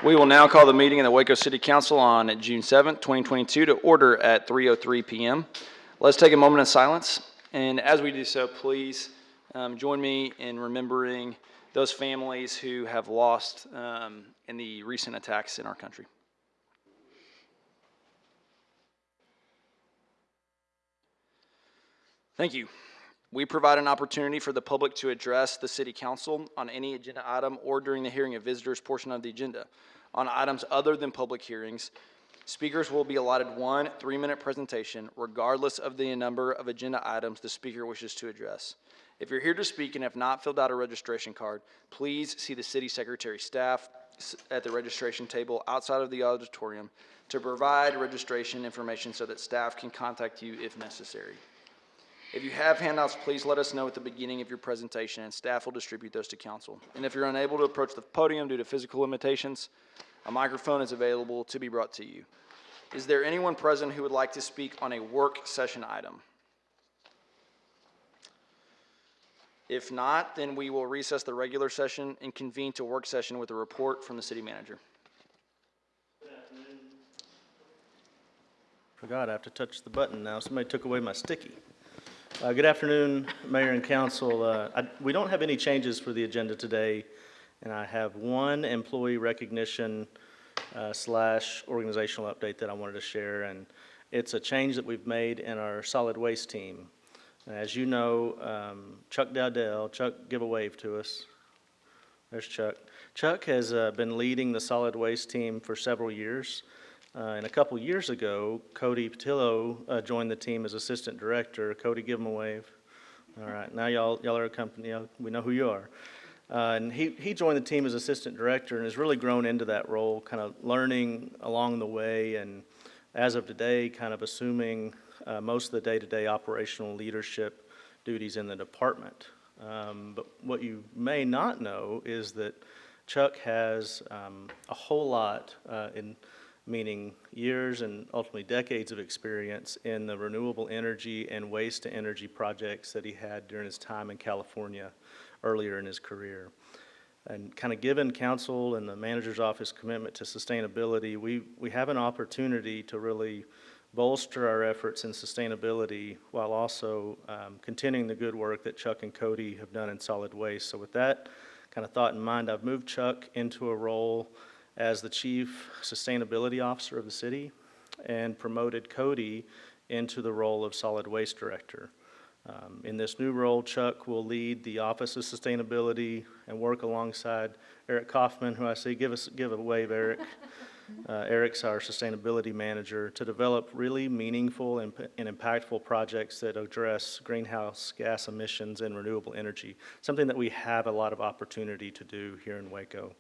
We will now call the meeting of the Waco City Council on June 7th, 2022 to order at 3:03 p.m. Let's take a moment of silence. And as we do so, please join me in remembering those families who have lost in the recent attacks in our country. Thank you. We provide an opportunity for the public to address the City Council on any agenda item or during the hearing of visitors portion of the agenda. On items other than public hearings, speakers will be allotted 1 3-minute presentation, regardless of the number of agenda items the speaker wishes to address. If you're here to speak and have not filled out a registration card, please see the City Secretary staff at the registration table outside of the auditorium to provide registration information so that staff can contact you if necessary. If you have handouts, please let us know at the beginning of your presentation and staff will distribute those to council. And if you're unable to approach the podium due to physical limitations, a microphone is available to be brought to you. Is there anyone present who would like to speak on a work session item? If not, then we will recess the regular session and convene to work session with a report from the city manager. Good afternoon. Forgot I have to touch the button now. Somebody took away my sticky. Good afternoon, Mayor and Council. We don't have any changes for the agenda today, and I have one employee recognition / organizational update that I wanted to share, and it's a change that we've made in our solid waste team. As you know, Chuck Dowdell, Chuck, give a wave to us. There's Chuck. Chuck has been leading the solid waste team for several years. And a couple years ago, Cody Patillo joined the team as assistant director. Cody, give him a wave. All right, now y'all are a company. We know who you are. And he joined the team as assistant director and has really grown into that role, kind of learning along the way, and as of today, kind of assuming most of the day-to-day operational leadership duties in the department. But what you may not know is that Chuck has a whole lot meaning years and ultimately decades of experience in the renewable energy and waste to energy projects that he had during his time in California earlier in his career. And kind of given council and the manager's office commitment to sustainability, we have an opportunity to really bolster our efforts in sustainability while also continuing the good work that Chuck and Cody have done in solid waste. So with that kind of thought in mind, I've moved Chuck into a role as the Chief Sustainability Officer of the city and promoted Cody into the role of Solid Waste Director. In this new role, Chuck will lead the Office of Sustainability and work alongside Eric Kaufman, who I see, give a wave, Eric. Eric's our Sustainability Manager, to develop really meaningful and impactful projects that address greenhouse gas emissions and renewable energy, something that we have a lot of opportunity to do here in Waco.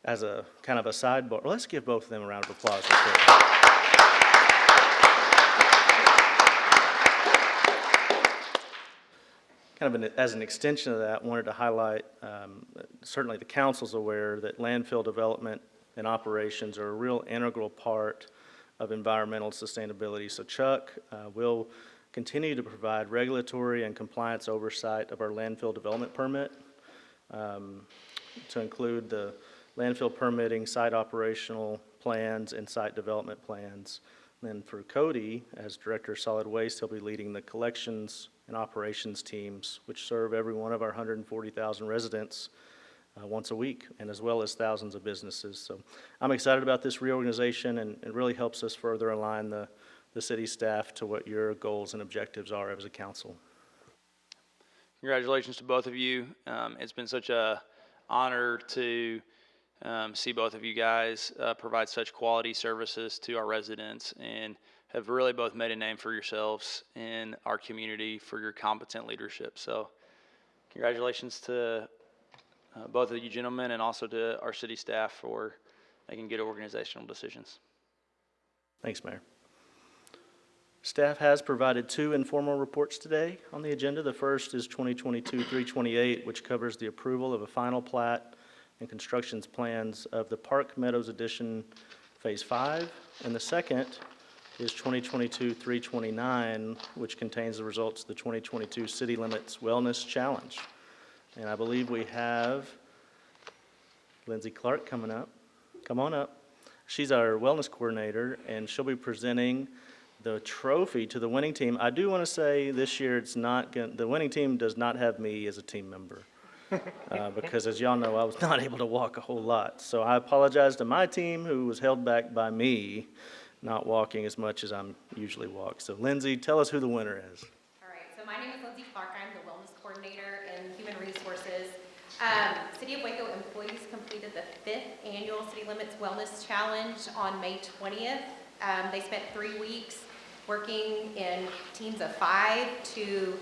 As a kind of a sidebar, let's give both of them a round of applause real quick. Kind of as an extension of that, wanted to highlight, certainly the council's aware that landfill development and operations are a real integral part of environmental sustainability. So Chuck will continue to provide regulatory and compliance oversight of our landfill development permit to include the landfill permitting, site operational plans, and site development plans. And then for Cody, as Director of Solid Waste, he'll be leading the collections and operations teams, which serve every one of our 140,000 residents once a week, and as well as thousands of businesses. So I'm excited about this reorganization, and it really helps us further align the city staff to what your goals and objectives are as a council. Congratulations to both of you. It's been such an honor to see both of you guys provide such quality services to our residents and have really both made a name for yourselves in our community for your competent leadership. So congratulations to both of you gentlemen and also to our city staff for making good organizational decisions. Thanks, Mayor. Staff has provided 2 informal reports today on the agenda. The first is 2022-328, which covers the approval of a final plat and construction plans of the Park Meadows Addition Phase 5. And the second is 2022-329, which contains the results of the 2022 City Limits Wellness Challenge. And I believe we have Lindsey Clark coming up. Come on up. She's our wellness coordinator, and she'll be presenting the trophy to the winning team. I do want to say this year the winning team does not have me as a team member. Because as y'all know, I was not able to walk a whole lot. So I apologize to my team who was held back by me not walking as much as I'm usually walk. So Lindsey, tell us who the winner is. All right, so my name is Lindsey Clark. I'm the Wellness Coordinator in Human Resources. City of Waco employees completed the 5th Annual City Limits Wellness Challenge on May 20th. They spent 3 weeks working in teams of 5 to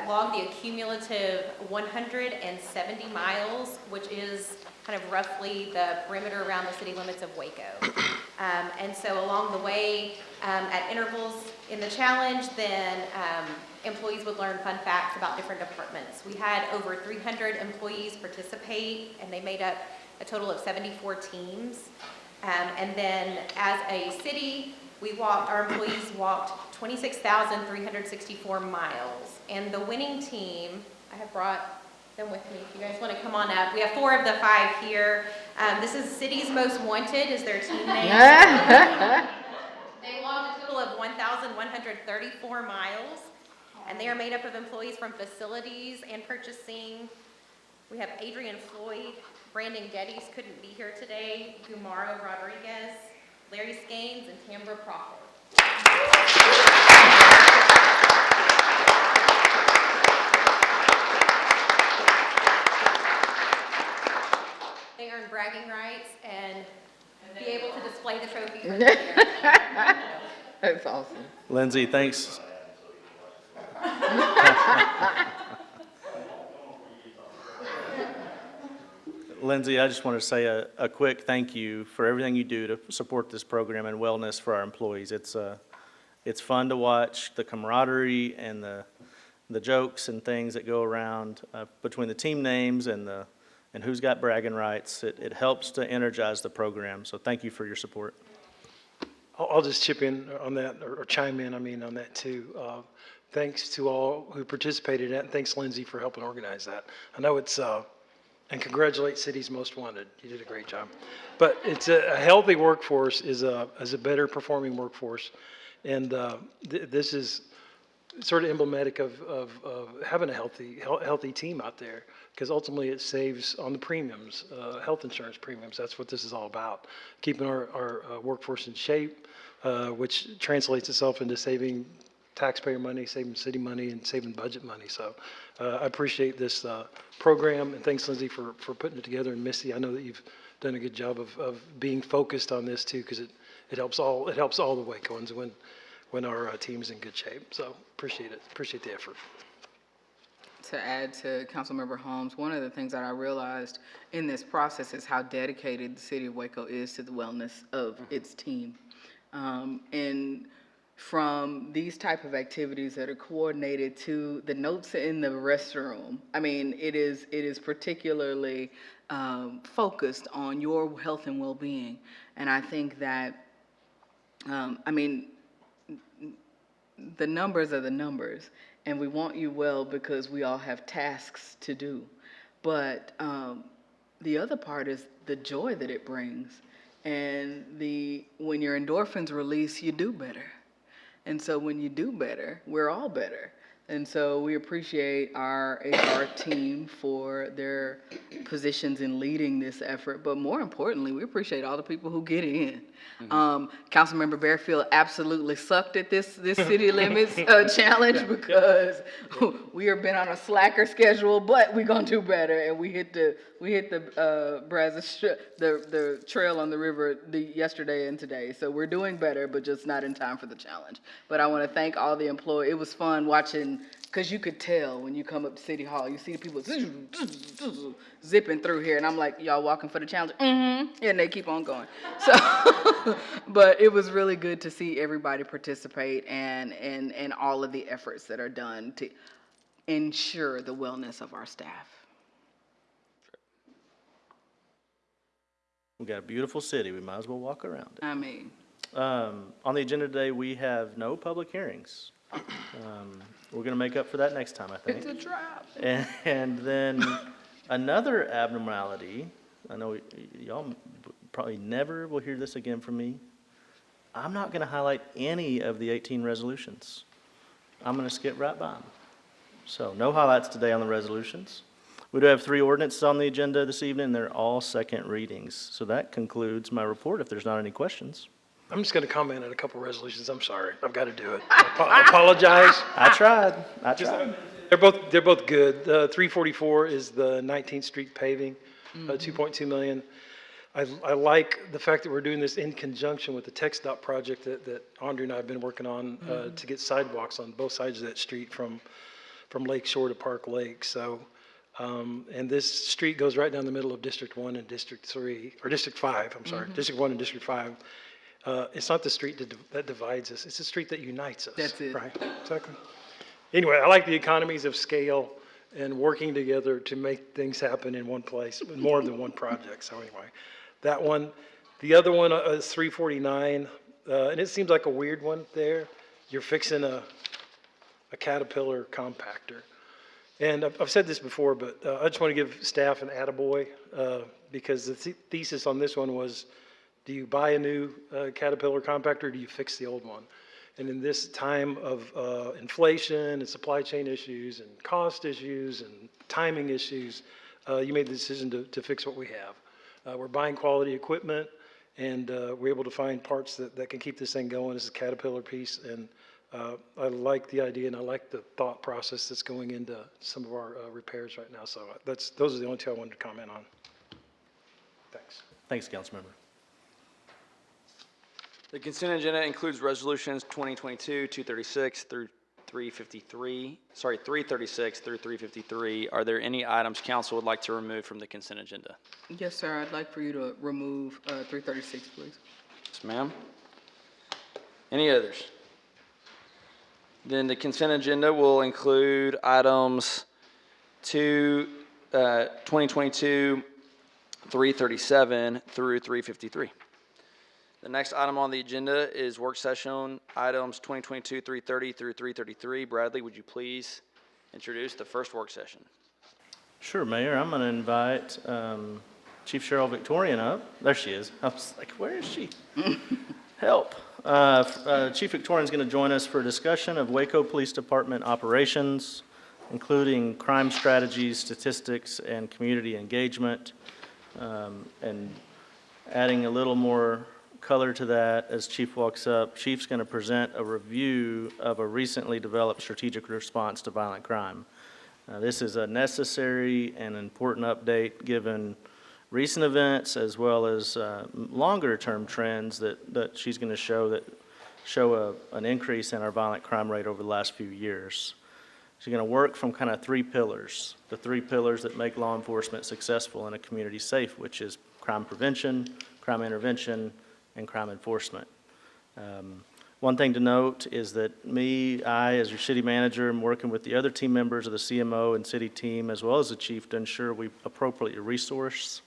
log the cumulative 170 miles, which is kind of roughly the perimeter around the city limits of Waco. And so along the way, at intervals in the challenge, then employees would learn fun facts about different departments. We had over 300 employees participate, and they made up a total of 74 teams. And then as a city, our employees walked 26,364 miles. And the winning team, I have brought them with me if you guys want to come on up. We have 4 of the 5 here. This is City's Most Wanted is their team name. They logged a total of 1,134 miles. And they are made up of employees from facilities and purchasing. We have Adrian Floyd, Brandon Geddes couldn't be here today, Gumaro Rodriguez, Larry Skanes, and Tambra Crawford. They earn bragging rights and be able to display the trophy for the year. That's awesome. Lindsey, thanks. Lindsey, I just want to say a quick thank you for everything you do to support this program and wellness for our employees. It's fun to watch the camaraderie and the jokes and things that go around between the team names and who's got bragging rights. It helps to energize the program, so thank you for your support. I'll just chip in on that, or chime in, on that too. Thanks to all who participated in it, and thanks, Lindsey, for helping organize that. I know it's, and congratulate City's Most Wanted. You did a great job. But it's a healthy workforce is a better performing workforce. And this is sort of emblematic of having a healthy team out there, because ultimately it saves on the premiums, health insurance premiums. That's what this is all about, keeping our workforce in shape, which translates itself into saving taxpayer money, saving city money, and saving budget money. So I appreciate this program, and thanks, Lindsey, for putting it together. And Missy, I know that you've done a good job of being focused on this too, because it helps all the Wacoans when our team's in good shape. So appreciate it. Appreciate the effort. To add to Councilmember Holmes, one of the things that I realized in this process is how dedicated the city of Waco is to the wellness of its team. And from these type of activities that are coordinated to the notes in the restroom, it is particularly focused on your health and well-being. And I think that, the numbers are the numbers, and we want you well because we all have tasks to do. But the other part is the joy that it brings. And when your endorphins release, you do better. And so when you do better, we're all better. And so we appreciate our HR team for their positions in leading this effort. But more importantly, we appreciate all the people who get in. Councilmember Bearfield absolutely sucked at this city limits challenge, because we have been on a slacker schedule, but we're gonna do better. And we hit the trail on the river yesterday and today. So we're doing better, but just not in time for the challenge. But I want to thank all the employees. It was fun watching, because you could tell when you come up to City Hall, you see the people zipping through here, and I'm like, y'all walking for the challenge? Mm-hmm. And they keep on going. So, but it was really good to see everybody participate and all of the efforts that are done to ensure the wellness of our staff. We got a beautiful city. We might as well walk around it. On On the agenda today, we have no public hearings. We're going to make up for that next time, I think. It's a trap. And then another abnormality I know y'all probably never will hear this again from me. I'm not going to highlight any of the 18 resolutions. I'm going to skip right by them. So no highlights today on the resolutions. We do have 3 ordinances on the agenda this evening. They're all second readings. So that concludes my report if there's not any questions. I'm just going to comment on a couple resolutions. I'm sorry. I've got to do it. I apologize. I tried. They're both good. 344 is the 19th Street paving, 2.2 million. I like the fact that we're doing this in conjunction with the TxDOT project that Andre and I have been working on to get sidewalks on both sides of that street from Lake Shore to Park Lake. So, and this street goes right down the middle of District 1 and District 3, or District 5, I'm sorry, District 1 and District 5. It's not the street that divides us, it's the street that unites us. That's it. Right, exactly. Anyway, I like the economies of scale and working together to make things happen in one place, with more than one project. So anyway, that one. The other one is 349, and it seems like a weird one there. You're fixing a Caterpillar compactor. And I've said this before, but I just want to give staff an attaboy because the thesis on this one was, do you buy a new Caterpillar compactor or do you fix the old one? And in this time of inflation and supply chain issues and cost issues and timing issues, you made the decision to fix what we have. We're buying quality equipment, and we're able to find parts that can keep this thing going. This is a Caterpillar piece, and I like the idea and I like the thought process that's going into some of our repairs right now. So those are the only 2 I wanted to comment on. Thanks. Thanks, Councilmember. The consent agenda includes resolutions 2022-236 through 353, 336 through 353. Are there any items council would like to remove from the consent agenda? Yes, sir. I'd like for you to remove 336, please. Yes, ma'am. Any others? Then the consent agenda will include items 2022 337 through 353. The next item on the agenda is work session items 2022 330 through 333. Bradley, would you please introduce the first work session? Sure, Mayor. I'm going to invite Chief Cheryl Victorian up. There she is. I was like, where is she? Help. Chief Victorian is going to join us for a discussion of Waco Police Department operations, including crime strategies, statistics, and community engagement, and adding a little more color to that. As Chief walks up, Chief's going to present a review of a recently developed strategic response to violent crime. This is a necessary and important update given recent events as well as longer term trends that she's going to show an increase in our violent crime rate over the last few years. She's going to work from kind of 3 pillars, the 3 pillars that make law enforcement successful and a community safe, which is crime prevention, crime intervention, and crime enforcement. One thing to note is that I, as your city manager, am working with the other team members of the CMO and city team, as well as the chief, to ensure we appropriately resource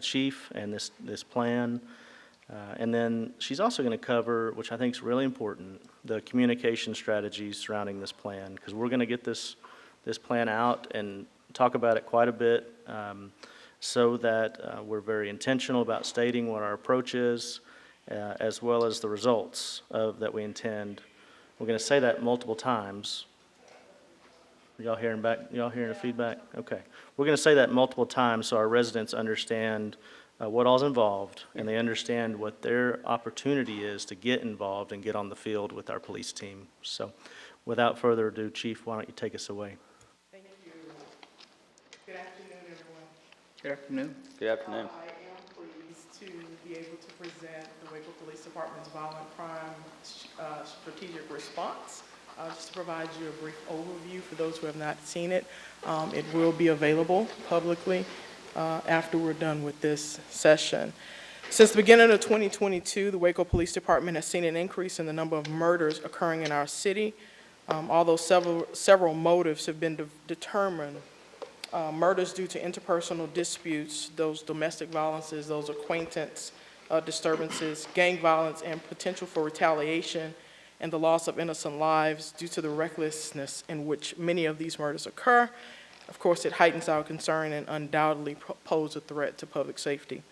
Chief and this plan. And then she's also going to cover, which I think is really important, the communication strategies surrounding this plan, because we're going to get this plan out and talk about it quite a bit so that we're very intentional about stating what our approach is, as well as the results that we intend. We're going to say that multiple times. Y'all hearing back? Y'all hearing the feedback? Okay. We're going to say that multiple times so our residents understand what all's involved, and they understand what their opportunity is to get involved and get on the field with our police team. So without further ado, Chief, why don't you take us away? Thank you. Good afternoon, everyone. Good afternoon. Good afternoon. I am pleased to be able to present the Waco Police Department's violent crime strategic response. Just to provide you a brief overview for those who have not seen it. It will be available publicly after we're done with this session. Since the beginning of 2022, the Waco Police Department has seen an increase in the number of murders occurring in our city. Although several motives have been determined, murders due to interpersonal disputes, those domestic violences, those acquaintance disturbances, gang violence, and potential for retaliation, and the loss of innocent lives due to the recklessness in which many of these murders occur, Of course, it heightens our concern and undoubtedly pose a threat to public safety.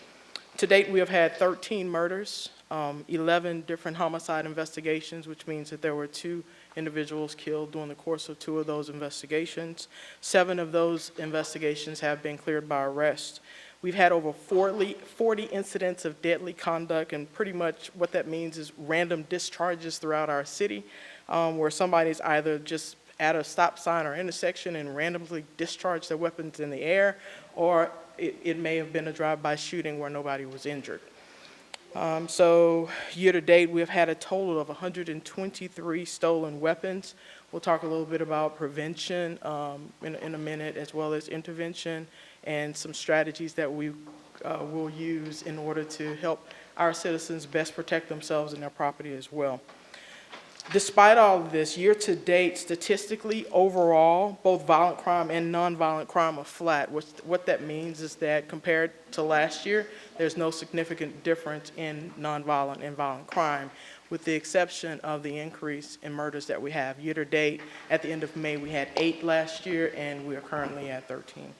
To date, we have had 13 murders, 11 different homicide investigations, which means that there were 2 individuals killed during the course of 2 of those investigations. 7 of those investigations have been cleared by arrest. We've had over 40 incidents of deadly conduct, and pretty much what that means is random discharges throughout our city, where somebody's either just at a stop sign or intersection and randomly discharged their weapons in the air, or it may have been a drive-by shooting where nobody was injured. So year to date, we have had a total of 123 stolen weapons. We'll talk a little bit about prevention in a minute, as well as intervention and some strategies that we will use in order to help our citizens best protect themselves and their property as well. Despite all of this, year to date, statistically, overall, both violent crime and nonviolent crime are flat. What that means is that compared to last year, there's no significant difference in nonviolent and violent crime, with the exception of the increase in murders that we have. Year to date, at the end of May, we had 8 last year, and we are currently at 13.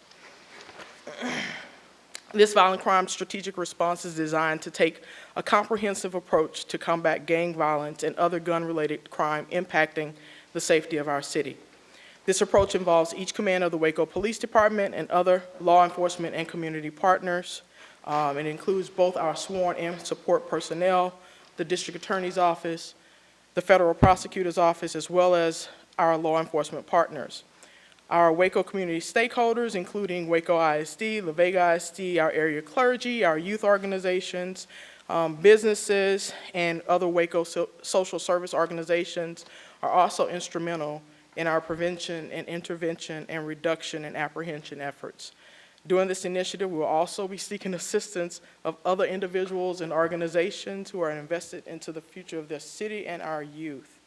This violent crime strategic response is designed to take a comprehensive approach to combat gang violence and other gun-related crime impacting the safety of our city. This approach involves each command of the Waco Police Department and other law enforcement and community partners. It includes both our sworn and support personnel, the District Attorney's Office, the Federal Prosecutor's Office, as well as our law enforcement partners. Our Waco community stakeholders, including Waco ISD, La Vega ISD, our area clergy, our youth organizations, businesses, and other Waco social service organizations are also instrumental in our prevention and intervention and reduction and apprehension efforts. During this initiative, we will also be seeking assistance of other individuals and organizations who are invested into the future of this city and our youth.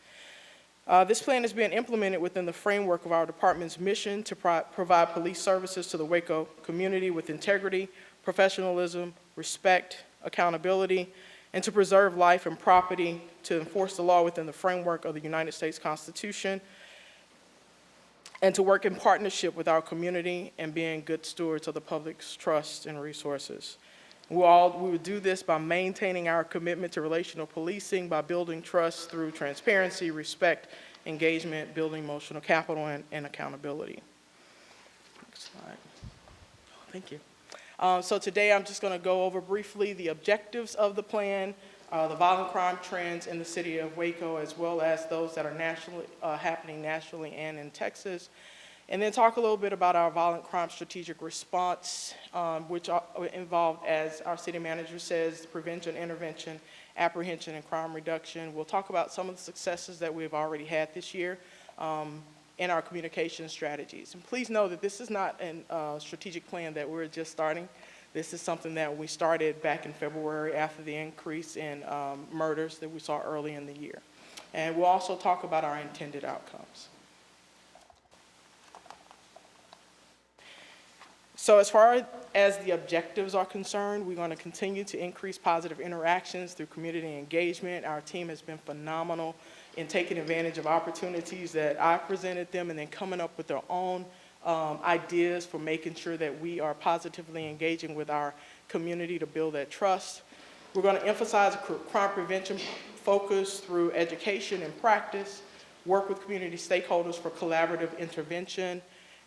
This plan is being implemented within the framework of our department's mission to provide police services to the Waco community with integrity, professionalism, respect, accountability, and to preserve life and property, to enforce the law within the framework of the United States Constitution, and to work in partnership with our community and being good stewards of the public's trust and resources. We will do this by maintaining our commitment to relational policing, by building trust through transparency, respect, engagement, building emotional capital, and accountability. Next slide. Thank you. So today I'm just going to go over briefly the objectives of the plan, the violent crime trends in the city of Waco, as well as those that are happening nationally and in Texas. And then talk a little bit about our violent crime strategic response, which involved, as our city manager says, prevention, intervention, apprehension, and crime reduction. We'll talk about some of the successes that we've already had this year in our communication strategies. And please know that this is not a strategic plan that we're just starting. This is something that we started back in February after the increase in murders that we saw early in the year. And we'll also talk about our intended outcomes. So as far as the objectives are concerned, we're going to continue to increase positive interactions through community engagement. Our team has been phenomenal in taking advantage of opportunities that I presented them and then coming up with their own ideas for making sure that we are positively engaging with our community to build that trust. We're going to emphasize crime prevention focus through education and practice, work with community stakeholders for collaborative intervention,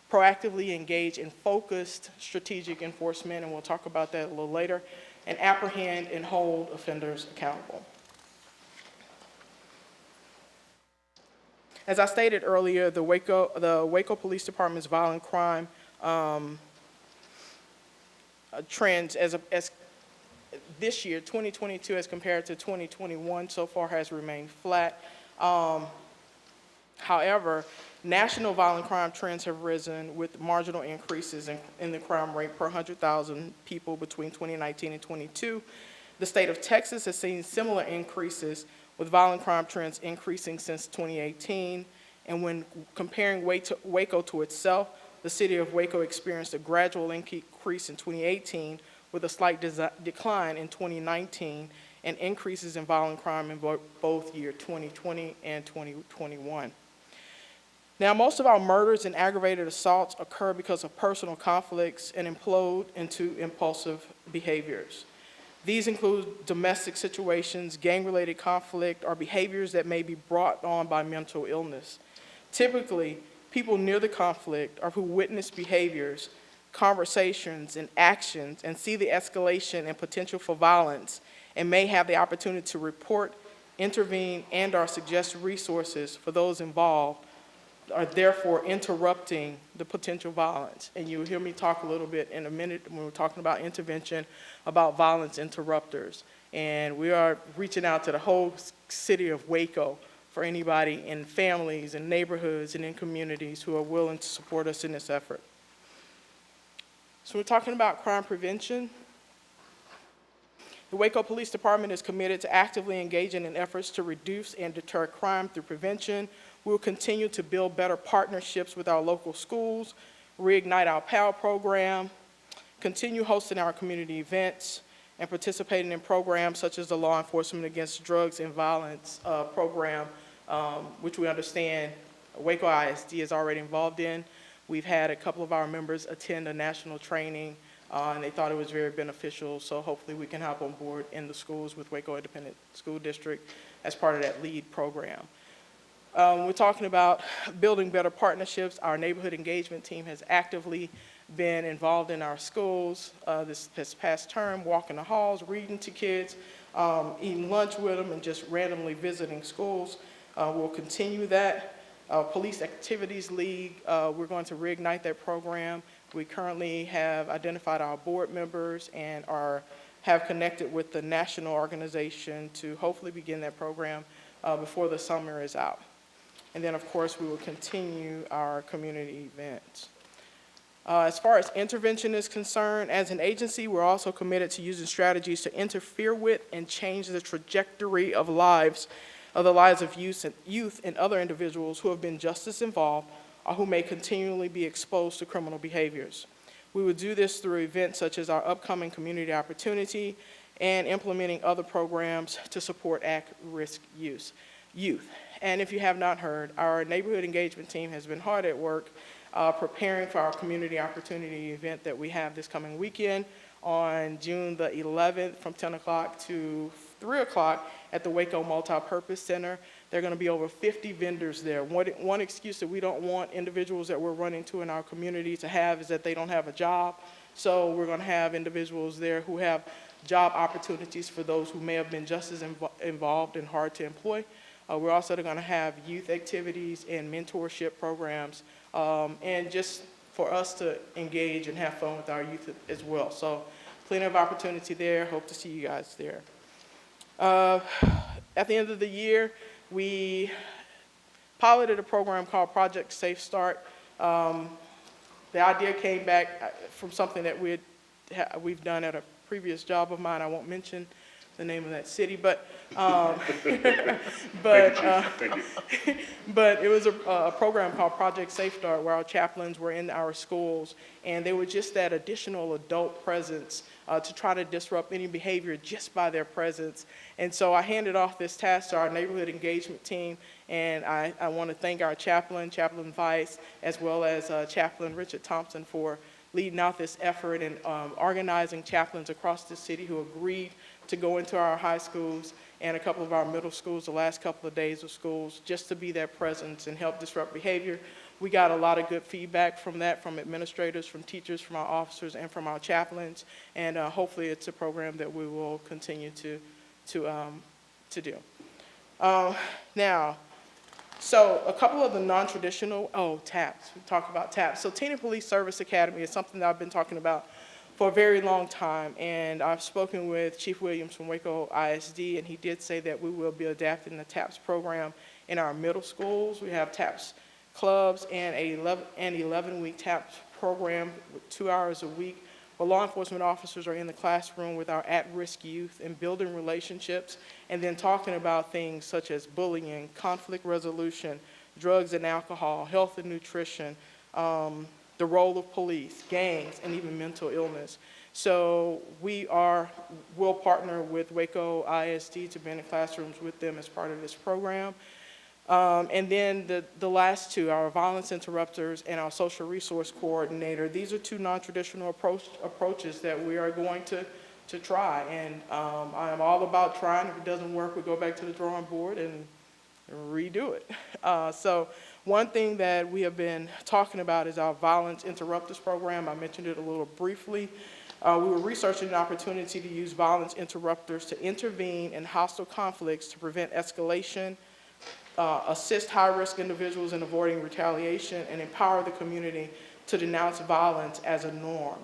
proactively engage in focused strategic enforcement, and we'll talk about that a little later, and apprehend and hold offenders accountable. As I stated earlier, the Waco Police Department's violent crime trends as this year, 2022, as compared to 2021, so far has remained flat. However, national violent crime trends have risen with marginal increases in the crime rate per 100,000 people between 2019 and 22. The state of Texas has seen similar increases, with violent crime trends increasing since 2018. And when comparing Waco to itself, the city of Waco experienced a gradual increase in 2018 with a slight decline in 2019 and increases in violent crime in both year 2020 and 2021. Now, most of our murders and aggravated assaults occur because of personal conflicts and implode into impulsive behaviors. These include domestic situations, gang-related conflict, or behaviors that may be brought on by mental illness. Typically, people near the conflict or who witness behaviors, conversations, and actions and see the escalation and potential for violence and may have the opportunity to report, intervene, and/or suggest resources for those involved, are therefore interrupting the potential violence. And you'll hear me talk a little bit in a minute when we're talking about intervention, about violence interrupters. And we are reaching out to the whole city of Waco for anybody in families and neighborhoods and in communities who are willing to support us in this effort. So we're talking about crime prevention. The Waco Police Department is committed to actively engaging in efforts to reduce and deter crime through prevention. We'll continue to build better partnerships with our local schools, reignite our PAL program, continue hosting our community events, and participating in programs such as the Law Enforcement Against Drugs and Violence program, which we understand Waco ISD is already involved in. We've had a couple of our members attend a national training, and they thought it was very beneficial, so hopefully we can hop on board in the schools with Waco Independent School District as part of that LEAD program. We're talking about building better partnerships. Our neighborhood engagement team has actively been involved in our schools this past term, walking the halls, reading to kids, eating lunch with them, and just randomly visiting schools. We'll continue that. Police Activities League, we're going to reignite that program. We currently have identified our board members and have connected with the national organization to hopefully begin that program before the summer is out. And then, of course, we will continue our community events. As far as intervention is concerned, as an agency, we're also committed to using strategies to interfere with and change the trajectory of the lives of youth and other individuals who have been justice involved or who may continually be exposed to criminal behaviors. We will do this through events such as our upcoming community opportunity and implementing other programs to support at-risk youth. And if you have not heard, our neighborhood engagement team has been hard at work preparing for our community opportunity event that we have this coming weekend on June the 11th from 10 o'clock to 3 o'clock at the Waco Multipurpose Center. There are going to be over 50 vendors there. One excuse that we don't want individuals that we're running to in our community to have is that they don't have a job. So we're going to have individuals there who have job opportunities for those who may have been just as involved and hard to employ. We're also going to have youth activities and mentorship programs, and just for us to engage and have fun with our youth as well. So plenty of opportunity there. Hope to see you guys there. At the end of the year, we piloted a program called Project Safe Start. The idea came back from something that we've done at a previous job of mine. I won't mention the name of that city, but but it was a program called Project Safe Start where our chaplains were in our schools, and they were just that additional adult presence to try to disrupt any behavior just by their presence. And so I handed off this task to our neighborhood engagement team, and I want to thank our Chaplain Vice, as well as Chaplain Richard Thompson for leading out this effort and organizing chaplains across the city who agreed to go into our high schools and a couple of our middle schools the last couple of days of schools just to be that presence and help disrupt behavior. We got a lot of good feedback from that, from administrators, from teachers, from our officers, and from our chaplains, and hopefully it's a program that we will continue to do. Now, so a couple of the non-traditional, TAPS, we talk about TAPS. So Teen and Police Service Academy is something that I've been talking about for a very long time, and I've spoken with Chief Williams from Waco ISD, and he did say that we will be adapting the TAPS program in our middle schools. We have TAPS clubs and an 11-week TAPS program with 2 hours a week where law enforcement officers are in the classroom with our at-risk youth and building relationships and then talking about things such as bullying, conflict resolution, drugs and alcohol, health and nutrition, the role of police, gangs, and even mental illness. So we'll partner with Waco ISD to be in the classrooms with them as part of this program. And then the last two, our violence interrupters and our social resource coordinator, these are two non-traditional approaches that we are going to try. And I am all about trying. If it doesn't work, we go back to the drawing board and redo it. So one thing that we have been talking about is our violence interrupters program. I mentioned it a little briefly. We were researching an opportunity to use violence interrupters to intervene in hostile conflicts to prevent escalation, assist high-risk individuals in avoiding retaliation, and empower the community to denounce violence as a norm.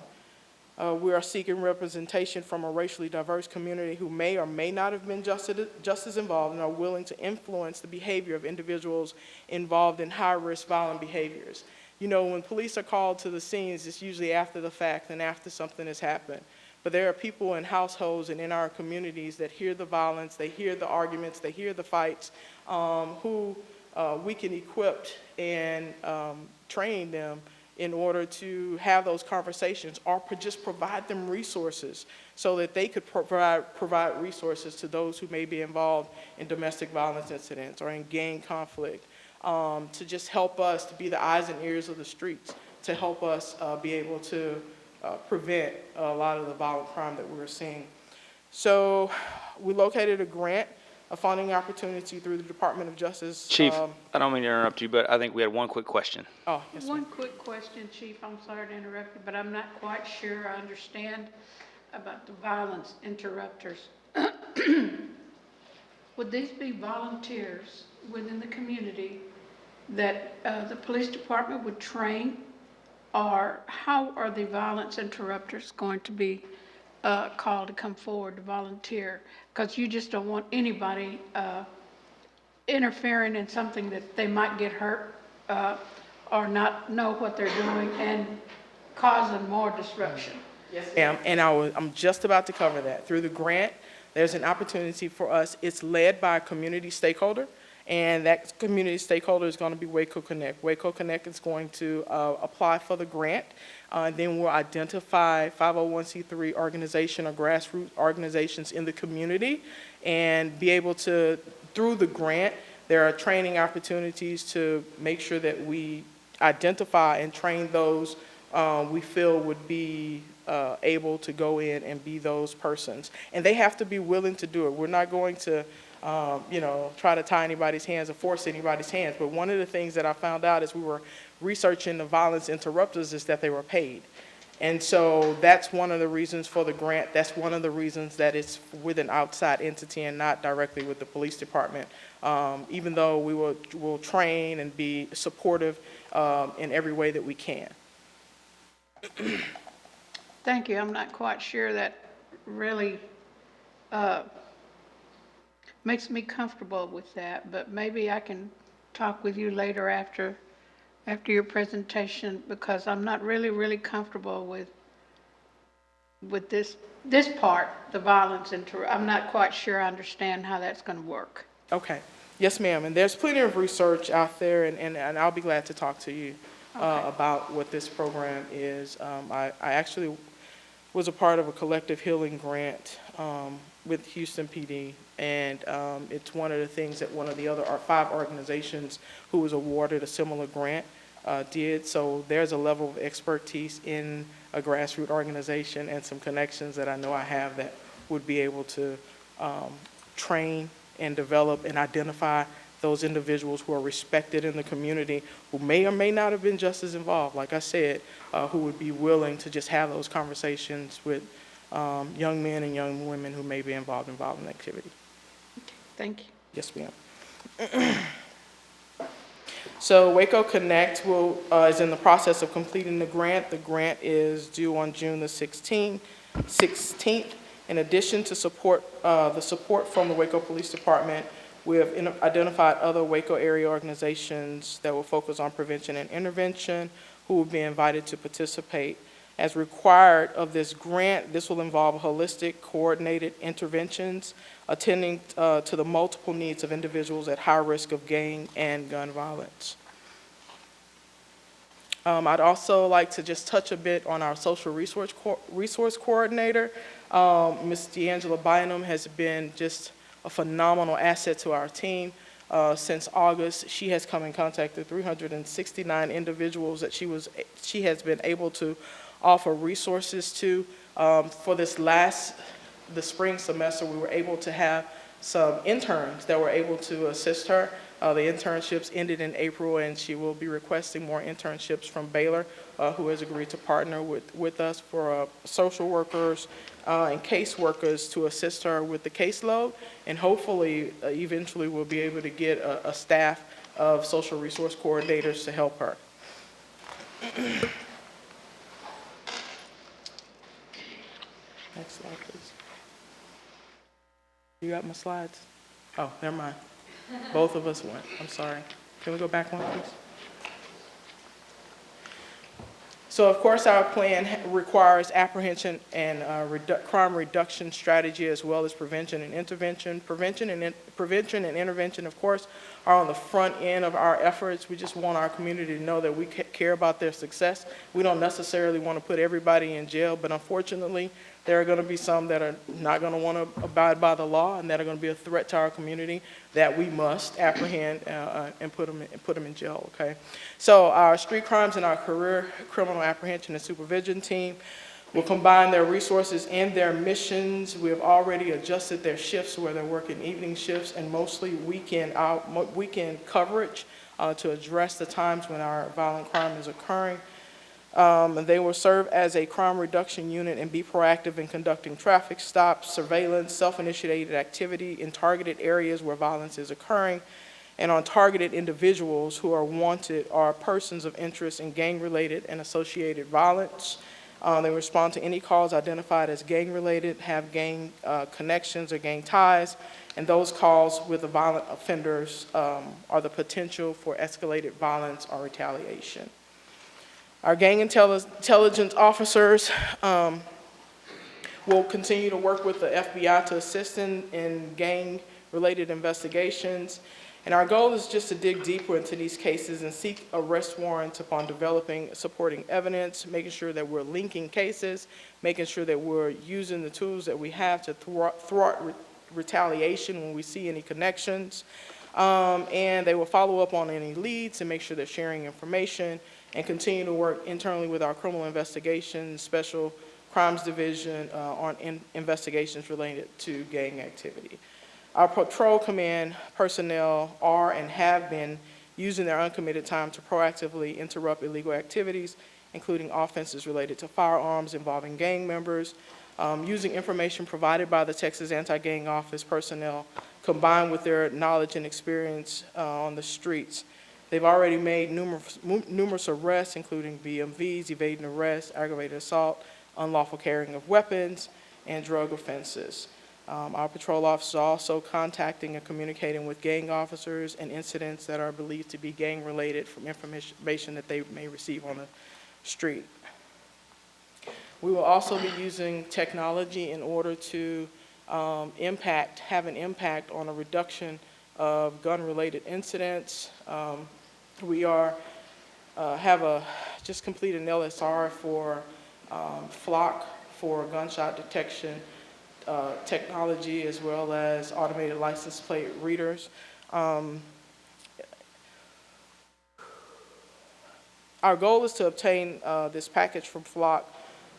We are seeking representation from a racially diverse community who may or may not have been just as involved and are willing to influence the behavior of individuals involved in high-risk violent behaviors. You know, when police are called to the scenes, it's usually after the fact and after something has happened. But there are people in households and in our communities that hear the violence, they hear the arguments, they hear the fights, who we can equip and train them in order to have those conversations, or just provide them resources so that they could provide resources to those who may be involved in domestic violence incidents or in gang conflict, to just help us to be the eyes and ears of the streets, to help us be able to prevent a lot of the violent crime that we're seeing. So we located a grant, a funding opportunity through the Department of Justice. Chief, I don't mean to interrupt you, but I think we had one quick question. Oh, yes, One ma'am. quick question, Chief. I'm sorry to interrupt you, but I'm not quite sure I understand about the violence interrupters. Would these be volunteers within the community that the police department would train? Or how are the violence interrupters going to be called to come forward to volunteer? Because you just don't want anybody interfering in something that they might get hurt or not know what they're doing and causing more disruption. Yes, ma'am. And I'm just about to cover that. Through the grant, there's an opportunity for us. It's led by a community stakeholder, and that community stakeholder is going to be Waco Connect. Waco Connect is going to apply for the grant. Then we'll identify 501c3 organization or grassroots organizations in the community and be able to, through the grant, there are training opportunities to make sure that we identify and train those we feel would be able to go in and be those persons. And they have to be willing to do it. We're not going to try to tie anybody's hands or force anybody's hands. But one of the things that I found out as we were researching the violence interrupters is that they were paid. And so that's one of the reasons for the grant. That's one of the reasons that it's with an outside entity and not directly with the police department. Even though we will train and be supportive in every way that we can. Thank you. I'm not quite sure that really makes me comfortable with that, but maybe I can talk with you later after your presentation, because I'm not really comfortable with this part, the violence I'm not quite sure I understand how that's going to work. Okay. Yes, ma'am. And there's plenty of research out there, and I'll be glad to talk to you about what this program is. I actually was a part of a collective healing grant with Houston PD, and it's one of the things that one of the other 5 organizations who was awarded a similar grant did. So there's a level of expertise in a grassroots organization and some connections that I know I have that would be able to train and develop and identify those individuals who are respected in the community, who may or may not have been just as involved, like I said, who would be willing to just have those conversations with young men and young women who may be involved in violent activity. Thank you. Yes, ma'am. So Waco Connect is in the process of completing the grant. The grant is due on June the 16th. In addition to the support from the Waco Police Department, we have identified other Waco area organizations that will focus on prevention and intervention, who will be invited to participate. As required of this grant, this will involve holistic, coordinated interventions, attending to the multiple needs of individuals at high risk of gang and gun violence. I'd also like to just touch a bit on our social resource coordinator. Ms. D'Angela Bynum has been just a phenomenal asset to our team. Since August, she has come in contact with 369 individuals that she has been able to offer resources to. For the spring semester, we were able to have some interns that were able to assist her. The internships ended in April, and she will be requesting more internships from Baylor, who has agreed to partner with us for social workers and caseworkers to assist her with the caseload. And hopefully, eventually, we'll be able to get a staff of social resource coordinators to help her. Next slide, please. You got my slides? Oh, never mind. Both of us went. I'm sorry. Can we go back one, please? So, of course, our plan requires apprehension and crime reduction strategy, as well as prevention and intervention. Prevention and intervention, of course, are on the front end of our efforts. We just want our community to know that we care about their success. We don't necessarily want to put everybody in jail, but unfortunately, there are going to be some that are not going to want to abide by the law and that are going to be a threat to our community that we must apprehend and put them in jail, okay? So our street crimes and our career criminal apprehension and supervision team will combine their resources and their missions. We have already adjusted their shifts where they're working evening shifts and mostly weekend coverage to address the times when our violent crime is occurring. They will serve as a crime reduction unit and be proactive in conducting traffic stops, surveillance, self-initiated activity in targeted areas where violence is occurring, and on targeted individuals who are wanted or persons of interest in gang-related and associated violence. They respond to any calls identified as gang-related, have gang connections or gang ties, and those calls with the violent offenders are the potential for escalated violence or retaliation. Our gang intelligence officers will continue to work with the FBI to assist in gang-related investigations. And our goal is just to dig deeper into these cases and seek arrest warrants upon developing supporting evidence, making sure that we're linking cases, making sure that we're using the tools that we have to thwart retaliation when we see any connections. And they will follow up on any leads and make sure they're sharing information and continue to work internally with our criminal investigations, special crimes division on investigations related to gang activity. Our patrol command personnel are and have been using their uncommitted time to proactively interrupt illegal activities, including offenses related to firearms involving gang members, using information provided by the Texas Anti-Gang Office personnel combined with their knowledge and experience on the streets. They've already made numerous arrests, including BMVs, evading arrest, aggravated assault, unlawful carrying of weapons, and drug offenses. Our patrol officers are also contacting and communicating with gang officers and incidents that are believed to be gang-related from information that they may receive on the street. We will also be using technology in order to have an impact on a reduction of gun-related incidents. We just completed an LSR for flock for gunshot detection technology, as well as automated license plate readers. Our goal is to obtain this package from Flock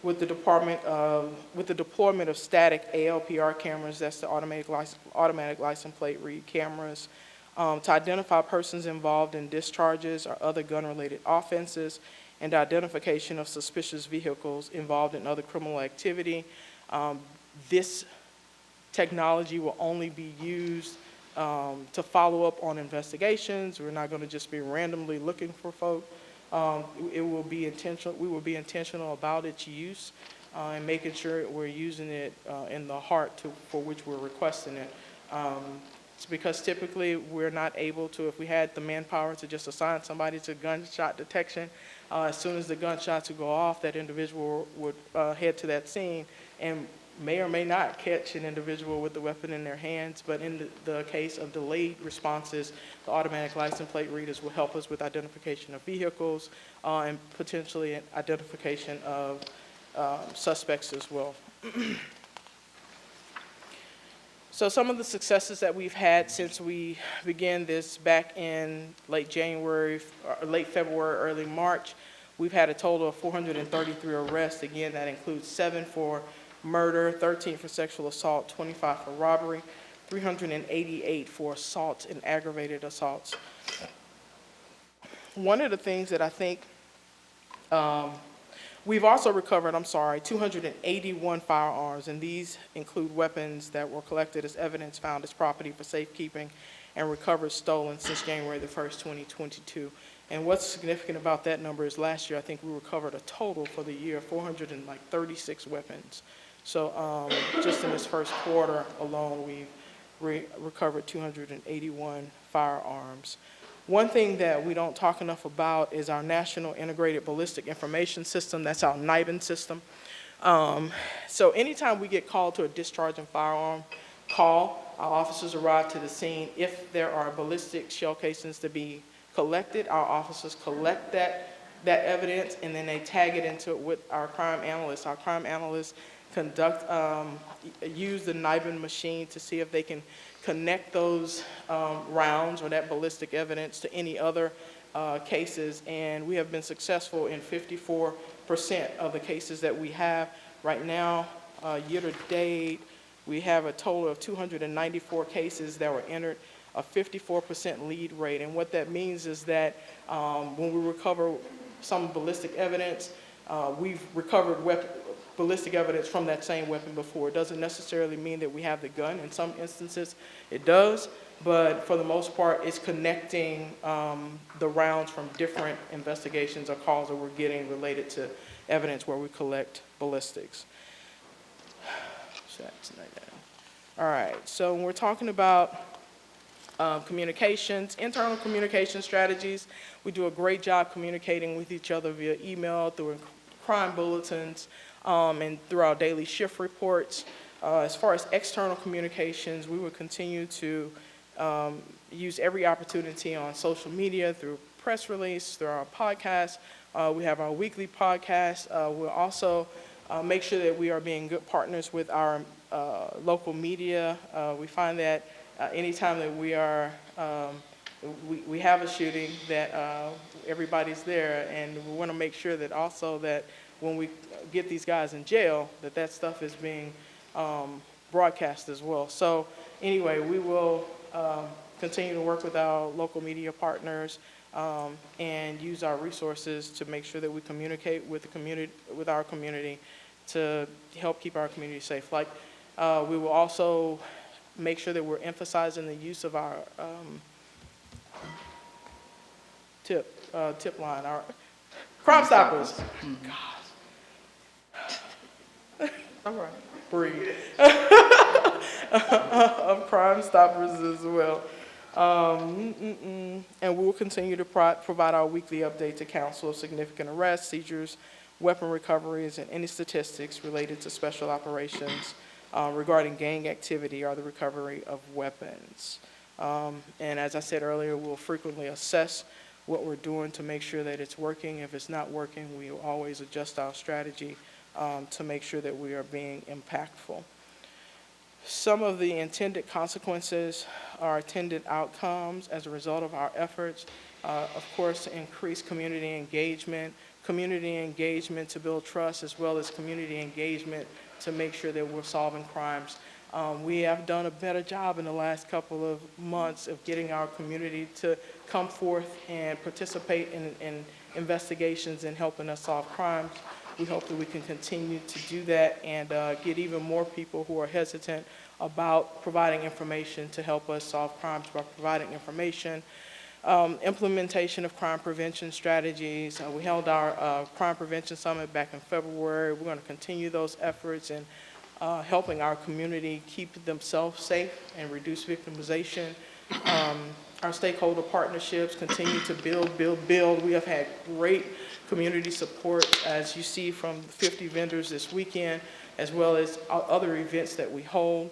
with the deployment of static ALPR cameras, that's the automatic license plate read cameras, to identify persons involved in discharges or other gun-related offenses, and identification of suspicious vehicles involved in other criminal activity. This technology will only be used to follow up on investigations. We're not going to just be randomly looking for folk. We will be intentional about its use and making sure we're using it in the heart for which we're requesting it. It's because typically we're not able to, if we had the manpower to just assign somebody to gunshot detection, as soon as the gunshots would go off, that individual would head to that scene and may or may not catch an individual with the weapon in their hands, but in the case of delayed responses, the automatic license plate readers will help us with identification of vehicles and potentially identification of suspects as well. So some of the successes that we've had since we began this back in late January, or late February, early March, we've had a total of 433 arrests. Again, that includes 7 for murder, 13 for sexual assault, 25 for robbery, 388 for assaults and aggravated assaults. One of the things that I think we've also recovered, 281 firearms, and these include weapons that were collected as evidence found as property for safekeeping and recovered stolen since January the 1st, 2022. And what's significant about that number is last year, I think we recovered a total for the year, 436 weapons. So just in this first quarter alone, we've recovered 281 firearms. One thing that we don't talk enough about is our National Integrated Ballistic Information System. That's our NIBIN system. So anytime we get called to a discharging firearm call, our officers arrive to the scene. If there are ballistic shell casings to be collected, our officers collect that evidence, and then they tag it into it with our crime analysts. Our crime analysts use the NIBIN machine to see if they can connect those rounds or that ballistic evidence to any other cases, and we have been successful in 54% of the cases that we have. Right now, year to date, we have a total of 294 cases that were entered, a 54% lead rate, and what that means is that when we recover some ballistic evidence, we've recovered ballistic evidence from that same weapon before. It doesn't necessarily mean that we have the gun. In some instances, it does, but for the most part, it's connecting the rounds from different investigations or calls that we're getting related to evidence where we collect ballistics. All right, so when we're talking about communications, internal communication strategies, we do a great job communicating with each other via email, through crime bulletins, and through our daily shift reports. As far as external communications, we will continue to use every opportunity on social media, through press release, through our podcast. We have our weekly podcast. We'll also make sure that we are being good partners with our local media. We find that anytime that we are, we have a shooting, that everybody's there, and we want to make sure that also that when we get these guys in jail, that stuff is being broadcast as well. So anyway, we will continue to work with our local media partners and use our resources to make sure that we communicate with the community, with our community, to help keep our community safe. Like we will also make sure that we're emphasizing the use of our tip line, our Crime Stoppers. God. All right, breathe. Of Crime Stoppers as well. And we'll continue to provide our weekly update to council of significant arrests, seizures, weapon recoveries, and any statistics related to special operations regarding gang activity or the recovery of weapons. And as I said earlier, we'll frequently assess what we're doing to make sure that it's working. If it's not working, we will always adjust our strategy to make sure that we are being impactful. Some of the intended consequences are intended outcomes as a result of our efforts. Of course, increase community engagement to build trust, as well as community engagement to make sure that we're solving crimes. We have done a better job in the last couple of months of getting our community to come forth and participate in investigations and helping us solve crimes. We hope that we can continue to do that and get even more people who are hesitant about providing information to help us solve crimes by providing information. Implementation of crime prevention strategies. We held our crime prevention summit back in February. We're going to continue those efforts in helping our community keep themselves safe and reduce victimization. Our stakeholder partnerships continue to build. We have had great community support, as you see from 50 vendors this weekend, as well as other events that we hold.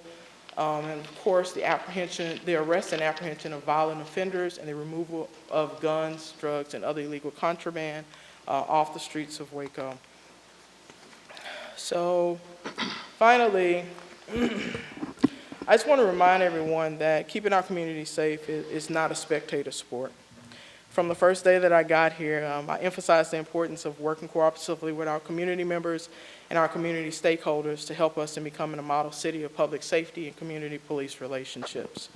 And of course, the arrest and apprehension of violent offenders and the removal of guns, drugs, and other illegal contraband off the streets of Waco. So finally, I just want to remind everyone that keeping our community safe is not a spectator sport. From the first day that I got here, I emphasized the importance of working cooperatively with our community members and our community stakeholders to help us in becoming a model city of public safety and community police relationships.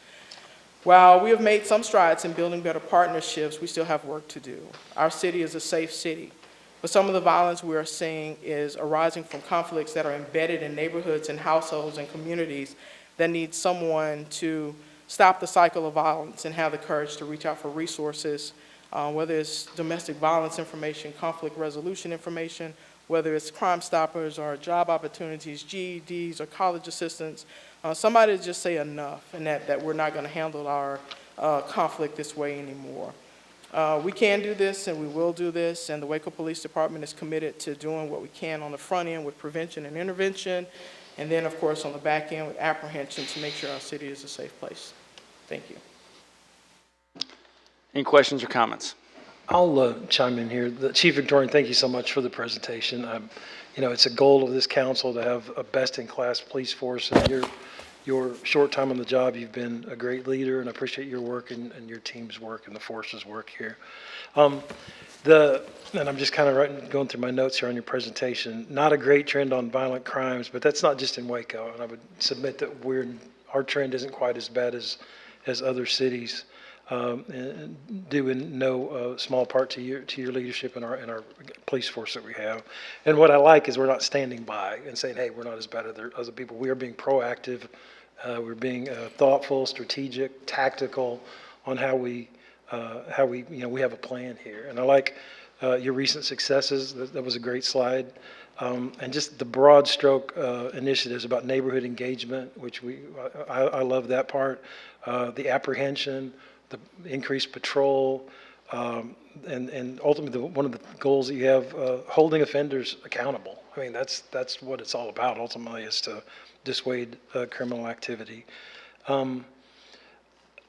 While we have made some strides in building better partnerships, we still have work to do. Our city is a safe city, but some of the violence we are seeing is arising from conflicts that are embedded in neighborhoods and households and communities that need someone to stop the cycle of violence and have the courage to reach out for resources, whether it's domestic violence information, conflict resolution information, whether it's Crime Stoppers or job opportunities, GEDs or college assistance. Somebody to just say enough and that we're not going to handle our conflict this way anymore. We can do this and we will do this, and the Waco Police Department is committed to doing what we can on the front end with prevention and intervention, and then of course on the back end with apprehension to make sure our city is a safe place. Thank you. Any questions or comments? I'll chime in here. The Chief Victorian, thank you so much for the presentation. You know, it's a goal of this council to have a best-in-class police force, and your short time on the job, you've been a great leader, and I appreciate your work and your team's work and the force's work here. And I'm just kind of going through my notes here on your presentation. Not a great trend on violent crimes, but that's not just in Waco, and I would submit that our trend isn't quite as bad as other cities. And due in no small part to your leadership and our police force that we have. And what I like is we're not standing by and saying, hey, we're not as bad as other people. We are being proactive. We're being thoughtful, strategic, tactical on how we we have a plan here. And I like your recent successes. That was a great slide. And just the broad stroke initiatives about neighborhood engagement, which I love that part. The apprehension, the increased patrol, and ultimately one of the goals that you have, holding offenders accountable. I mean, that's what it's all about ultimately, is to dissuade criminal activity.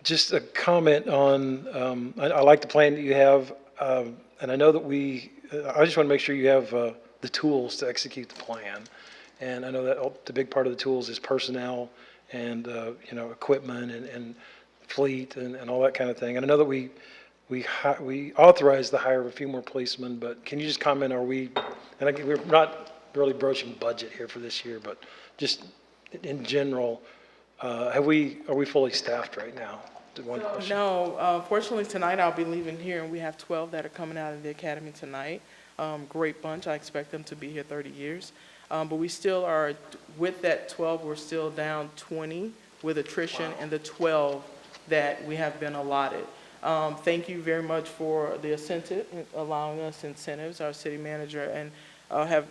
Just a comment on, I like the plan that you have, and I know that I just want to make sure you have the tools to execute the plan. And I know that the big part of the tools is personnel and equipment and fleet and all that kind of thing. And I know that we authorized the hire of a few more policemen, but can you just comment, and again, we're not really broaching budget here for this year, but just in general, are we fully staffed right now? One question. No, fortunately tonight I'll be leaving here and we have 12 that are coming out of the academy tonight. Great bunch. I expect them to be here 30 years. But we still are, with that 12, we're still down 20 with attrition and the 12 that we have been allotted. Thank you very much for the incentive, allowing us incentives. Our city manager and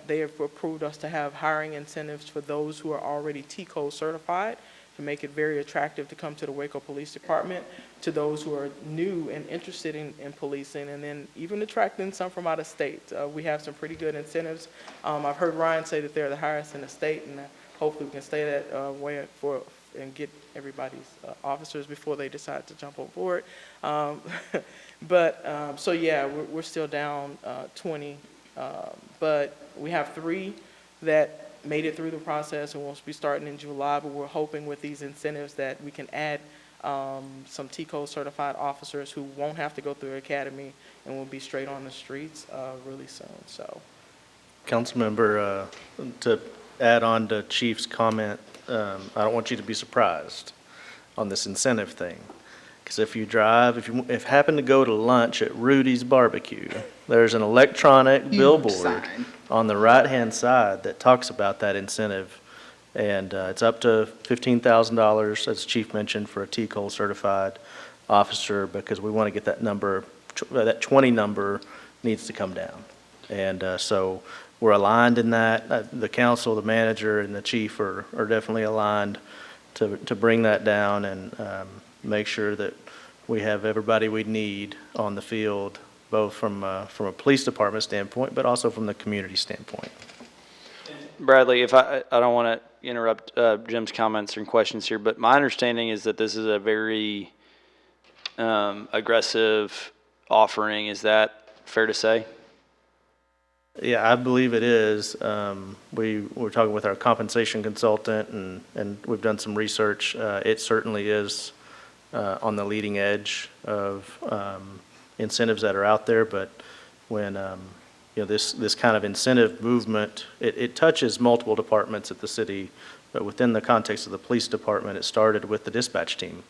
they have approved us to have hiring incentives for those who are already TCO certified, to make it very attractive to come to the Waco Police Department, to those who are new and interested in policing, and then even attracting some from out of state. We have some pretty good incentives. I've heard Ryan say that they're the highest in the state, and hopefully we can stay that way and get everybody's officers before they decide to jump on board. So yeah, we're still down 20, but we have 3 that made it through the process and we'll be starting in July, but we're hoping with these incentives that we can add some TCO certified officers who won't have to go through academy and will be straight on the streets really soon. So, Councilmember, to add on to Chief's comment, I don't want you to be surprised on this incentive thing. Because if you happen to go to lunch at Rudy's Barbecue, there's an electronic billboard on the right-hand side that talks about that incentive. And it's up to $15,000, as Chief mentioned, for a TCO certified officer, because we want to get that number, that 20 number needs to come down. And so we're aligned in that. The council, the manager, and the chief are definitely aligned to bring that down and make sure that we have everybody we need on the field, both from a police department standpoint, but also from the community standpoint. Bradley, if I don't want to interrupt Jim's comments and questions here, but my understanding is that this is a very aggressive offering. Is that fair to say? Yeah, I believe it is. We were talking with our compensation consultant, and we've done some research. It certainly is on the leading edge of incentives that are out there, but when, this kind of incentive movement, it touches multiple departments at the city, but within the context of the police department, it started with the dispatch team.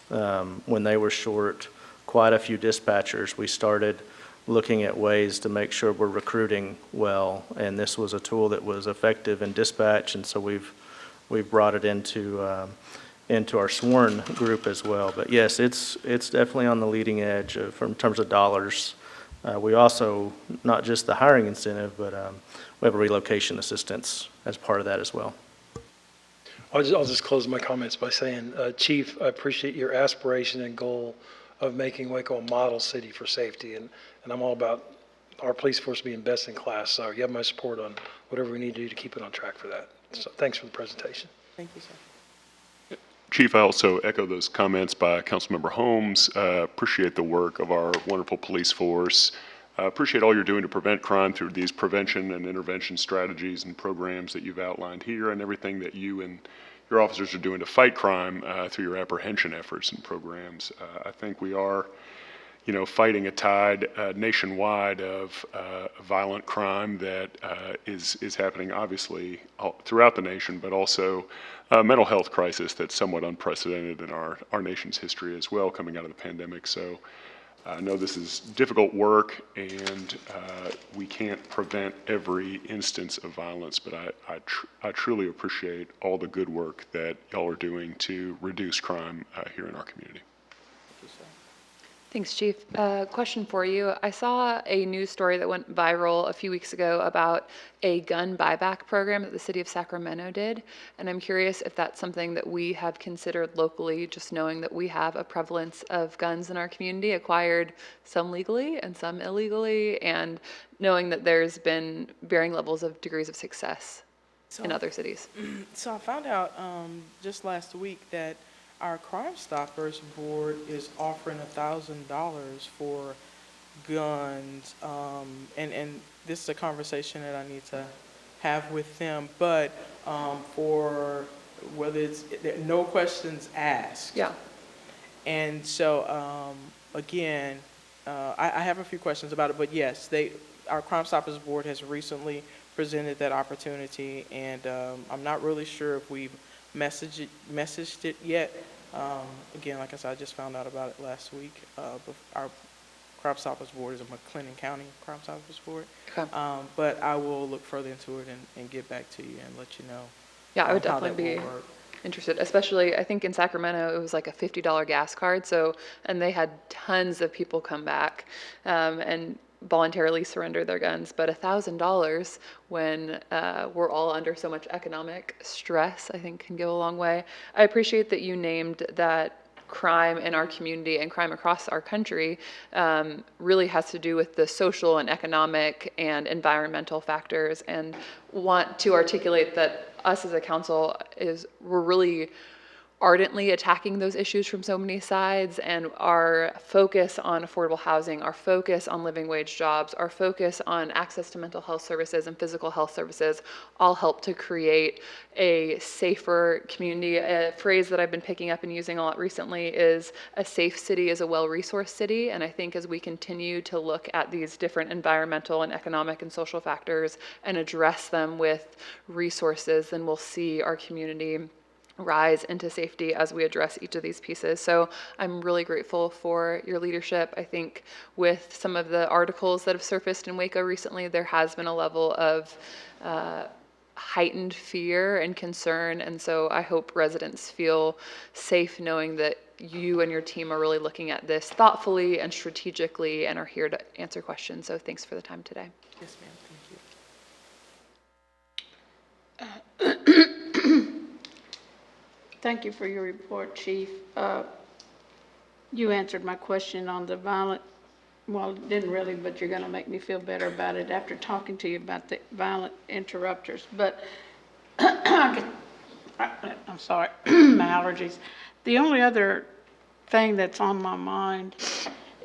When they were short quite a few dispatchers, we started looking at ways to make sure we're recruiting well, and this was a tool that was effective in dispatch, and so we've brought it into our sworn group as well. But yes, it's definitely on the leading edge in terms of dollars. We also, not just the hiring incentive, but we have a relocation assistance as part of that as well. I'll just close my comments by saying, Chief, I appreciate your aspiration and goal of making Waco a model city for safety, and I'm all about our police force being best in class, so you have my support on whatever we need to do to keep it on track for that. So thanks for the presentation. Thank you, sir. Chief, I also echo those comments by Councilmember Holmes. Appreciate the work of our wonderful police force. Appreciate all you're doing to prevent crime through these prevention and intervention strategies and programs that you've outlined here, and everything that you and your officers are doing to fight crime through your apprehension efforts and programs. I think we are, fighting a tide nationwide of violent crime that is happening obviously throughout the nation, but also a mental health crisis that's somewhat unprecedented in our nation's history as well, coming out of the pandemic. So I know this is difficult work, and we can't prevent every instance of violence, but I truly appreciate all the good work that y'all are doing to reduce crime here in our community. Thanks, Chief. Question for you. I saw a news story that went viral a few weeks ago about a gun buyback program that the city of Sacramento did, and I'm curious if that's something that we have considered locally, just knowing that we have a prevalence of guns in our community, acquired some legally and some illegally, and knowing that there's been varying levels of degrees of success in other cities. So I found out just last week that our Crime Stoppers Board is offering $1,000 for guns, and this is a conversation that I need to have with them, but for whether it's no questions asked. Yeah. And so, again, I have a few questions about it, but yes, our Crime Stoppers Board has recently presented that opportunity, and I'm not really sure if we've messaged it yet. Again, like I said, I just found out about it last week. Our Crime Stoppers Board is a McLennan County Crime Stoppers Board. Okay. But I will look further into it and get back to you and let you know. Yeah, I would how definitely that be will work. interested, especially I think in Sacramento it was like a $50 gas card, and they had tons of people come back and voluntarily surrender their guns, but $1,000 when we're all under so much economic stress, I think can go a long way. I appreciate that you named that crime in our community and crime across our country really has to do with the social and economic and environmental factors, and want to articulate that us as a council we're really ardently attacking those issues from so many sides, and our focus on affordable housing, our focus on living wage jobs, our focus on access to mental health services and physical health services all help to create a safer community. A phrase that I've been picking up and using a lot recently is a safe city is a well-resourced city, and I think as we continue to look at these different environmental and economic and social factors and address them with resources, then we'll see our community rise into safety as we address each of these pieces. So I'm really grateful for your leadership. I think with some of the articles that have surfaced in Waco recently, there has been a level of heightened fear and concern, and so I hope residents feel safe knowing that you and your team are really looking at this thoughtfully and strategically and are here to answer questions. So thanks for the time today. Yes, ma'am. Thank you for your report, Chief. You answered my question on the violent, well, didn't really, but you're going to make me feel better about it after talking to you about the violent interrupters. But I'm sorry, my allergies. The only other thing that's on my mind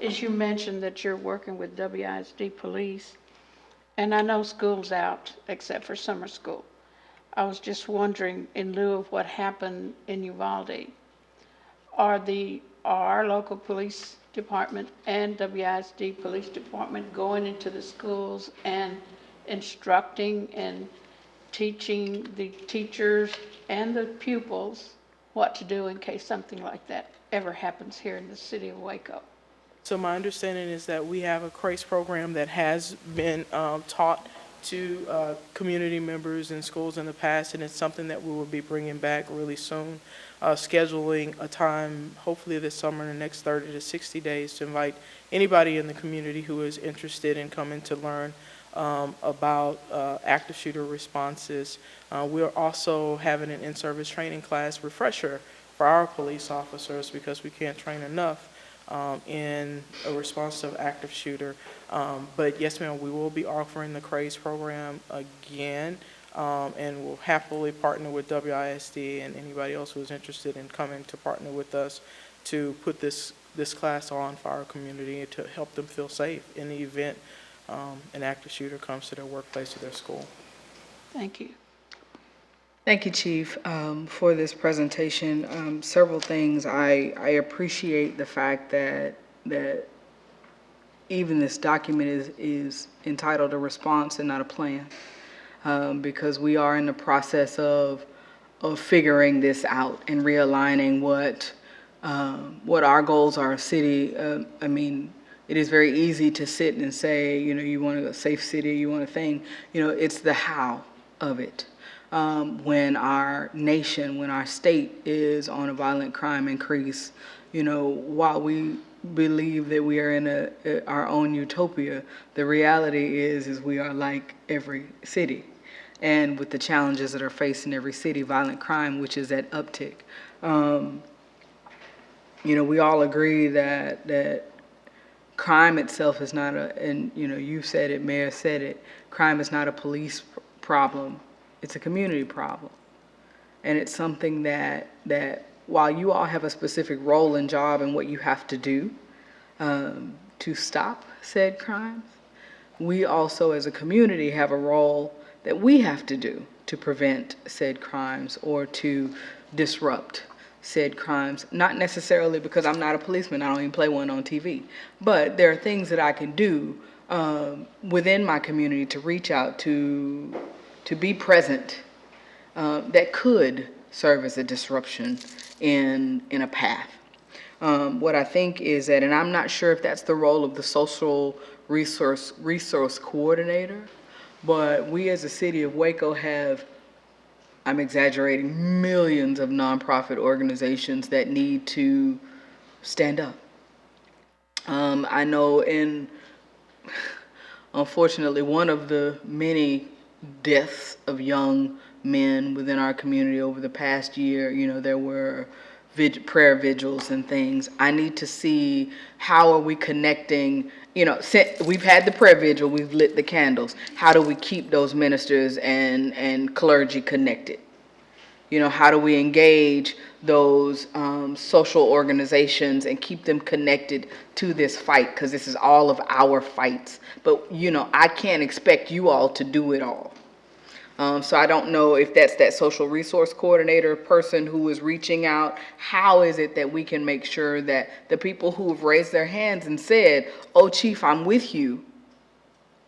is you mentioned that you're working with WISD police. and I know school's out except for summer school. I was just wondering, in lieu of what happened in Uvalde, are our local police department and WISD Police Department going into the schools and instructing and teaching the teachers and the pupils what to do in case something like that ever happens here in the city of Waco? So my understanding is that we have a CRACE program that has been taught to community members in schools in the past, and it's something that we will be bringing back really soon. Scheduling a time, hopefully this summer, in the next 30 to 60 days, to invite anybody in the community who is interested in coming to learn about active shooter responses. We're also having an in-service training class refresher for our police officers, because we can't train enough in a response to active shooter. But yes, ma'am, we will be offering the CRACE program again, and we'll happily partner with WISD and anybody else who is interested in coming to partner with us to put this class on for our community to help them feel safe in the event an active shooter comes to their workplace or their school. Thank you. Thank you, Chief, for this presentation. Several things. I appreciate the fact that even this document is entitled a response and not a plan, because we are in the process of figuring this out and realigning what our goals are. City. I mean, it is very easy to sit and say, you know, you want a safe city, you want a thing. You know, it's the how of it. When our nation, when our state is on a violent crime increase, you know, while we believe that we are in our own utopia, the reality is we are like every city. And with the challenges that are facing every city, violent crime, which is at uptick. You know, we all agree that crime itself is not and you know, you said it, Mayor said it, crime is not a police problem. It's a community problem. And it's something that while you all have a specific role and job in what you have to do to stop said crimes, we also as a community have a role that we have to do to prevent said crimes or to disrupt said crimes. Not necessarily because I'm not a policeman, I don't even play one on TV, but there are things that I can do within my community to reach out to be present that could serve as a disruption in a path. What I think is that, and I'm not sure if that's the role of the social resource coordinator, but we as a city of Waco have, I'm exaggerating, millions of nonprofit organizations that need to stand up. I know unfortunately, one of the many deaths of young men within our community over the past year, you know, there were prayer vigils and things. I need to see how are we connecting, you know, we've had the prayer vigil, we've lit the candles. How do we keep those ministers and clergy connected? You know, how do we engage those social organizations and keep them connected to this fight? Because this is all of our fights. But, you know, I can't expect you all to do it all. So I don't know if that's that social resource coordinator person who is reaching out. How is it that we can make sure that the people who have raised their hands and said, oh, Chief, I'm with you,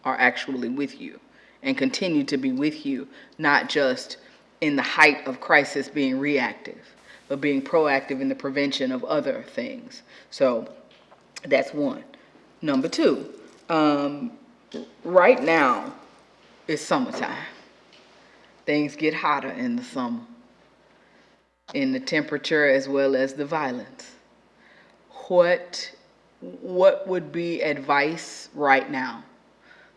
are actually with you and continue to be with you, not just in the height of crisis being reactive, but being proactive in the prevention of other things. So that's one. Number two, right now it's summertime. Things get hotter in the summer, in the temperature as well as the violence. What would be advice right now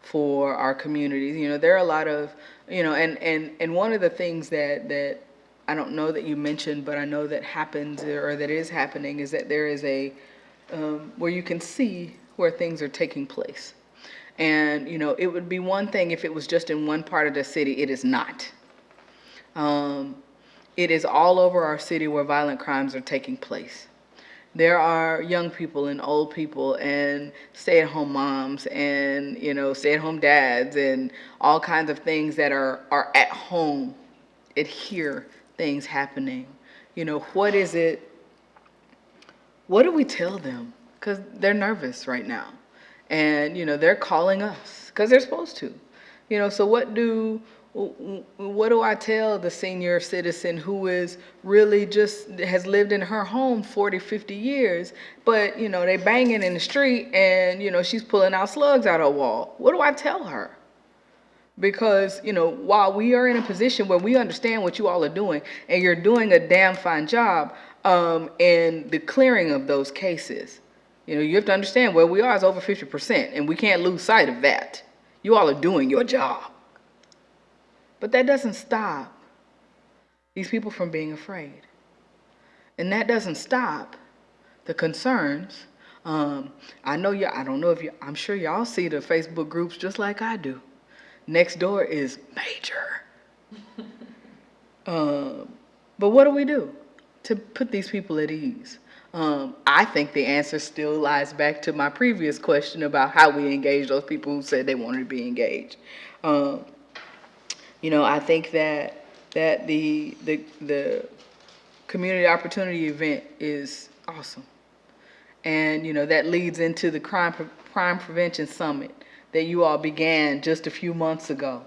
for our communities? You know, there are a lot of, you know, and one of the things that I don't know that you mentioned, but I know that happens or that is happening is that there is a, where you can see where things are taking place. And, you know, it would be one thing if it was just in one part of the city. It is not. It is all over our city where violent crimes are taking place. There are young people and old people and stay-at-home moms and, stay-at-home dads and all kinds of things that are at home and hear things happening. What is it? What do we tell them? Because they're nervous right now. And, they're calling us because they're supposed to. So what do I tell the senior citizen who is really just has lived in her home 40, 50 years, but, they banging in the street and, she's pulling out slugs out her wall? What do I tell her? Because, while we are in a position where we understand what you all are doing and you're doing a damn fine job in the clearing of those cases, you have to understand where we are is over 50%, and we can't lose sight of that. You all are doing your job. But that doesn't stop these people from being afraid. And that doesn't stop the concerns. I'm sure y'all see the Facebook groups just like I do. Next door is major. But what do we do to put these people at ease? I think the answer still lies back to my previous question about how we engage those people who said they wanted to be engaged. I think that the community opportunity event is awesome. And, that leads into the crime prevention summit that you all began just a few months ago.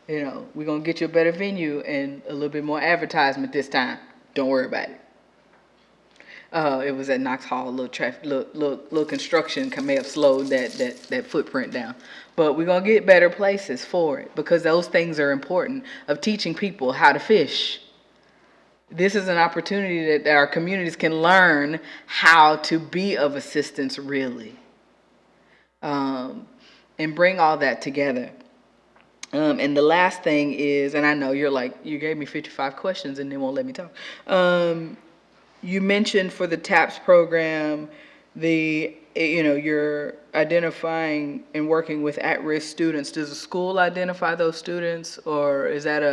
We're going to get you a better venue and a little bit more advertisement this time. Don't worry about it. It was at Knox Hall. Little construction may have slowed that footprint down. But we're going to get better places for it because those things are important, of teaching people how to fish. This is an opportunity that our communities can learn how to be of assistance, really, and bring all that together. And the last thing is, and I know you're like, you gave me 55 questions and then won't let me talk. You mentioned for the TAPS program, you're identifying and working with at-risk students. Does the school identify those students, or is that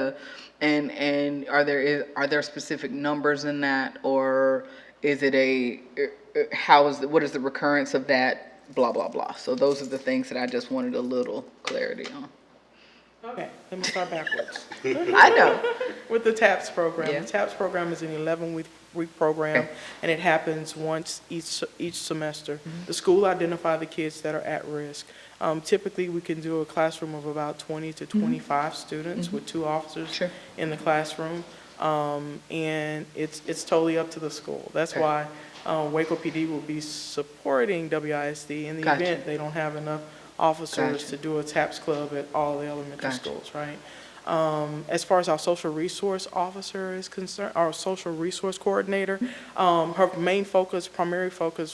and are there specific numbers in that, or is it what is the recurrence of that? Blah blah blah. So those are the things that I just wanted a little clarity on. Okay, let me start backwards. I know. With the TAPS program. Yeah. The TAPS program is an 11-week program, and it happens once each semester. Mm-hmm. The school identify the kids that are at risk. Typically, we can do a classroom of about 20 to 25 students with 2 officers in the classroom, and it's totally up to the school. That's why Waco PD will be supporting WISD in the event they don't have enough officers to do a TAPS club at all the elementary schools, right? As far as our social resource officer is concerned, our social resource coordinator, her primary focus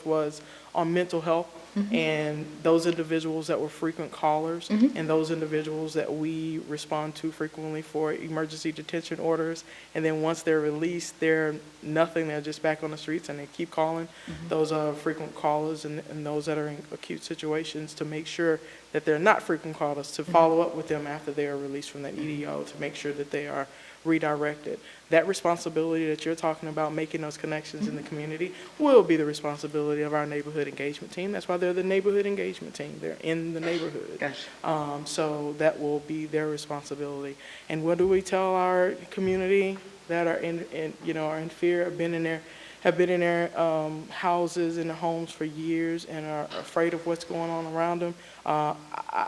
was on mental health and those individuals that were frequent callers and those individuals that we respond to frequently for emergency detention orders. And then once they're released, they're nothing, they're just back on the streets and they keep calling. Those are frequent callers and those that are in acute situations, to make sure that they're not frequent callers, to follow up with them after they are released from that EDO, to make sure that they are redirected. That responsibility that you're talking about, making those connections in the community, will be the responsibility of our neighborhood engagement team. That's why they're the neighborhood engagement team. They're in the neighborhood. So that will be their responsibility. And what do we tell our community that are are in fear, have been in their houses and their homes for years and are afraid of what's going on around them? I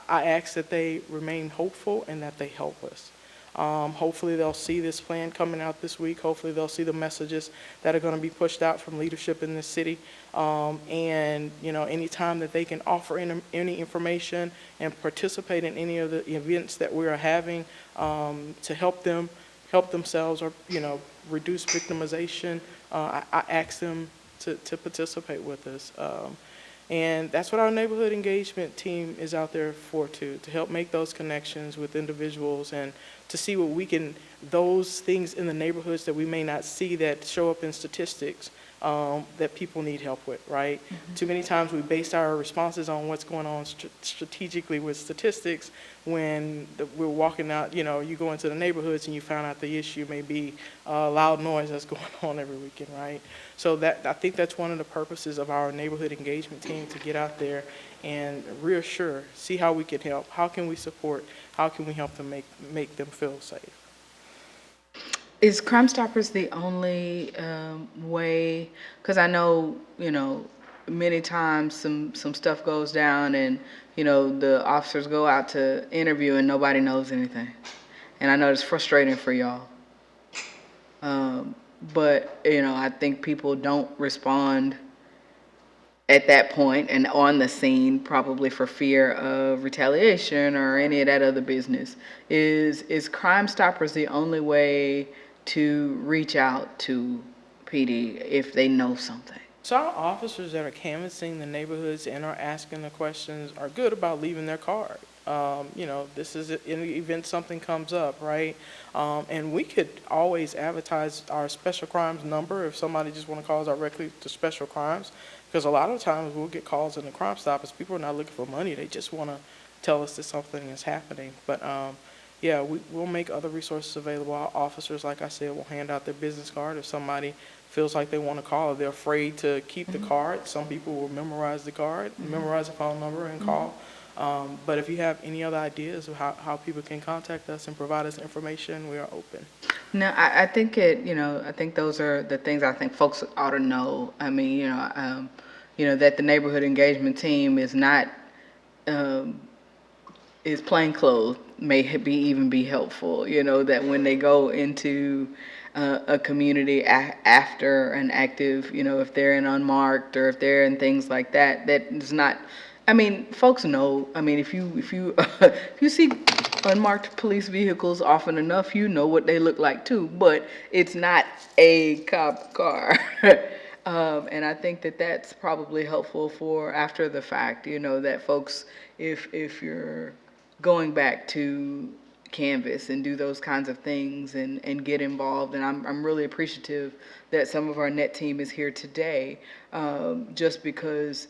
ask that they remain hopeful and that they help us. Hopefully they'll see this plan coming out this week. Hopefully they'll see the messages that are going to be pushed out from leadership in this city. And anytime that they can offer any information and participate in any of the events that we are having to help themselves or reduce victimization, I ask them to participate with us. And that's what our neighborhood engagement team is out there for, to help make those connections with individuals and to see what those things in the neighborhoods that we may not see that show up in statistics, that people need help with, right? Too many times we base our responses on what's going on strategically with statistics when we're walking out, you know, you go into the neighborhoods and you find out the issue may be loud noise that's going on every weekend, right? So I think that's one of the purposes of our neighborhood engagement team, to get out there and reassure, see how we can help, how can we support, how can we help them make them feel safe. Is Crime Stoppers the only way? Because I know, you know, many times some stuff goes down and, you know, the officers go out to interview and nobody knows anything. And I know it's frustrating for y'all. But, you know, I think people don't respond at that point and on the scene, probably for fear of retaliation or any of that other business. Is Crime Stoppers the only way to reach out to PD if they know something? So our officers that are canvassing the neighborhoods and are asking the questions are good about leaving their card. You know, this is in the event something comes up, right? And we could always advertise our special crimes number if somebody just want to call us directly to special crimes, because a lot of times we'll get calls in the Crime Stoppers. People are not looking for money. They just want to tell us that something is happening. But yeah, we'll make other resources available. Our officers, like I said, will hand out their business card if somebody feels like they want to call, or they're afraid to keep the card. Some people will memorize the card, memorize the phone number and call. But if you have any other ideas of how people can contact us and provide us information, we are open. No, I think you know, I think those are the things I think folks ought to know. I mean, you know, that the neighborhood engagement team is not, is plain clothes, may even be helpful. You know, that when they go into a community after an active, you know, if they're in unmarked or if they're in things like that, that is not, I mean, folks know. I mean, if you if you see unmarked police vehicles often enough, you know what they look like too, but it's not a cop car. And I think that that's probably helpful for after the fact, you know, that folks, if you're going back to canvas and do those kinds of things and get involved. And I'm really appreciative that some of our net team is here today, just because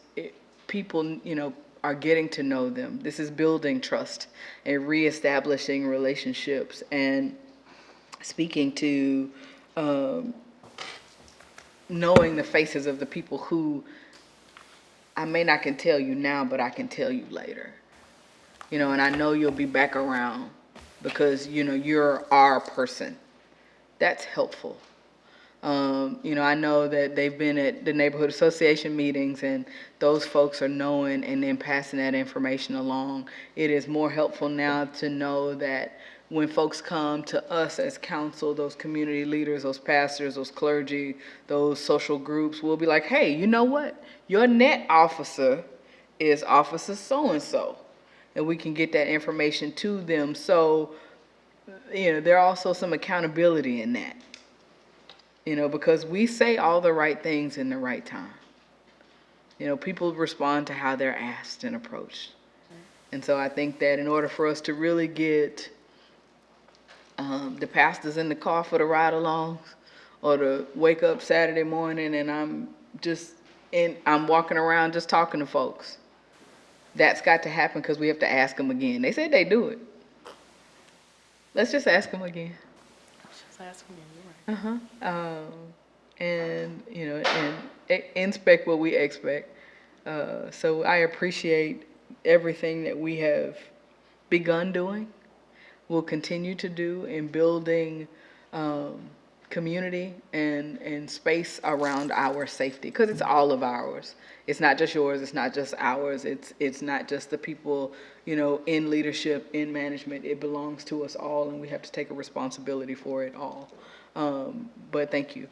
people, you know, are getting to know them. This is building trust and reestablishing relationships and speaking to knowing the faces of the people who I may not can tell you now, but I can tell you later. You know, and I know you'll be back around because, you know, you're our person. That's helpful. You know, I know that they've been at the neighborhood association meetings and those folks are knowing and then passing that information along. It is more helpful now to know that when folks come to us as council, those community leaders, those pastors, those clergy, those social groups, we'll be like, hey, you know what? Your net officer is Officer so-and-so. And we can get that information to them. So, you know, there are also some accountability in that. You know, because we say all the right things in the right time. You know, people respond to how they're asked and approached. And so I think that in order for us to really get the pastors in the car for the ride alongs, or to wake up Saturday morning and I'm walking around just talking to folks, that's got to happen because we have to ask them again. They said they do it. Let's just ask them again. Just ask them again, you're right. And, you know, and inspect what we expect. So I appreciate everything that we have begun doing, will continue to do in building community and space around our safety, because it's all of ours. It's not just yours, it's not just ours, it's not just the people, you know, in leadership, in management. It belongs to us all, and we have to take a responsibility for it all. But thank you.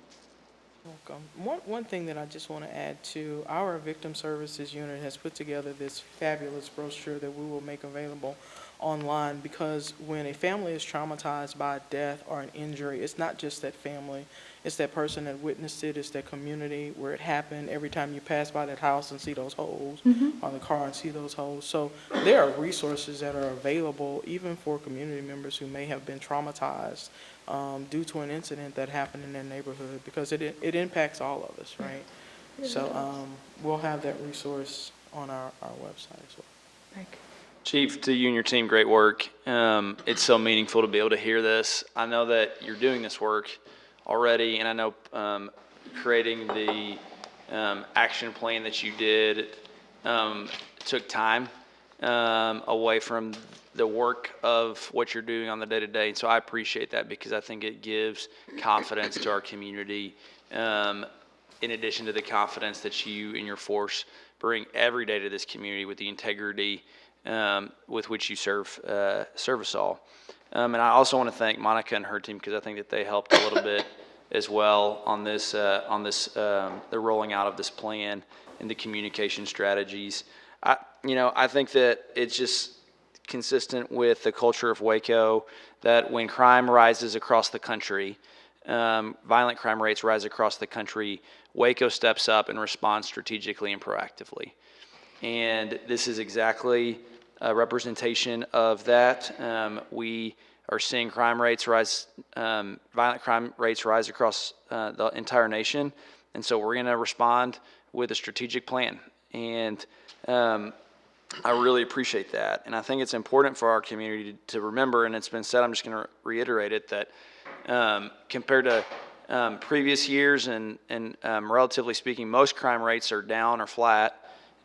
Welcome. One thing that I just want to add to, our victim services unit has put together this fabulous brochure that we will make available online, because when a family is traumatized by a death or an injury, it's not just that family, it's that person that witnessed it, it's that community where it happened. Every time you pass by that house and see those holes on the car and see those holes. So there are resources that are available even for community members who may have been traumatized due to an incident that happened in their neighborhood, because it impacts all of us, right? So we'll have that resource on our website as well. Thank you. Chief, to you and your team, great work. It's so meaningful to be able to hear this. I know that you're doing this work already, and I know creating the action plan that you did took time away from the work of what you're doing on the day-to-day. And so I appreciate that, because I think it gives confidence to our community, in addition to the confidence that you and your force bring every day to this community with the integrity with which you serve us all. And I also want to thank Monica and her team, because I think that they helped a little bit as well on this the rolling out of this plan and the communication strategies. I think that it's just consistent with the culture of Waco that when crime rises across the country, violent crime rates rise across the country, Waco steps up and responds strategically and proactively. And this is exactly a representation of that. We are seeing crime rates rise, violent crime rates rise across the entire nation. And so we're going to respond with a strategic plan. And I really appreciate that. And I think it's important for our community to remember, and it's been said, I'm just going to reiterate it, that compared to previous years and relatively speaking, most crime rates are down or flat.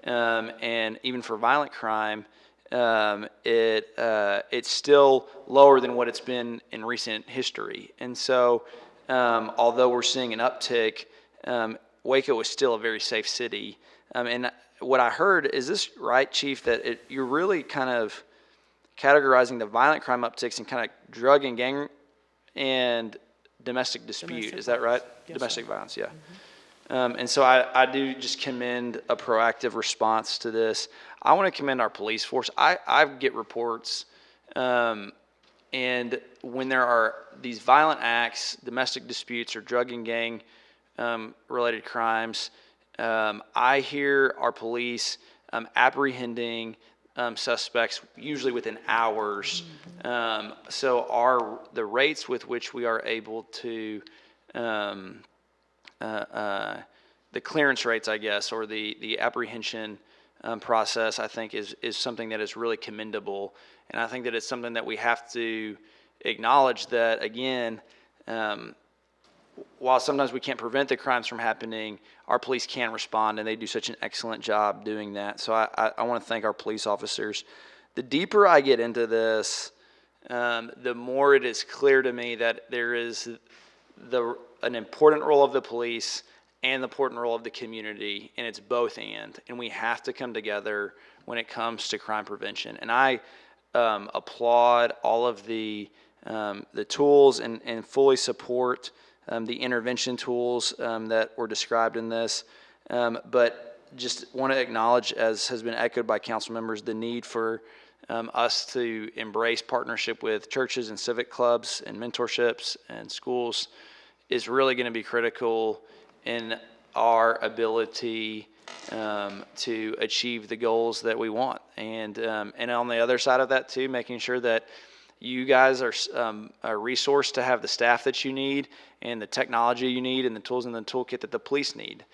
And even for violent crime, it's still lower than what it's been in recent history. And so although we're seeing an uptick, Waco is still a very safe city. And what I heard, is this right, Chief, that you're really kind of categorizing the violent crime upticks in kind of drug and gang and domestic dispute. Is that right? Yes, Domestic sir. violence, yeah. And so I do just commend a proactive response to this. I want to commend our police force. I get reports, and when there are these violent acts, domestic disputes, or drug and gang related crimes, I hear our police apprehending suspects usually within hours. So the rates with which we are able to the clearance rates, I guess, or the apprehension process, I think is something that is really commendable. And I think that it's something that we have to acknowledge that, again, while sometimes we can't prevent the crimes from happening, our police can respond, and they do such an excellent job doing that. So I want to thank our police officers. The deeper I get into this, the more it is clear to me that there is an important role of the police and the important role of the community, and it's both and we have to come together when it comes to crime prevention. And I applaud all of the tools and fully support the intervention tools that were described in this, but just want to acknowledge, as has been echoed by council members, the need for us to embrace partnership with churches and civic clubs and mentorships and schools is really going to be critical in our ability to achieve the goals that we want. And on the other side of that too, making sure that you guys are a resource to have the staff that you need and the technology you need and the tools in the toolkit that the police need.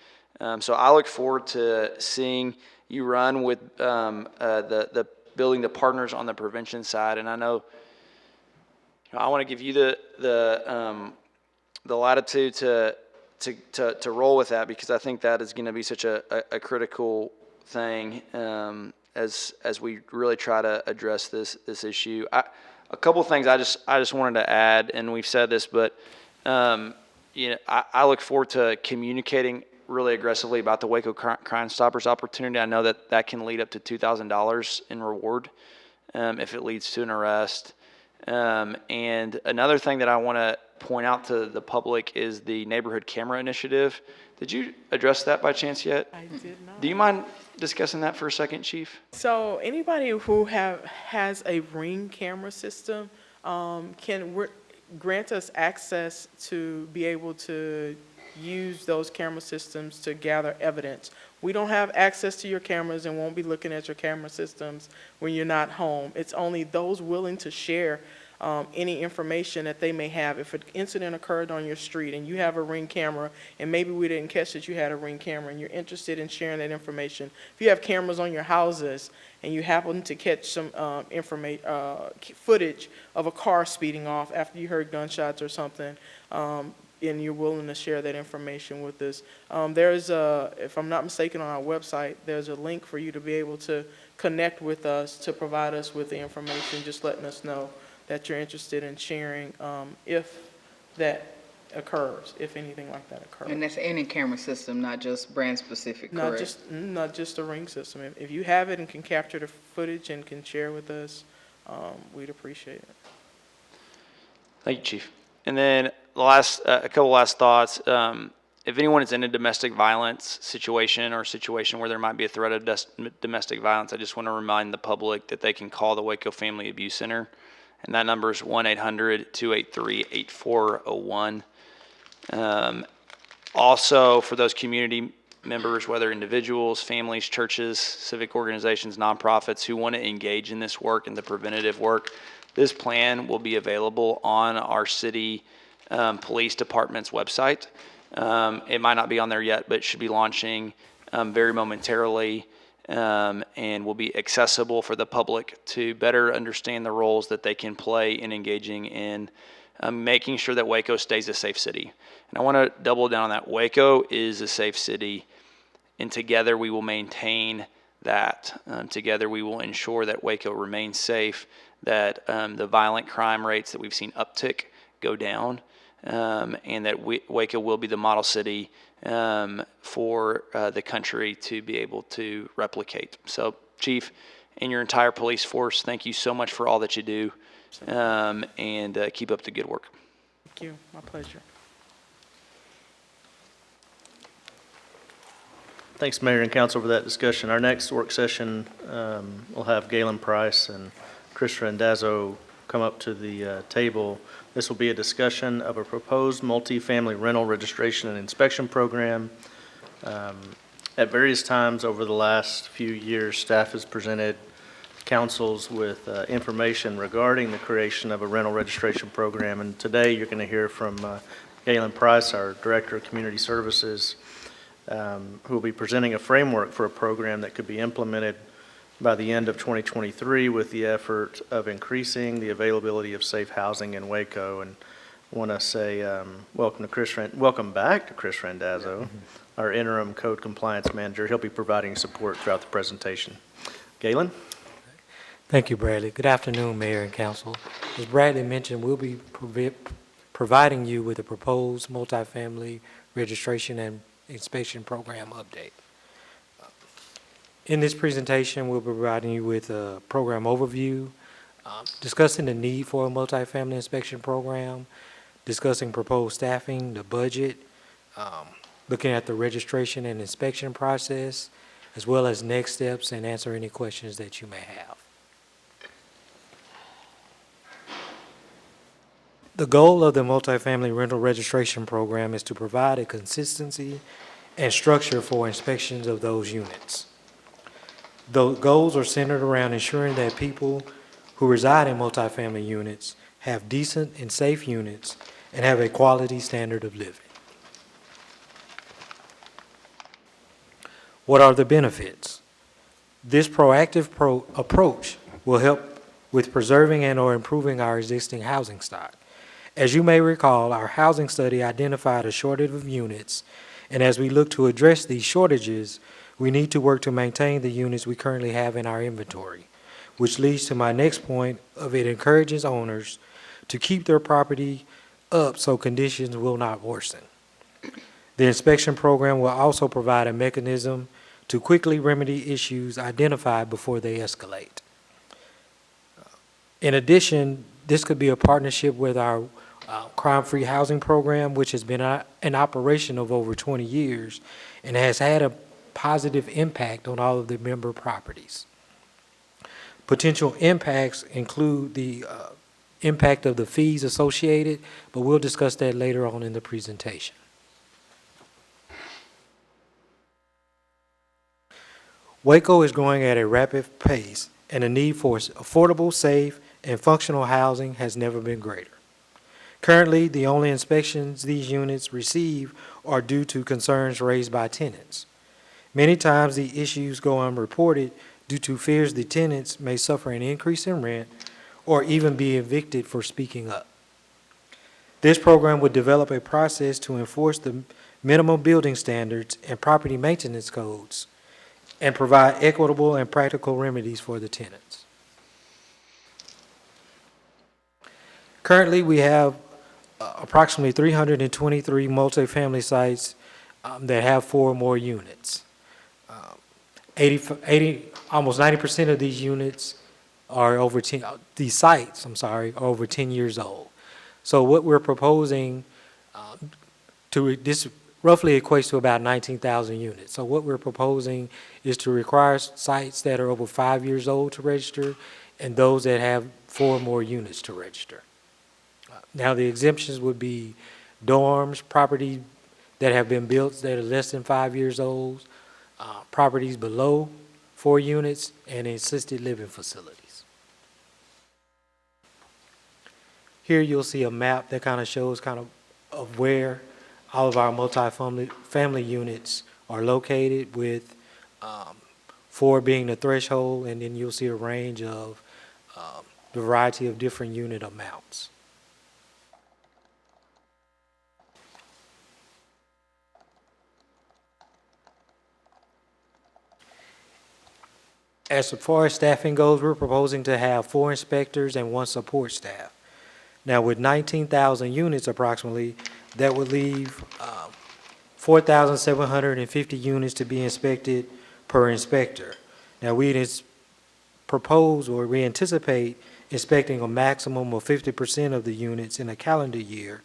So I look forward to seeing you run with the building the partners on the prevention side. And I know I want to give you the latitude to roll with that, because I think that is going to be such a critical thing as we really try to address this issue. A couple things I just wanted to add, and we've said this, but I look forward to communicating really aggressively about the Waco Crime Stoppers opportunity. I know that can lead up to $2,000 in reward if it leads to an arrest. And another thing that I want to point out to the public is the neighborhood camera initiative. Did you address that by chance yet? I did not. Do you mind discussing that for a second, Chief? So anybody who has a Ring camera system can grant us access to be able to use those camera systems to gather evidence. We don't have access to your cameras and won't be looking at your camera systems when you're not home. It's only those willing to share any information that they may have. If an incident occurred on your street and you have a Ring camera, and maybe we didn't catch that you had a Ring camera, and you're interested in sharing that information. If you have cameras on your houses and you happen to catch some footage of a car speeding off after you heard gunshots or something, and you're willing to share that information with us, there's a, if I'm not mistaken, on our website, there's a link for you to be able to connect with us to provide us with the information, just letting us know that you're interested in sharing if that occurs, if anything like that occurs. And that's any camera system, not just brand specific, correct? Not just a Ring system. If you have it and can capture the footage and can share with us, we'd appreciate it. Thank you, Chief. And then a couple last thoughts. If anyone is in a domestic violence situation or a situation where there might be a threat of domestic violence, I just want to remind the public that they can call the Waco Family Abuse Center, and that number is 1-800-283-8401. Also, for those community members, whether individuals, families, churches, civic organizations, nonprofits who want to engage in this work and the preventative work, this plan will be available on our city police department's website. It might not be on there yet, but it should be launching very momentarily, and will be accessible for the public to better understand the roles that they can play in engaging in making sure that Waco stays a safe city. And I want to double down on that. Waco is a safe city, and together we will maintain that. Together we will ensure that Waco remains safe, that the violent crime rates that we've seen uptick go down, and that Waco will be the model city for the country to be able to replicate. So, Chief, and your entire police force, thank you so much for all that you do, and keep up the good work. Thank you. My pleasure. Thanks, Mayor and Council, for that discussion. Our next work session will have Galen Price and Chris Randazzo come up to the table. This will be a discussion of a proposed multifamily rental registration and inspection program. At various times over the last few years, staff has presented councils with information regarding the creation of a rental registration program. And today you're going to hear from Galen Price, our Director of Community Services, who will be presenting a framework for a program that could be implemented by the end of 2023 with the effort of increasing the availability of safe housing in Waco. And I want to say welcome back to Chris Randazzo, our interim code compliance manager. He'll be providing support throughout the presentation. Galen? Thank you, Bradley. Good afternoon, Mayor and Council. As Bradley mentioned, we'll be providing you with a proposed multifamily registration and inspection program update. In this presentation, we'll be providing you with a program overview, discussing the need for a multifamily inspection program, discussing proposed staffing, the budget, looking at the registration and inspection process, as well as next steps, and answer any questions that you may have. The goal of the multifamily rental registration program is to provide a consistency and structure for inspections of those units. The goals are centered around ensuring that people who reside in multifamily units have decent and safe units and have a quality standard of living. What are the benefits? This proactive approach will help with preserving and or improving our existing housing stock. As you may recall, our housing study identified a shortage of units, and as we look to address these shortages, we need to work to maintain the units we currently have in our inventory, which leads to my next point of it encourages owners to keep their property up so conditions will not worsen. The inspection program will also provide a mechanism to quickly remedy issues identified before they escalate. In addition, this could be a partnership with our crime-free housing program, which has been in operation of over 20 years and has had a positive impact on all of the member properties. Potential impacts include the impact of the fees associated, but we'll discuss that later on in the presentation. Waco is growing at a rapid pace, and the need for affordable, safe, and functional housing has never been greater. Currently, the only inspections these units receive are due to concerns raised by tenants. Many times the issues go unreported due to fears the tenants may suffer an increase in rent or even be evicted for speaking up. This program would develop a process to enforce the minimum building standards and property maintenance codes and provide equitable and practical remedies for the tenants. Currently, we have approximately 323 multifamily sites that have 4 or more units. Almost 90% of these units are over 10, these sites, I'm sorry, are over 10 years old. So what we're proposing this roughly equates to about 19,000 units. So what we're proposing is to require sites that are over 5 years old to register and those that have 4 or more units to register. Now the exemptions would be dorms, property that have been built that are less than 5 years old, properties below 4 units, and assisted living facilities. Here you'll see a map that kind of shows of where all of our multi-family units are located, with 4 being the threshold, and then you'll see a range of the variety of different unit amounts. As far as staffing goes, we're proposing to have 4 inspectors and 1 support staff. Now, with 19,000 units approximately, that would leave 4,750 units to be inspected per inspector. Now, we anticipate inspecting a maximum of 50% of the units in a calendar year.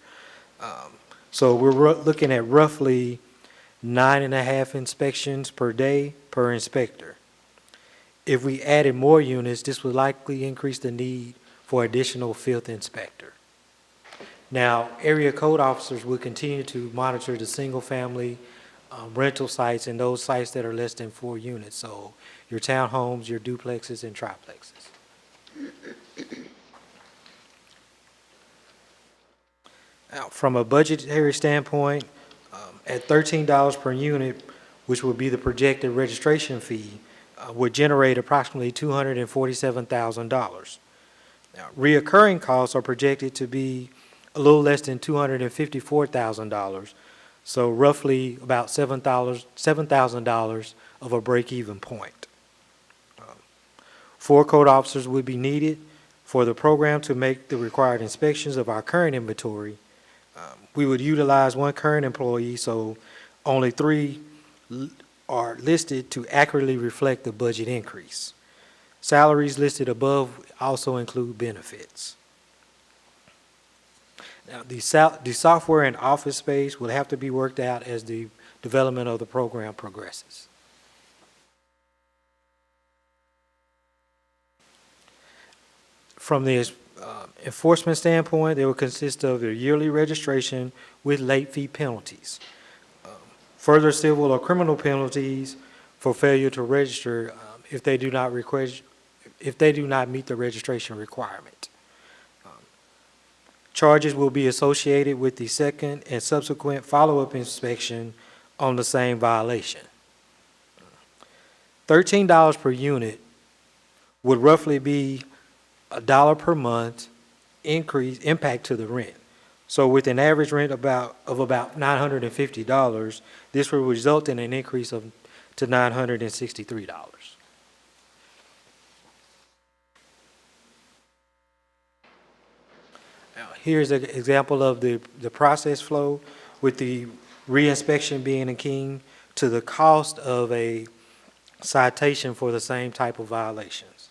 So we're looking at roughly 9.5 inspections per day per inspector. If we added more units, this would likely increase the need for additional 5th inspector. Now, area code officers will continue to monitor the single-family rental sites and those sites that are less than 4 units, so your townhomes, your duplexes, and triplexes. Now, from a budgetary standpoint, at $13 per unit, which would be the projected registration fee, would generate approximately $247,000. Now, reoccurring costs are projected to be a little less than $254,000, so roughly about $7,000 of a break-even point. 4 code officers would be needed for the program to make the required inspections of our current inventory. We would utilize 1 current employee, so only 3 are listed to accurately reflect the budget increase. Salaries listed above also include benefits. Now, the software and office space will have to be worked out as the development of the program progresses. From the enforcement standpoint, they will consist of a yearly registration with late fee penalties. Further civil or criminal penalties for failure to register if they do not meet the registration requirement. Charges will be associated with the second and subsequent follow-up inspection on the same violation. $13 per unit would roughly be $1 per month impact to the rent. So with an average rent of about $950, this will result in an increase to $963. Now, here's an example of the process flow, with the reinspection being akin to the cost of a citation for the same type of violations.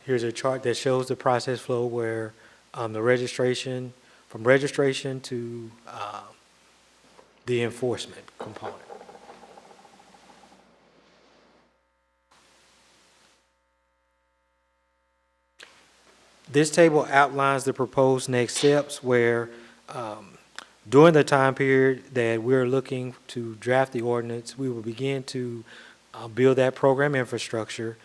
Here's a chart that shows the process flow where from registration to the enforcement component. This table outlines the proposed next steps where during the time period that we're looking to draft the ordinance, we will begin to build that program infrastructure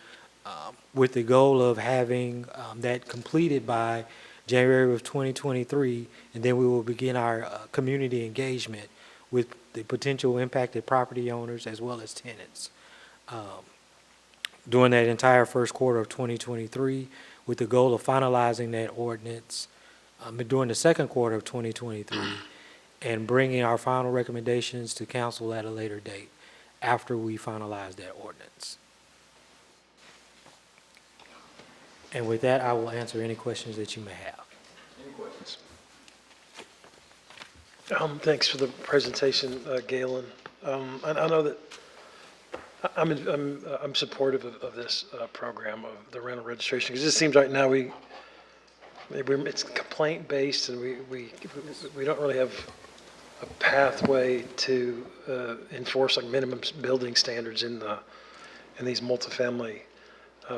with the goal of having that completed by January of 2023, and then we will begin our community engagement with the potential impacted property owners as well as tenants. During that entire first quarter of 2023, with the goal of finalizing that ordinance during the second quarter of 2023, and bringing our final recommendations to council at a later date after we finalize that ordinance. And with that, I will answer any questions that you may have. Any questions? Thanks for the presentation, Galen. I know that I'm supportive of this program of the rental registration, because it seems right now it's complaint based, and we don't really have a pathway to enforce like minimum building standards in these multifamily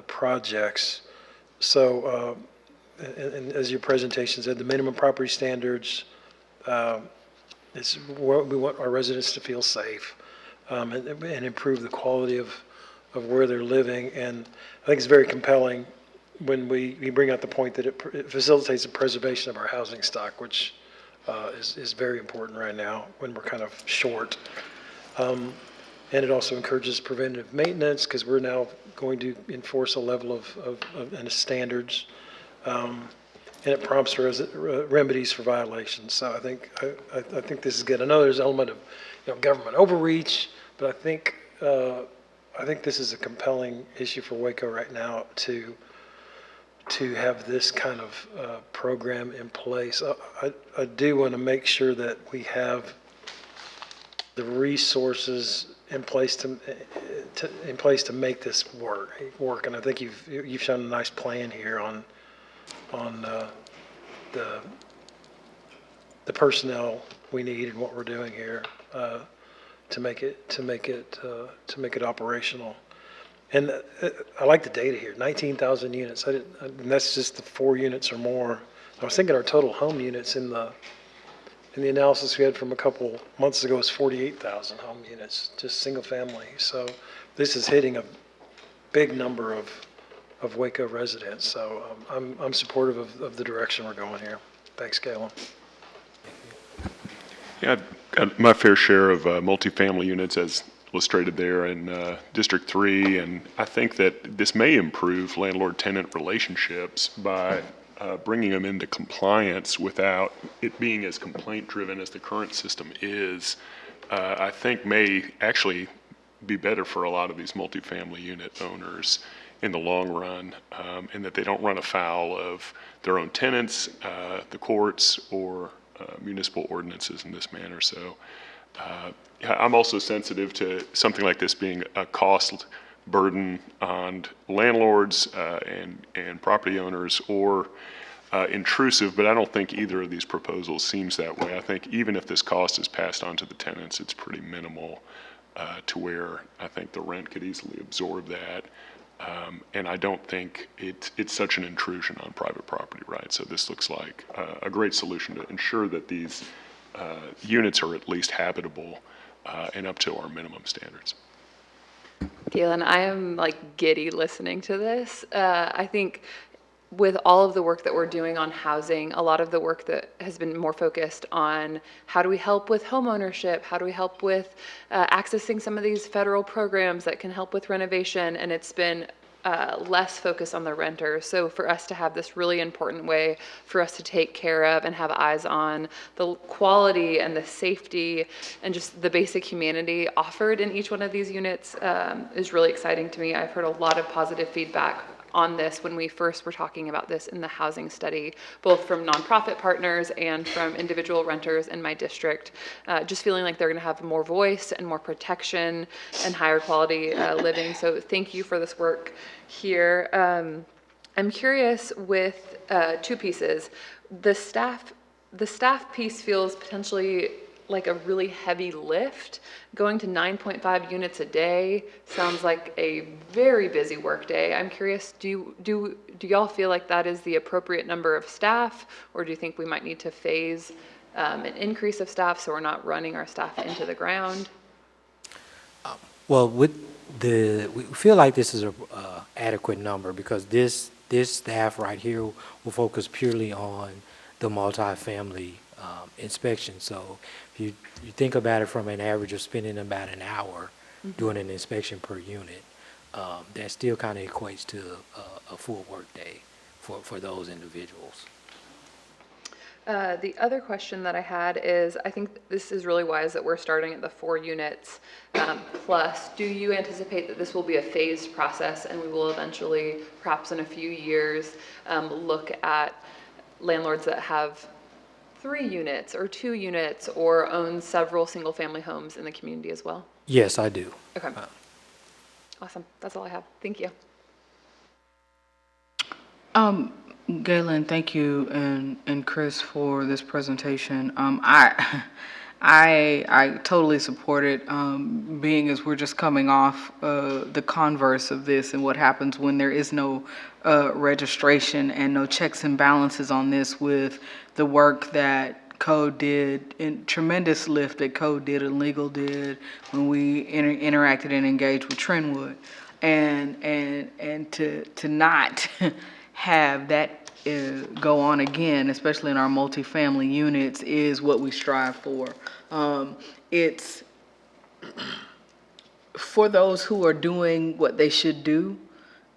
projects. So, and as your presentation said, the minimum property standards, is what we want our residents to feel safe, and improve the quality of where they're living. And I think it's very compelling when we bring out the point that it facilitates the preservation of our housing stock, which is very important right now when we're kind of short. And it also encourages preventative maintenance, because we're now going to enforce a level of standards, and it prompts remedies for violations. So I think this is good. I know there's an element of government overreach, but I think this is a compelling issue for Waco right now to have this kind of program in place. I do want to make sure that we have the resources in place to make this work. And I think you've shown a nice plan here on the personnel we need and what we're doing here to make it operational. And I like the data here, 19,000 units. And that's just the 4 units or more. I was thinking our total home units in the analysis we had from a couple months ago is 48,000 home units, just single family. So this is hitting a big number of Waco residents. So I'm supportive of the direction we're going here. Thanks, Galen. Yeah, I've got my fair share of multifamily units as illustrated there in District 3, and I think that this may improve landlord-tenant relationships by bringing them into compliance without it being as complaint-driven as the current system is. I think may actually be better for a lot of these multifamily unit owners in the long run, in that they don't run afoul of their own tenants, the courts, or municipal ordinances in this manner. So I'm also sensitive to something like this being a cost burden on landlords and property owners, or intrusive, but I don't think either of these proposals seems that way. I think even if this cost is passed on to the tenants, it's pretty minimal to where I think the rent could easily absorb that. And I don't think it's such an intrusion on private property rights. So this looks like a great solution to ensure that these units are at least habitable and up to our minimum standards. Galen, I am like giddy listening to this. I think with all of the work that we're doing on housing, a lot of the work that has been more focused on how do we help with home ownership, how do we help with accessing some of these federal programs that can help with renovation, and it's been less focused on the renter. So for us to have this really important way for us to take care of and have eyes on the quality and the safety and just the basic humanity offered in each one of these units is really exciting to me. I've heard a lot of positive feedback on this when we first were talking about this in the housing study, both from nonprofit partners and from individual renters in my district, just feeling like they're going to have more voice and more protection and higher quality living. So thank you for this work here. I'm curious with 2 pieces. The staff piece feels potentially like a really heavy lift. Going to 9.5 units a day sounds like a very busy work day. I'm curious, do y'all feel like that is the appropriate number of staff, or do you think we might need to phase an increase of staff so we're not running our staff into the ground? Well, we feel like this is a adequate number because this staff right here will focus purely on the multifamily inspection. So if you think about it from an average of spending about an hour doing an inspection per unit, that still kind of equates to a full workday for those individuals. The other question that I had is, I think this is really wise that we're starting at the 4 units plus. Do you anticipate that this will be a phased process and we will eventually, perhaps in a few years, look at landlords that have 3 units or 2 units or own several single-family homes in the community as well? Yes, I do. Okay. Awesome. That's all I have. Thank you. Galen, thank you, and Chris for this presentation. I totally support it, being as we're just coming off the converse of this and what happens when there is no registration and no checks and balances on this with the work that Code did, and tremendous lift that Code did and Legal did when we interacted and engaged with Trentwood, and to not have that go on again, especially in our multifamily units, is what we strive for. It's for those who are doing what they should do.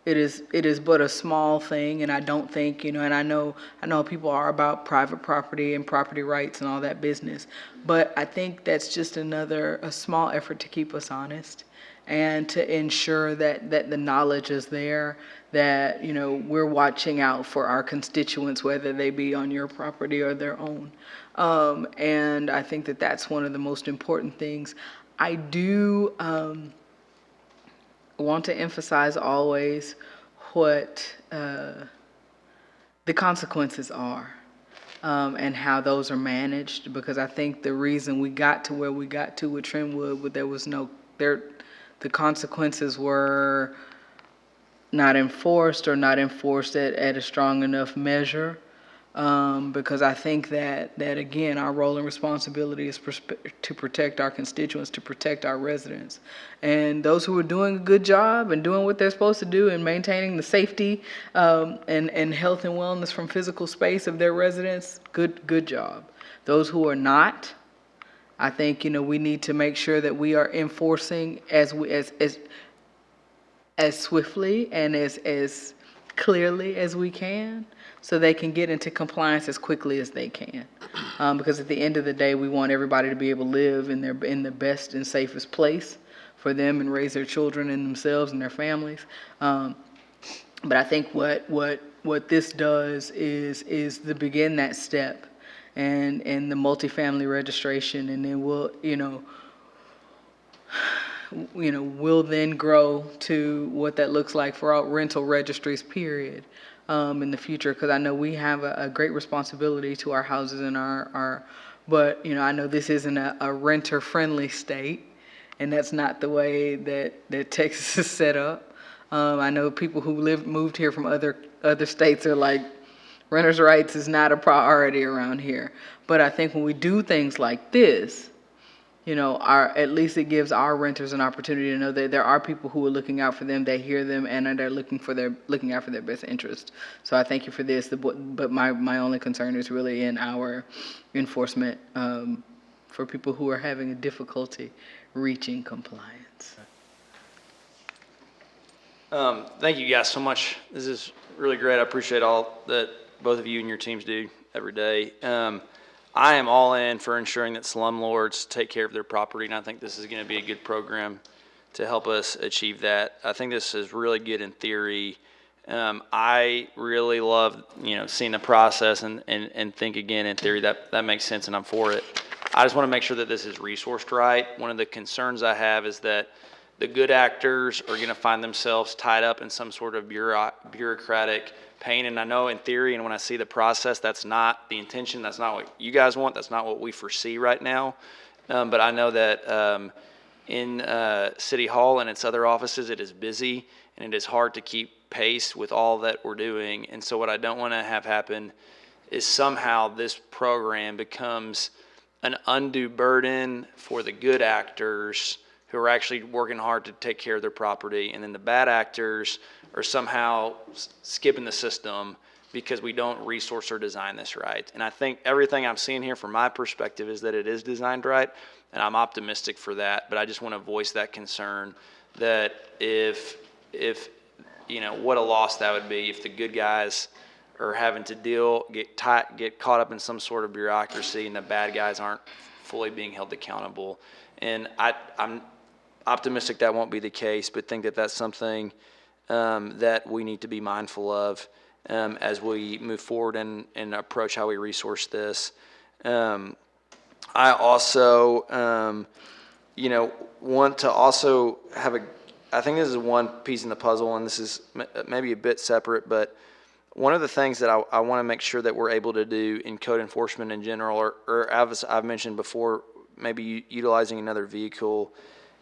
It is but a small thing, and I don't think, and I know people are about private property and property rights and all that business, but I think that's just a small effort to keep us honest and to ensure that the knowledge is there, that, we're watching out for our constituents, whether they be on your property or their own. And I think that that's one of the most important things. I do want to emphasize always what the consequences are, and how those are managed, because I think the reason we got to where we got to with Trentwood, the consequences were not enforced or not enforced at a strong enough measure. Because I think that again, our role and responsibility is to protect our constituents, to protect our residents. And those who are doing a good job and doing what they're supposed to do and maintaining the safety and health and wellness from physical space of their residents, good job. Those who are not, I think, we need to make sure that we are enforcing as swiftly and as clearly as we can, so they can get into compliance as quickly as they can. Because at the end of the day, we want everybody to be able to live in the best and safest place for them and raise their children and themselves and their families. But I think what this does is to begin that step and the multifamily registration, and then we'll then grow to what that looks like for our rental registries, period, in the future. Because I know we have a great responsibility to our houses and but I know this isn't a renter-friendly state, and that's not the way that Texas is set up. I know people who moved here from other states are like, renters' rights is not a priority around here. But I think when we do things like this, at least it gives our renters an opportunity to know that there are people who are looking out for them, they hear them, and they're looking out for their best interest. So I thank you for this, but my only concern is really in our enforcement for people who are having a difficulty reaching compliance. Thank you guys so much. This is really great. I appreciate all that both of you and your teams do every day. I am all in for ensuring that slumlords take care of their property, and I think this is going to be a good program to help us achieve that. I think this is really good in theory. I really love, seeing the process and think again in theory that makes sense, and I'm for it. I just want to make sure that this is resourced right. One of the concerns I have is that the good actors are going to find themselves tied up in some sort of bureaucratic pain. And I know in theory, and when I see the process, that's not the intention. That's not what you guys want. That's not what we foresee right now. But I know that in City Hall and its other offices, it is busy and it is hard to keep pace with all that we're doing. And so what I don't want to have happen is somehow this program becomes an undue burden for the good actors who who are actually working hard to take care of their property, and then the bad actors are somehow skipping the system because we don't resource or design this right. And I think everything I'm seeing here from my perspective is that it is designed right, and I'm optimistic for that. But I just want to voice that concern that if what a loss that would be if the good guys are having to get caught up in some sort of bureaucracy, and the bad guys aren't fully being held accountable. And I'm optimistic that won't be the case, but think that that's something that we need to be mindful of as we move forward and approach how we resource this. I also, want to also have I think this is one piece in the puzzle, and this is maybe a bit separate, but one of the things that I want to make sure that we're able to do in code enforcement in general, or as I've mentioned before, maybe utilizing another vehicle,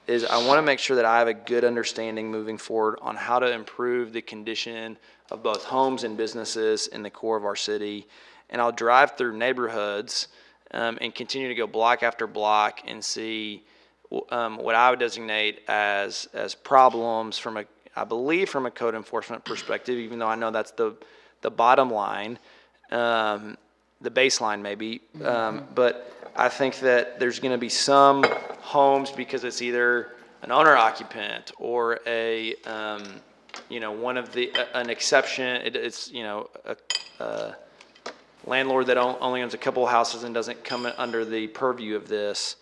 is I want to make sure that I have a good understanding moving forward on how to improve the condition of both homes and businesses in the core of our city. And I'll drive through neighborhoods and continue to go block after block and see what I would designate as problems I believe from a code enforcement perspective, even though I know that's the bottom line, the baseline maybe. But I think that there's going to be some homes, because it's either an owner occupant or one of an exception. It's a landlord that only owns a couple of houses and doesn't come under the purview of this,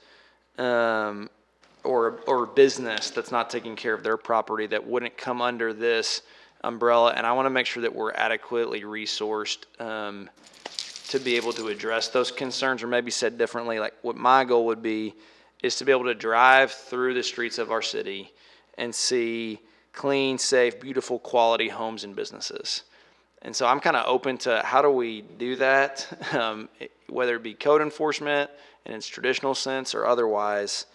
or a business that's not taking care of their property that wouldn't come under this umbrella. And I want to make sure that we're adequately resourced to be able to address those concerns, or maybe said differently, like what my goal would be is to be able to drive through the streets of our city and see clean, safe, beautiful, quality homes and businesses. And so I'm kind of open to how do we do that, whether it be code enforcement in its traditional sense or otherwise.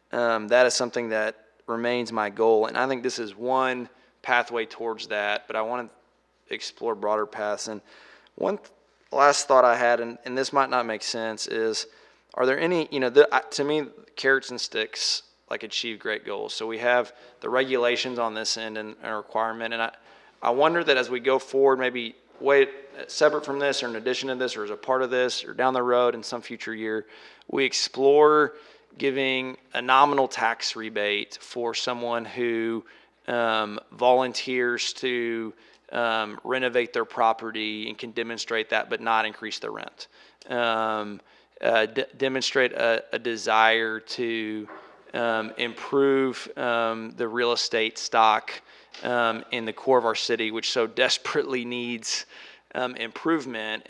That is something that remains my goal. And I think this is one pathway towards that, but I want to explore broader paths. And one last thought I had, and this might not make sense, is are there any, to me, carrots and sticks like achieve great goals. So we have the regulations on this end and a requirement, and I wonder that as we go forward, maybe separate from this or in addition to this or as a part of this or down the road in some future year, we explore giving a nominal tax rebate for someone who volunteers to renovate their property and can demonstrate that but not increase the rent. Demonstrate a desire to improve the real estate stock in the core of our city, which so desperately needs improvement.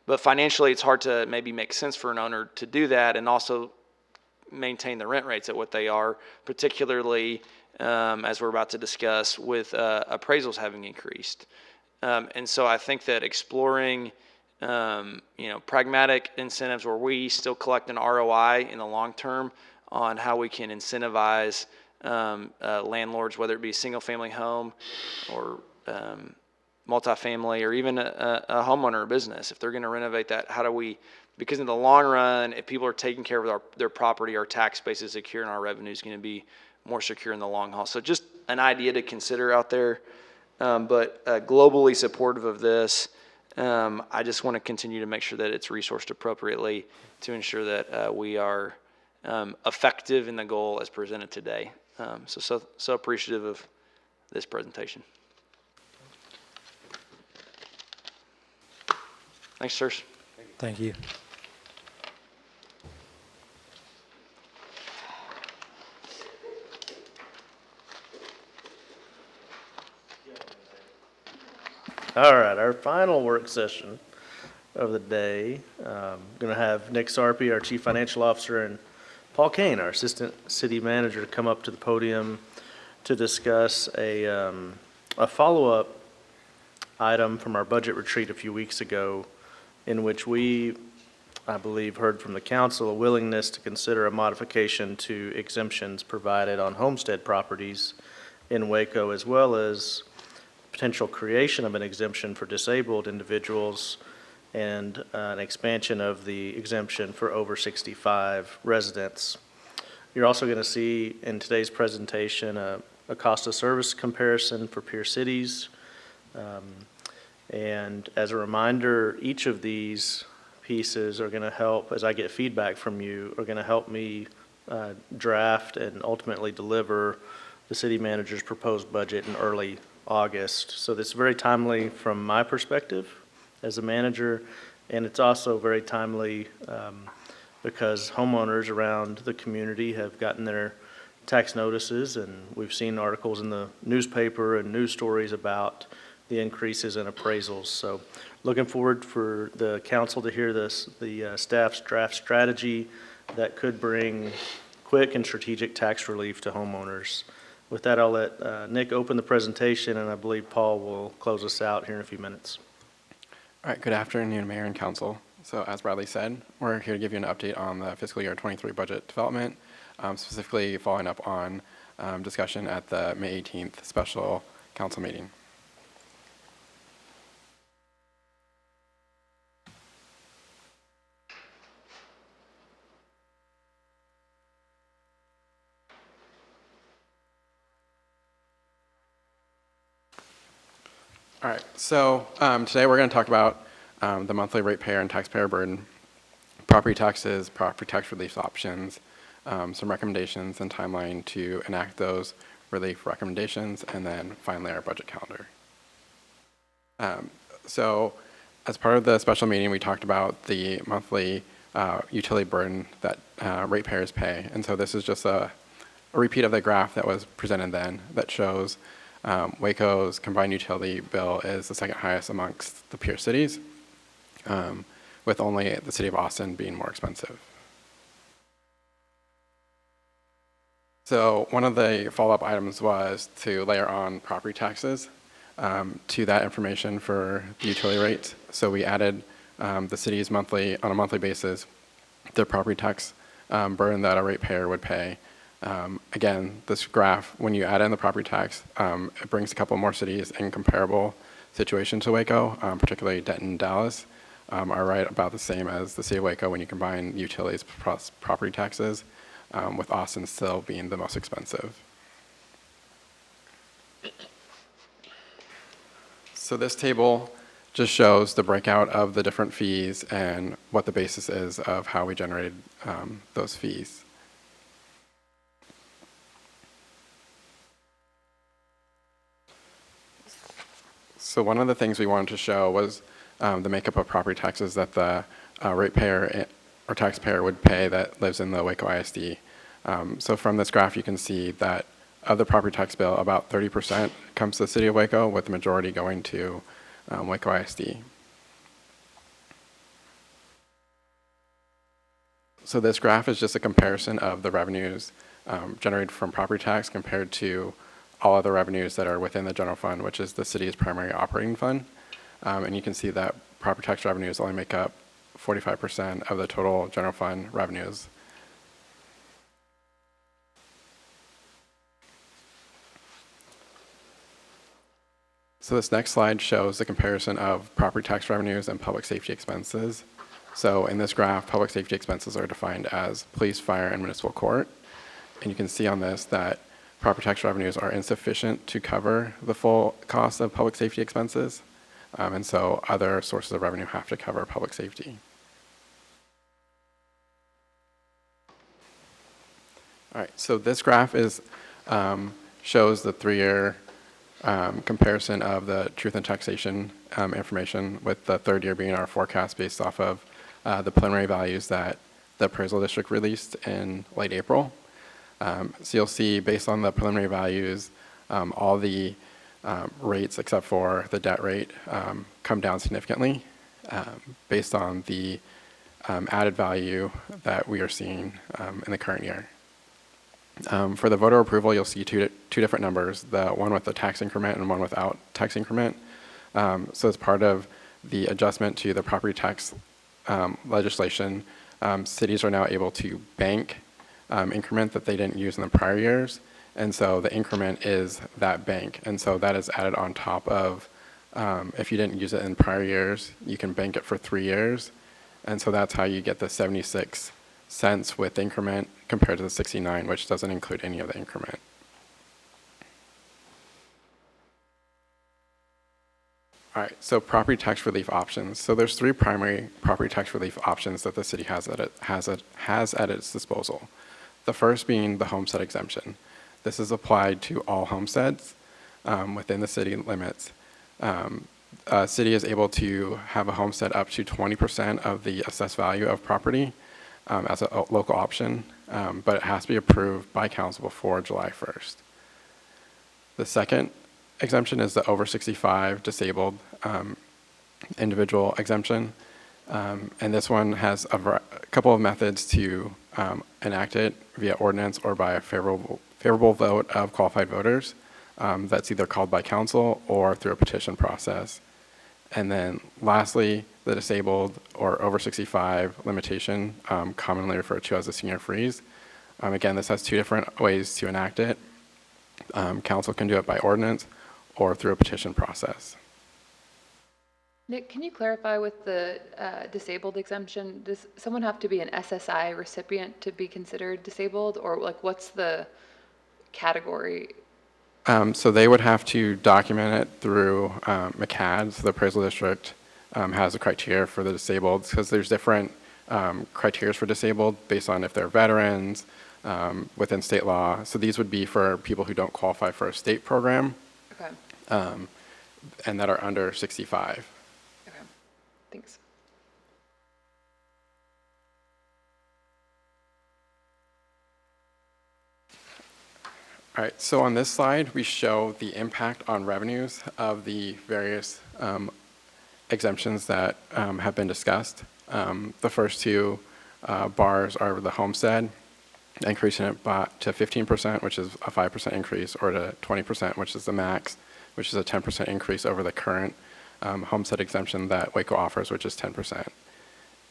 But financially, it's hard to maybe make sense for an owner to do that and also maintain the rent rates at what they are, particularly as we're about to discuss with appraisals having increased. And so I think that exploring pragmatic incentives where we still collect an ROI in the long term on how we can incentivize landlords, whether it be a single family home or multifamily or even a homeowner or business. If they're going to renovate that, how do we, because in the long run, if people are taking care of their property, our tax base is secure and our revenue is going to be more secure in the long haul. So just an idea to consider out there, but globally supportive of this. I just want to continue to make sure that it's resourced appropriately to ensure that we are effective in the goal as presented today. So appreciative of this presentation. Thanks, sirs. Thank you. All right, our final work session of the day. Going to have Nick Sarpy, our Chief Financial Officer, and Paul Kane, our Assistant City Manager, come up to the podium to discuss a follow-up item from our budget retreat a few weeks ago, in which we, I believe, heard from the council a willingness to consider a modification to exemptions provided on homestead properties in Waco, as well as potential creation of an exemption for disabled individuals and an expansion of the exemption for over 65 residents. You're also going to see in today's presentation a cost of service comparison for peer cities. And as a reminder, each of these pieces are going to help, as I get feedback from you, are going to help me draft and ultimately deliver the city manager's proposed budget in early August. So this is very timely from my perspective as a manager, and it's also very timely because homeowners around the community have gotten their tax notices, and we've seen articles in the newspaper and news stories about the increases in appraisals. So looking forward for the council to hear the staff's draft strategy that could bring quick and strategic tax relief to homeowners. With that, I'll let Nick open the presentation, and I believe Paul will close us out here in a few minutes. All right, good afternoon, Mayor and Council. So as Bradley said, we're here to give you an update on the fiscal year 23 budget development, specifically following up on discussion at the May 18th special council meeting. All right, so today we're going to talk about the monthly ratepayer and taxpayer burden, property taxes, property tax relief options, some recommendations and timeline to enact those relief recommendations, and then finally our budget calendar. So as part of the special meeting, we talked about the monthly utility burden that ratepayers pay. And so this is just a repeat of the graph that was presented then that shows Waco's combined utility bill is the second highest amongst the peer cities, with only the city of Austin being more expensive. So one of the follow-up items was to layer on property taxes to that information for the utility rates. So we added the city's monthly, on a monthly basis, the property tax burden that a ratepayer would pay. Again, this graph, when you add in the property tax, it brings a couple more cities in comparable situation to Waco, particularly Denton and Dallas, are right about the same as the city of Waco when you combine utilities plus property taxes, with Austin still being the most expensive. So this table just shows the breakout of the different fees and what the basis is of how we generated those fees. So one of the things we wanted to show was the makeup of property taxes that the ratepayer or taxpayer would pay that lives in the Waco ISD. So from this graph, you can see that of the property tax bill, about 30% comes to the city of Waco, with the majority going to Waco ISD. So this graph is just a comparison of the revenues generated from property tax compared to all other revenues that are within the general fund, which is the city's primary operating fund. And you can see that property tax revenues only make up 45% of the total general fund revenues. So this next slide shows the comparison of property tax revenues and public safety expenses. So in this graph, public safety expenses are defined as police, fire, and municipal court. And you can see on this that property tax revenues are insufficient to cover the full cost of public safety expenses. And so other sources of revenue have to cover public safety. All right, so this graph is shows the 3-year comparison of the truth and taxation information, with the third year being our forecast based off of the preliminary values that the appraisal district released in late April. So you'll see, based on the preliminary values, all the rates except for the debt rate come down significantly based on the added value that we are seeing in the current year. For the voter approval, you'll see two different numbers, the one with the tax increment and one without tax increment. So as part of the adjustment to the property tax legislation, cities are now able to bank increment that they didn't use in the prior years. And so the increment is that bank. And so that is added on top of, if you didn't use it in prior years, you can bank it for 3 years. And so that's how you get the 76 cents with increment compared to the 69, which doesn't include any of the increment. All right, so property tax relief options. So there's 3 primary property tax relief options that the city has at its disposal. The first being the homestead exemption. This is applied to all homesteads within the city limits. City is able to have a homestead up to 20% of the assessed value of property as a local option, but it has to be approved by council before July 1st. The second exemption is the over 65 disabled individual exemption. And this one has a couple of methods to enact it via ordinance or by a favorable vote of qualified voters. That's either called by council or through a petition process. And then lastly, the disabled or over 65 limitation, commonly referred to as a senior freeze. Again, this has 2 different ways to enact it. Council can do it by ordinance or through a petition process. Nick, can you clarify with the disabled exemption, does someone have to be an SSI recipient to be considered disabled, or like what's the category? So they would have to document it through MCAD. So the appraisal district has a criteria for the disabled, because there's different criteria for disabled based on if they're veterans within state law. So these would be for people who don't qualify for a state program. Okay. And that are under 65. Okay. Thanks. All right, so on this slide, we show the impact on revenues of the various exemptions that have been discussed. The first 2 bars are the homestead, increasing it to 15%, which is a 5% increase, or to 20%, which is the max, which is a 10% increase over the current homestead exemption that Waco offers, which is 10%.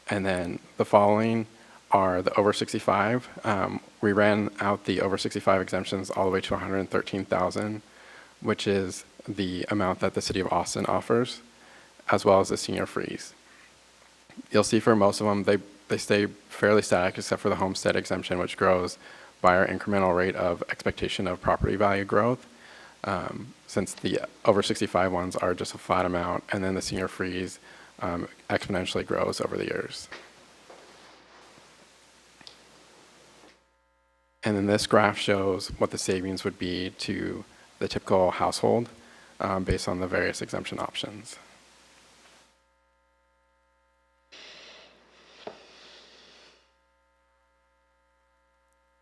And then the following are the over 65. We ran out the over 65 exemptions all the way to 113,000, which is the amount that the city of Austin offers, as well as the senior freeze. You'll see for most of them, they stay fairly static except for the homestead exemption, which grows by our incremental rate of expectation of property value growth, since the over 65 ones are just a flat amount, and then the senior freeze exponentially grows over the years. And then this graph shows what the savings would be to the typical household based on the various exemption options.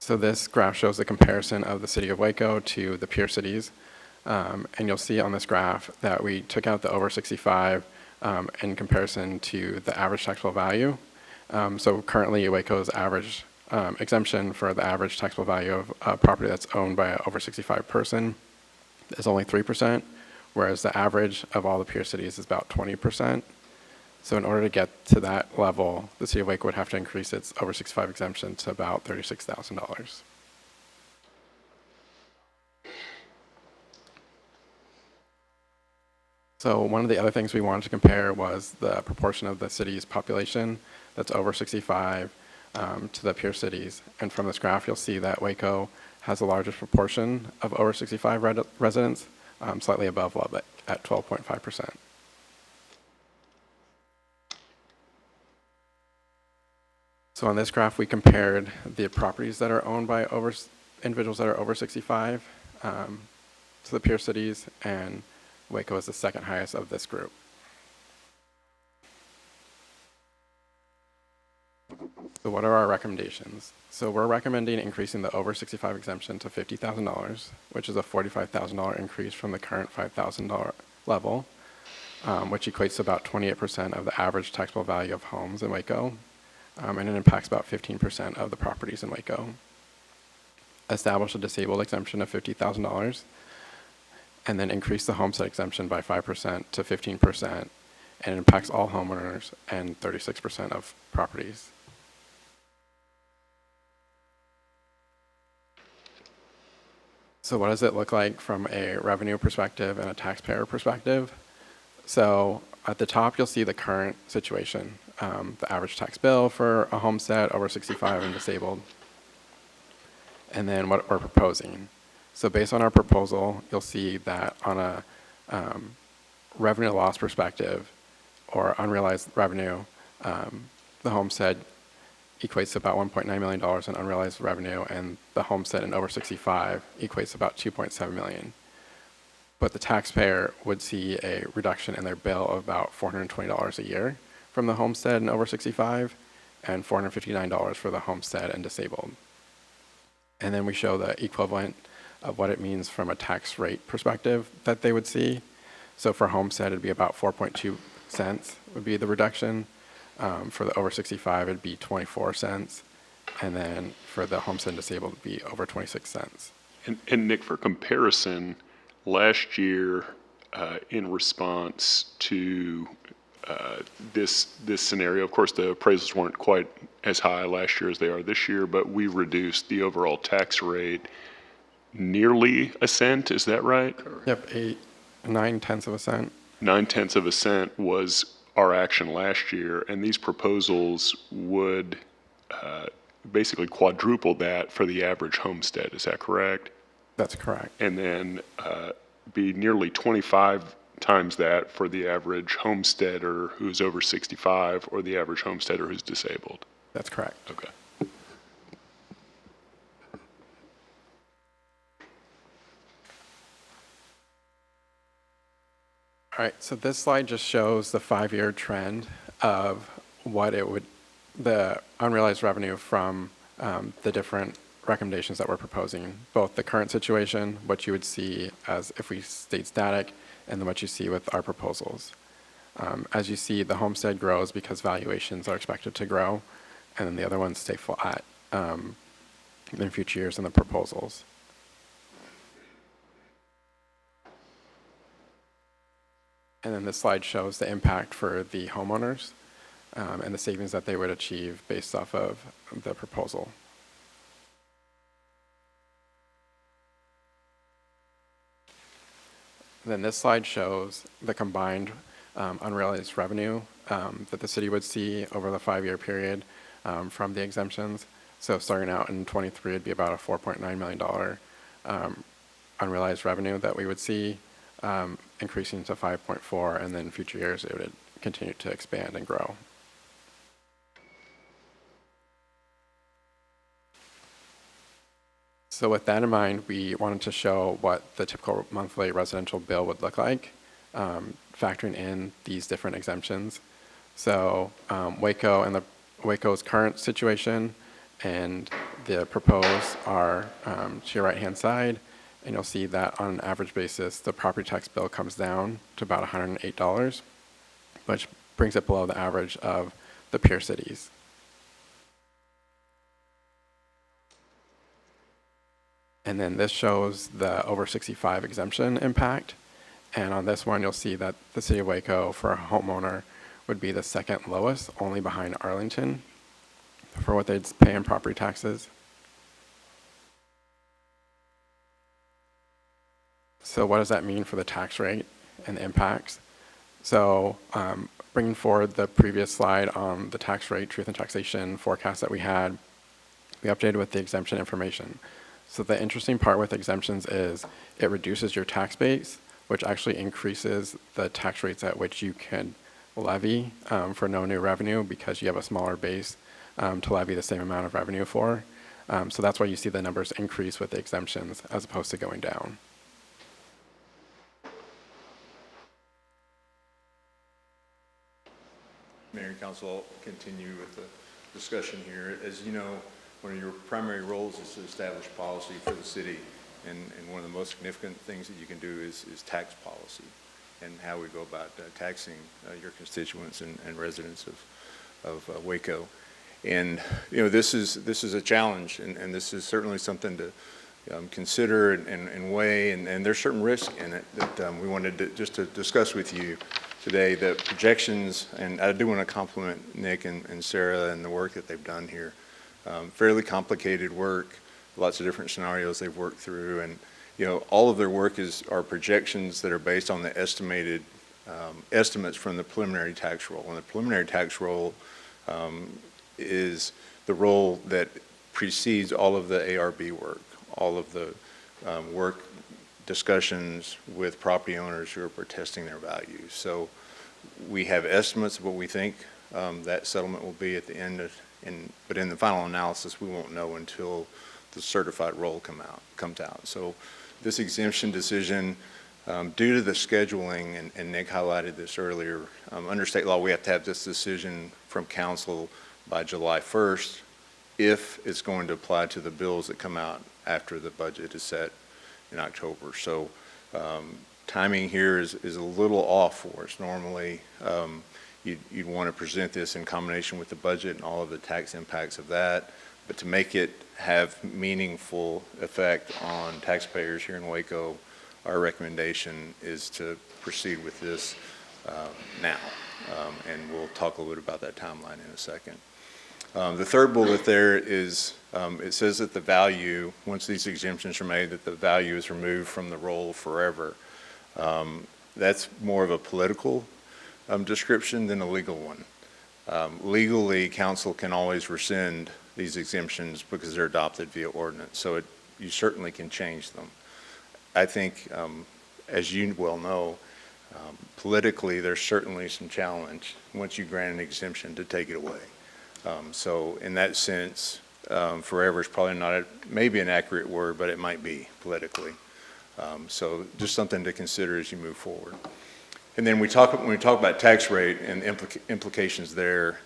So this graph shows the comparison of the city of Waco to the peer cities. And you'll see on this graph that we took out the over 65 in comparison to the average taxable value. So currently Waco's average exemption for the average taxable value of property that's owned by an over 65 person is only 3%, whereas the average of all the peer cities is about 20%. So in order to get to that level, the city of Waco would have to increase its over 65 exemption to about $36,000. So one of the other things we wanted to compare was the proportion of the city's population that's over 65 to the peer cities. And from this graph, you'll see that Waco has the largest proportion of over 65 residents, slightly above Lubbock at 12.5%. So on this graph, we compared the properties that are owned by individuals that are over 65 to the peer cities, and Waco is the second highest of this group. So what are our recommendations? So we're recommending increasing the over 65 exemption to $50,000, which is a $45,000 increase from the current $5,000 level, which equates to about 28% of the average taxable value of homes in Waco, and it impacts about 15% of the properties in Waco. Establish a disabled exemption of $50,000, and then increase the homestead exemption by 5% to 15%, and it impacts all homeowners and 36% of properties. So what does it look like from a revenue perspective and a taxpayer perspective? So at the top, you'll see the current situation. the average tax bill for a homestead over 65 and disabled, and then what we're proposing. So based on our proposal, you'll see that on a revenue loss perspective or unrealized revenue, the homestead equates to about $1.9 million in unrealized revenue, and the homestead in over 65 equates to about $2.7 million. But the taxpayer would see a reduction in their bill of about $420 a year from the homestead in over 65 and $459 for the homestead and disabled. And then we show the equivalent of what it means from a tax rate perspective that they would see. So for homestead, it'd be about 4.2 cents would be the reduction. For the over 65, it'd be 24 cents. And then for the homestead and disabled, it'd be over 26 cents. And Nick, for comparison, last year, in response to this scenario, of course, the appraisals weren't quite as high last year as they are this year, but we reduced the overall tax rate nearly a cent. Is that right? Yep, 9/10 of a cent. 9/10 of a cent was our action last year, and these proposals would basically quadruple that for the average homestead. Is that correct? That's correct. And then be nearly 25 times that for the average homesteader who's over 65 or the average homesteader who's disabled. That's correct. Okay. All right, so this slide just shows the 5-year trend of what it would, the unrealized revenue from the different recommendations that we're proposing, both the current situation, what you would see as if we stayed static, and then what you see with our proposals. As you see, the homestead grows because valuations are expected to grow, and then the other ones stay flat in future years in the proposals. And then this slide shows the impact for the homeowners and the savings that they would achieve based off of the proposal. And then this slide shows the combined unrealized revenue that the city would see over the 5-year period from the exemptions. So starting out in 23, it'd be about a $4.9 million unrealized revenue that we would see, increasing to 5.4, and then in future years it would continue to expand and grow. So with that in mind, we wanted to show what the typical monthly residential bill would look like, factoring in these different exemptions. So Waco and Waco's current situation and the proposed are to your right-hand side, and you'll see that on an average basis, the property tax bill comes down to about $108, which brings it below the average of the peer cities. And then this shows the over 65 exemption impact. And on this one, you'll see that the city of Waco for a homeowner would be the second lowest, only behind Arlington for what they'd pay in property taxes. So what does that mean for the tax rate and the impacts? So bringing forward the previous slide on the tax rate, truth and taxation forecast that we had, we updated with the exemption information. So the interesting part with exemptions is it reduces your tax base, which actually increases the tax rates at which you can levy for no new revenue because you have a smaller base to levy the same amount of revenue for. So that's why you see the numbers increase with the exemptions as opposed to going down. Mayor and Council, I'll continue with the discussion here. As you know, one of your primary roles is to establish policy for the city, and one of the most significant things that you can do is tax policy and how we go about taxing your constituents and residents of Waco. And you know, this is a challenge, and this is certainly something to consider and weigh, and there's certain risk in it that we wanted to just to discuss with you today. The projections, and I do want to compliment Nick and Sarah and the work that they've done here. Fairly complicated work, lots of different scenarios they've worked through, and you know, all of their work are projections that are based on the estimated estimates from the preliminary tax roll. And the preliminary tax roll is the roll that precedes all of the ARB work, all of the work discussions with property owners who are protesting their values. So we have estimates of what we think that settlement will be at the end of, but in the final analysis, we won't know until the certified roll comes out. So this exemption decision, due to the scheduling, and Nick highlighted this earlier, under state law, we have to have this decision from council by July 1st if it's going to apply to the bills that come out after the budget is set in October. So timing here is a little off for us. Normally, you'd want to present this in combination with the budget and all of the tax impacts of that, but to make it have meaningful effect on taxpayers here in Waco, our recommendation is to proceed with this now, and we'll talk a little bit about that timeline in a second. The third bullet there is, it says that the value, once these exemptions are made, that the value is removed from the roll forever. That's more of a political description than a legal one. Legally, council can always rescind these exemptions because they're adopted via ordinance, so you certainly can change them. I think, as you well know, politically, there's certainly some challenge once you grant an exemption to take it away. So in that sense, forever is probably not maybe an accurate word, but it might be politically. So just something to consider as you move forward. And then when we talk about tax rate and implications there,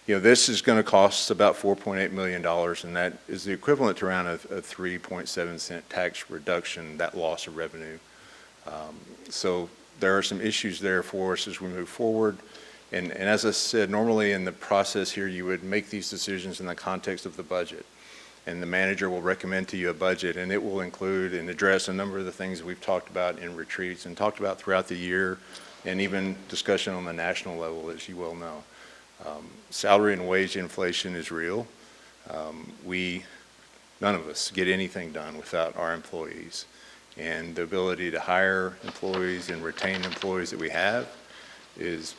this is going to cost about $4.8 million, and that is the equivalent to around a 3.7 cent tax reduction, that loss of revenue. So there are some issues there for us as we move forward. And as I said, normally in the process here, you would make these decisions in the context of the budget. And the manager will recommend to you a budget, and it will include and address a number of the things that we've talked about in retreats and talked about throughout the year, and even discussion on the national level, as you well know. Salary and wage inflation is real. None of us get anything done without our employees. And the ability to hire employees and retain employees that we have is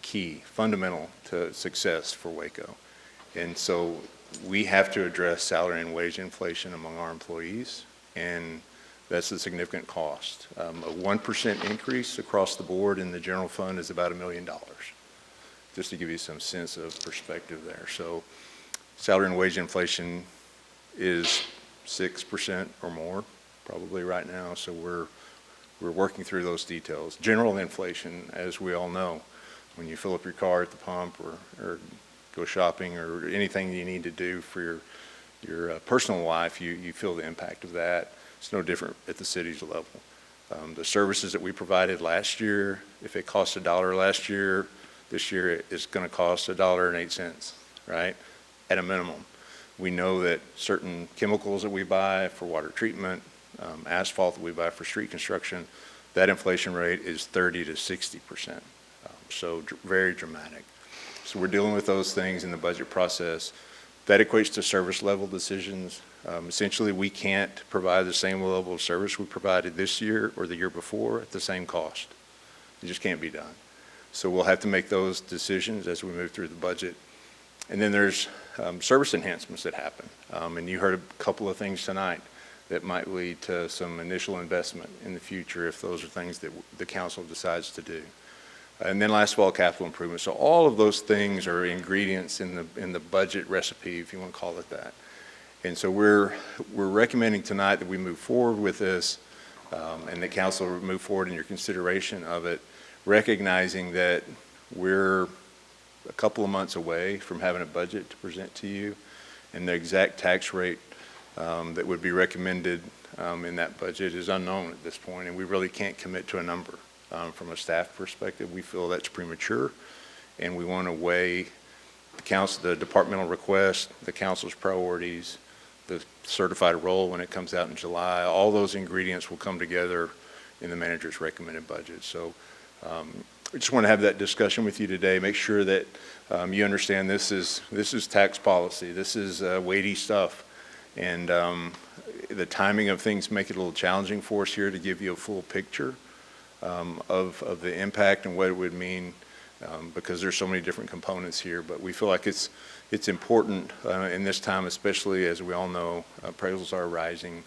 key, fundamental to success for Waco. And so we have to address salary and wage inflation among our employees, and that's a significant cost. A 1% increase across the board in the general fund is about $1 million, just to give you some sense of perspective there. So salary and wage inflation is 6% or more probably right now, so we're working through those details. General inflation, as we all know, when you fill up your car at the pump or go shopping or anything you need to do for your personal life, you feel the impact of that. It's no different at the city's level. The services that we provided last year, if it cost $1 last year, this year it's going to cost $1.08, right? At a minimum. We know that certain chemicals that we buy for water treatment, asphalt that we buy for street construction, that inflation rate is 30 to 60%. So very dramatic. So we're dealing with those things in the budget process. That equates to service level decisions. Essentially, we can't provide the same level of service we provided this year or the year before at the same cost. It just can't be done. So we'll have to make those decisions as we move through the budget. And then there's service enhancements that happen. And you heard a couple of things tonight that might lead to some initial investment in the future if those are things that the council decides to do. And then last of all, capital improvement. So all of those things are ingredients in the budget recipe, if you want to call it that. And so we're recommending tonight that we move forward with this, and the council move forward in your consideration of it, recognizing that we're a couple of months away from having a budget to present to you, and the exact tax rate that would be recommended in that budget is unknown at this point, and we really can't commit to a number. From a staff perspective, we feel that's premature, and we want to weigh the departmental request, the council's priorities, the certified roll when it comes out in July. All those ingredients will come together in the manager's recommended budget. So I just want to have that discussion with you today. Make sure that you understand this is tax policy. This is weighty stuff, and the timing of things make it a little challenging for us here to give you a full picture. of the impact and what it would mean, because there's so many different components here. But we feel like it's important in this time, especially as we all know, appraisals are rising,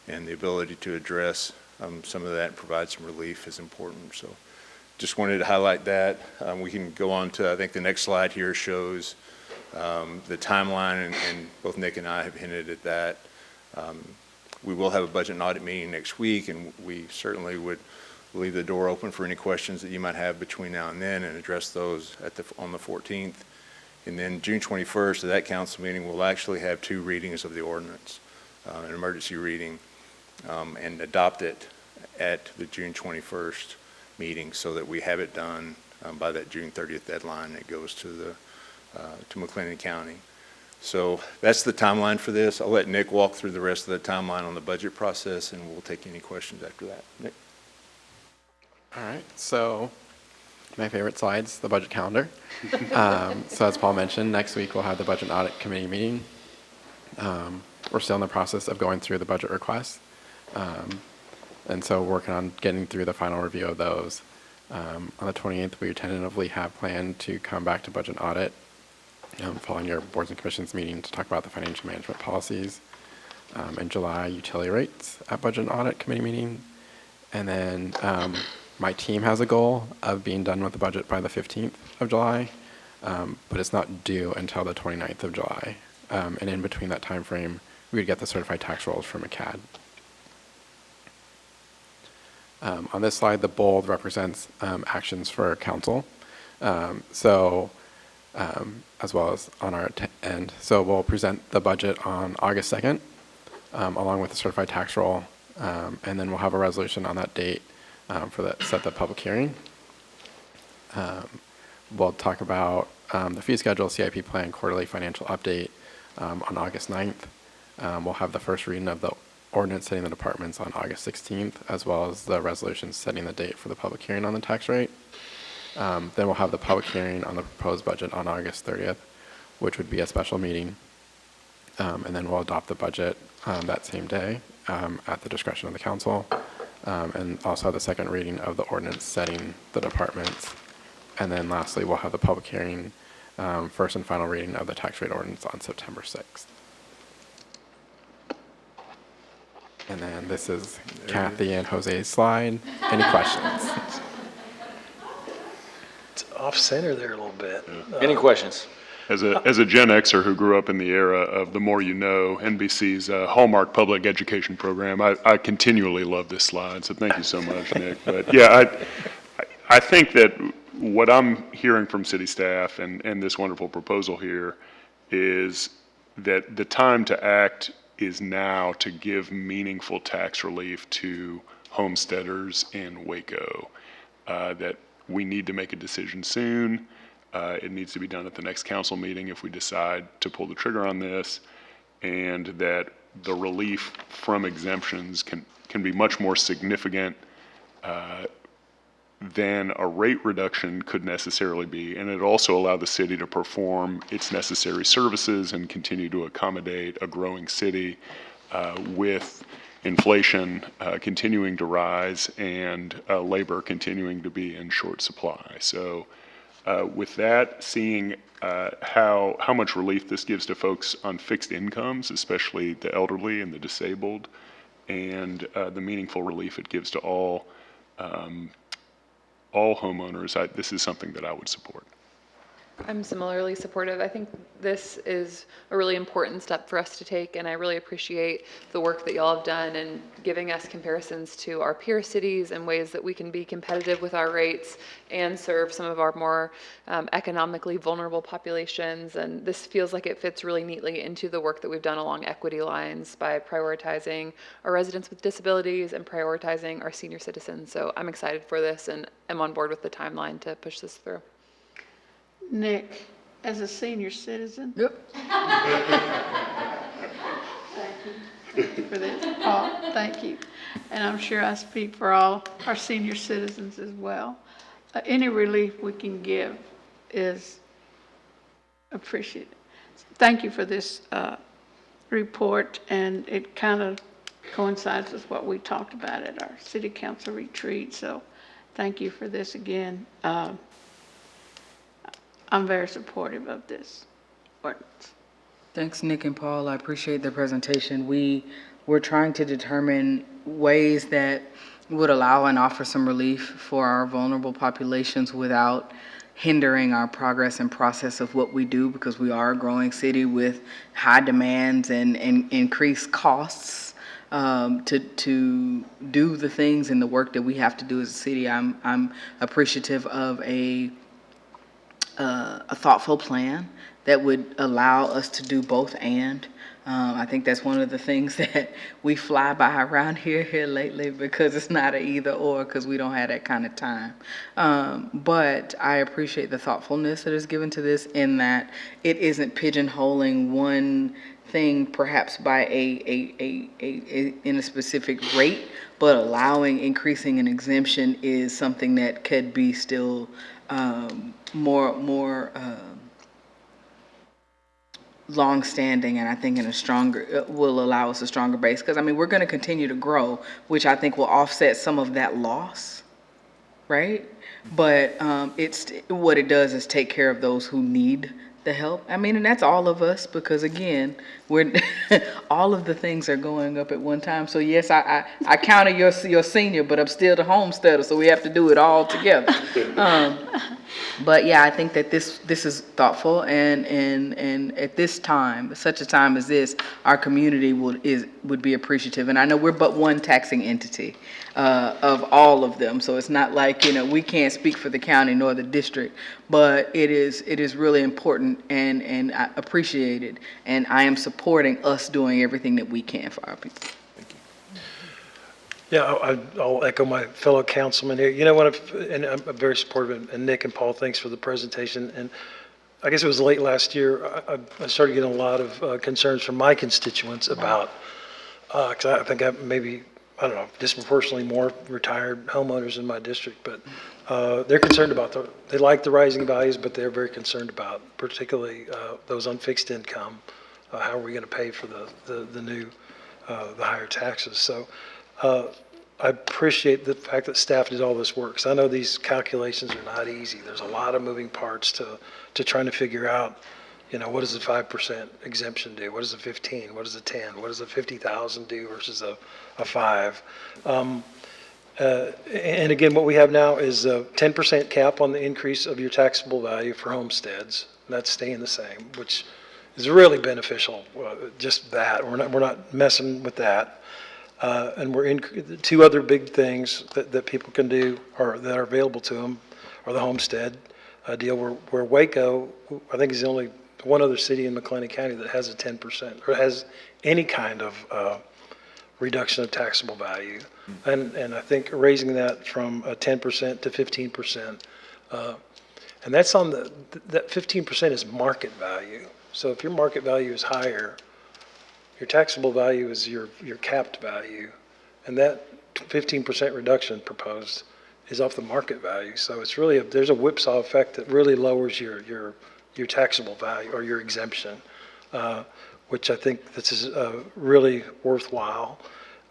and the ability to address some of that and provide some relief is important. So just wanted to highlight that. We can go on to, I think the next slide here shows the timeline, and both Nick and I have hinted at that. We will have a budget and audit meeting next week, and we certainly would leave the door open for any questions that you might have between now and then and address those on the 14th. And then June 21st at that council meeting, we'll actually have 2 readings of the ordinance, an emergency reading, and adopt it at the June 21st meeting so that we have it done by that June 30th deadline. It goes to McLennan County. So that's the timeline for this. I'll let Nick walk through the rest of the timeline on the budget process, and we'll take any questions after that. Nick? All right, so my favorite slide's the budget calendar. So as Paul mentioned, next week we'll have the Budget and Audit Committee meeting. We're still in the process of going through the budget requests. And so we're working on getting through the final review of those. On the 28th, we tentatively have planned to come back to Budget and Audit following your boards and commissions meeting to talk about the financial management policies. In July, utility rates at Budget and Audit Committee meeting. And then my team has a goal of being done with the budget by the 15th of July, but it's not due until the 29th of July. And in between that time frame, we would get the certified tax rolls from a CAD. On this slide, the bold represents actions for council. As well as on our end. So we'll present the budget on August 2nd, along with the certified tax roll, and then we'll have a resolution on that date set the public hearing. We'll talk about the fee schedule, CIP plan, quarterly financial update on August 9th. We'll have the first reading of the ordinance setting the departments on August 16th, as well as the resolution setting the date for the public hearing on the tax rate. Then we'll have the public hearing on the proposed budget on August 30th, which would be a special meeting. And then we'll adopt the budget that same day at the discretion of the council. And also have the second reading of the ordinance setting the departments. And then lastly, we'll have the public hearing, first and final reading of the tax rate ordinance on September 6th. And then this is Kathy and Jose's slide. Any questions? It's off center there a little bit. Any questions? As a Gen Xer who grew up in the era of The More You Know, NBC's Hallmark Public Education Program, I continually love this slide, so thank you so much, Nick. But yeah, I think that what I'm hearing from city staff and this wonderful proposal here is that the time to act is now to give meaningful tax relief to homesteaders in Waco, that we need to make a decision soon. It needs to be done at the next council meeting if we decide to pull the trigger on this, and that the relief from exemptions can be much more significant than a rate reduction could necessarily be, and it also allow the city to perform its necessary services and continue to accommodate a growing city with inflation continuing to rise and labor continuing to be in short supply. So with that, seeing how much relief this gives to folks on fixed incomes, especially the elderly and the disabled, and the meaningful relief it gives to all homeowners, this is something that I would support. I'm similarly supportive. I think this is a really important step for us to take, and I really appreciate the work that y'all have done and giving us comparisons to our peer cities and ways that we can be competitive with our rates and serve some of our more economically vulnerable populations. And this feels like it fits really neatly into the work that we've done along equity lines by prioritizing our residents with disabilities and prioritizing our senior citizens. So I'm excited for this and I'm on board with the timeline to push this through. Nick, as a senior citizen. Yep. Thank you for this. Paul, thank you. And I'm sure I speak for all our senior citizens as well. Any relief we can give is appreciated. Thank you for this report, and it kind of coincides with what we talked about at our city council retreat. So thank you for this again. I'm very supportive of this ordinance. Thanks, Nick and Paul. I appreciate the presentation. We're trying to determine ways that would allow and offer some relief for our vulnerable populations without hindering our progress and process of what we do, because we are a growing city with high demands and increased costs to do the things and the work that we have to do as a city. I'm appreciative of a thoughtful plan that would allow us to do both and. I think that's one of the things that we fly by around here lately, because it's not an either or, because we don't have that kind of time. But I appreciate the thoughtfulness that is given to this, in that it isn't pigeonholing one thing perhaps by in a specific rate, but allowing increasing an exemption is something that could be still more long-standing, and I think in a stronger, will allow us a stronger base. Because, I mean, we're going to continue to grow, which I think will offset some of that loss, right? But it's, what it does is take care of those who need the help. I mean, and that's all of us, because again, we're all of the things are going up at one time. So yes, I counter your senior, but I'm still the homesteader, so we have to do it all together. But yeah, I think that this is thoughtful, and at this time, such a time as this, our community would be appreciative. And I know we're but one taxing entity of all of them, so it's not like, you know, we can't speak for the county nor the district, but it is really important and appreciated, and I am supporting us doing everything that we can for our people. Yeah, I'll echo my fellow councilman here. You know what, and I'm very supportive, and Nick and Paul, thanks for the presentation. And I guess it was late last year, I started getting a lot of concerns from my constituents about, because I think I don't know, disproportionately more retired homeowners in my district, but they're concerned about they like the rising values, but they're very concerned about particularly those on fixed income. How are we going to pay for the new, the higher taxes? So I appreciate the fact that staff did all this work, because I know these calculations are not easy. There's a lot of moving parts to trying to figure out, you know, what does a 5% exemption do? What does a 15? What does a 10? What does a 50,000 do versus a 5? And again, what we have now is a 10% cap on the increase of your taxable value for homesteads. That's staying the same, which is really beneficial. Just that we're not messing with that. And we're in two other big things that people can do, or that are available to them, are the homestead deal, where Waco, I think, is the only one other city in McLennan County that has a 10% or has any kind of reduction of taxable value. And I think raising that from 10% to 15%, and that's on that 15% is market value. So if your market value is higher, your taxable value is your capped value, and that 15% reduction proposed is off the market value. So it's really there's a whipsaw effect that really lowers your taxable value or your exemption, which I think this is really worthwhile.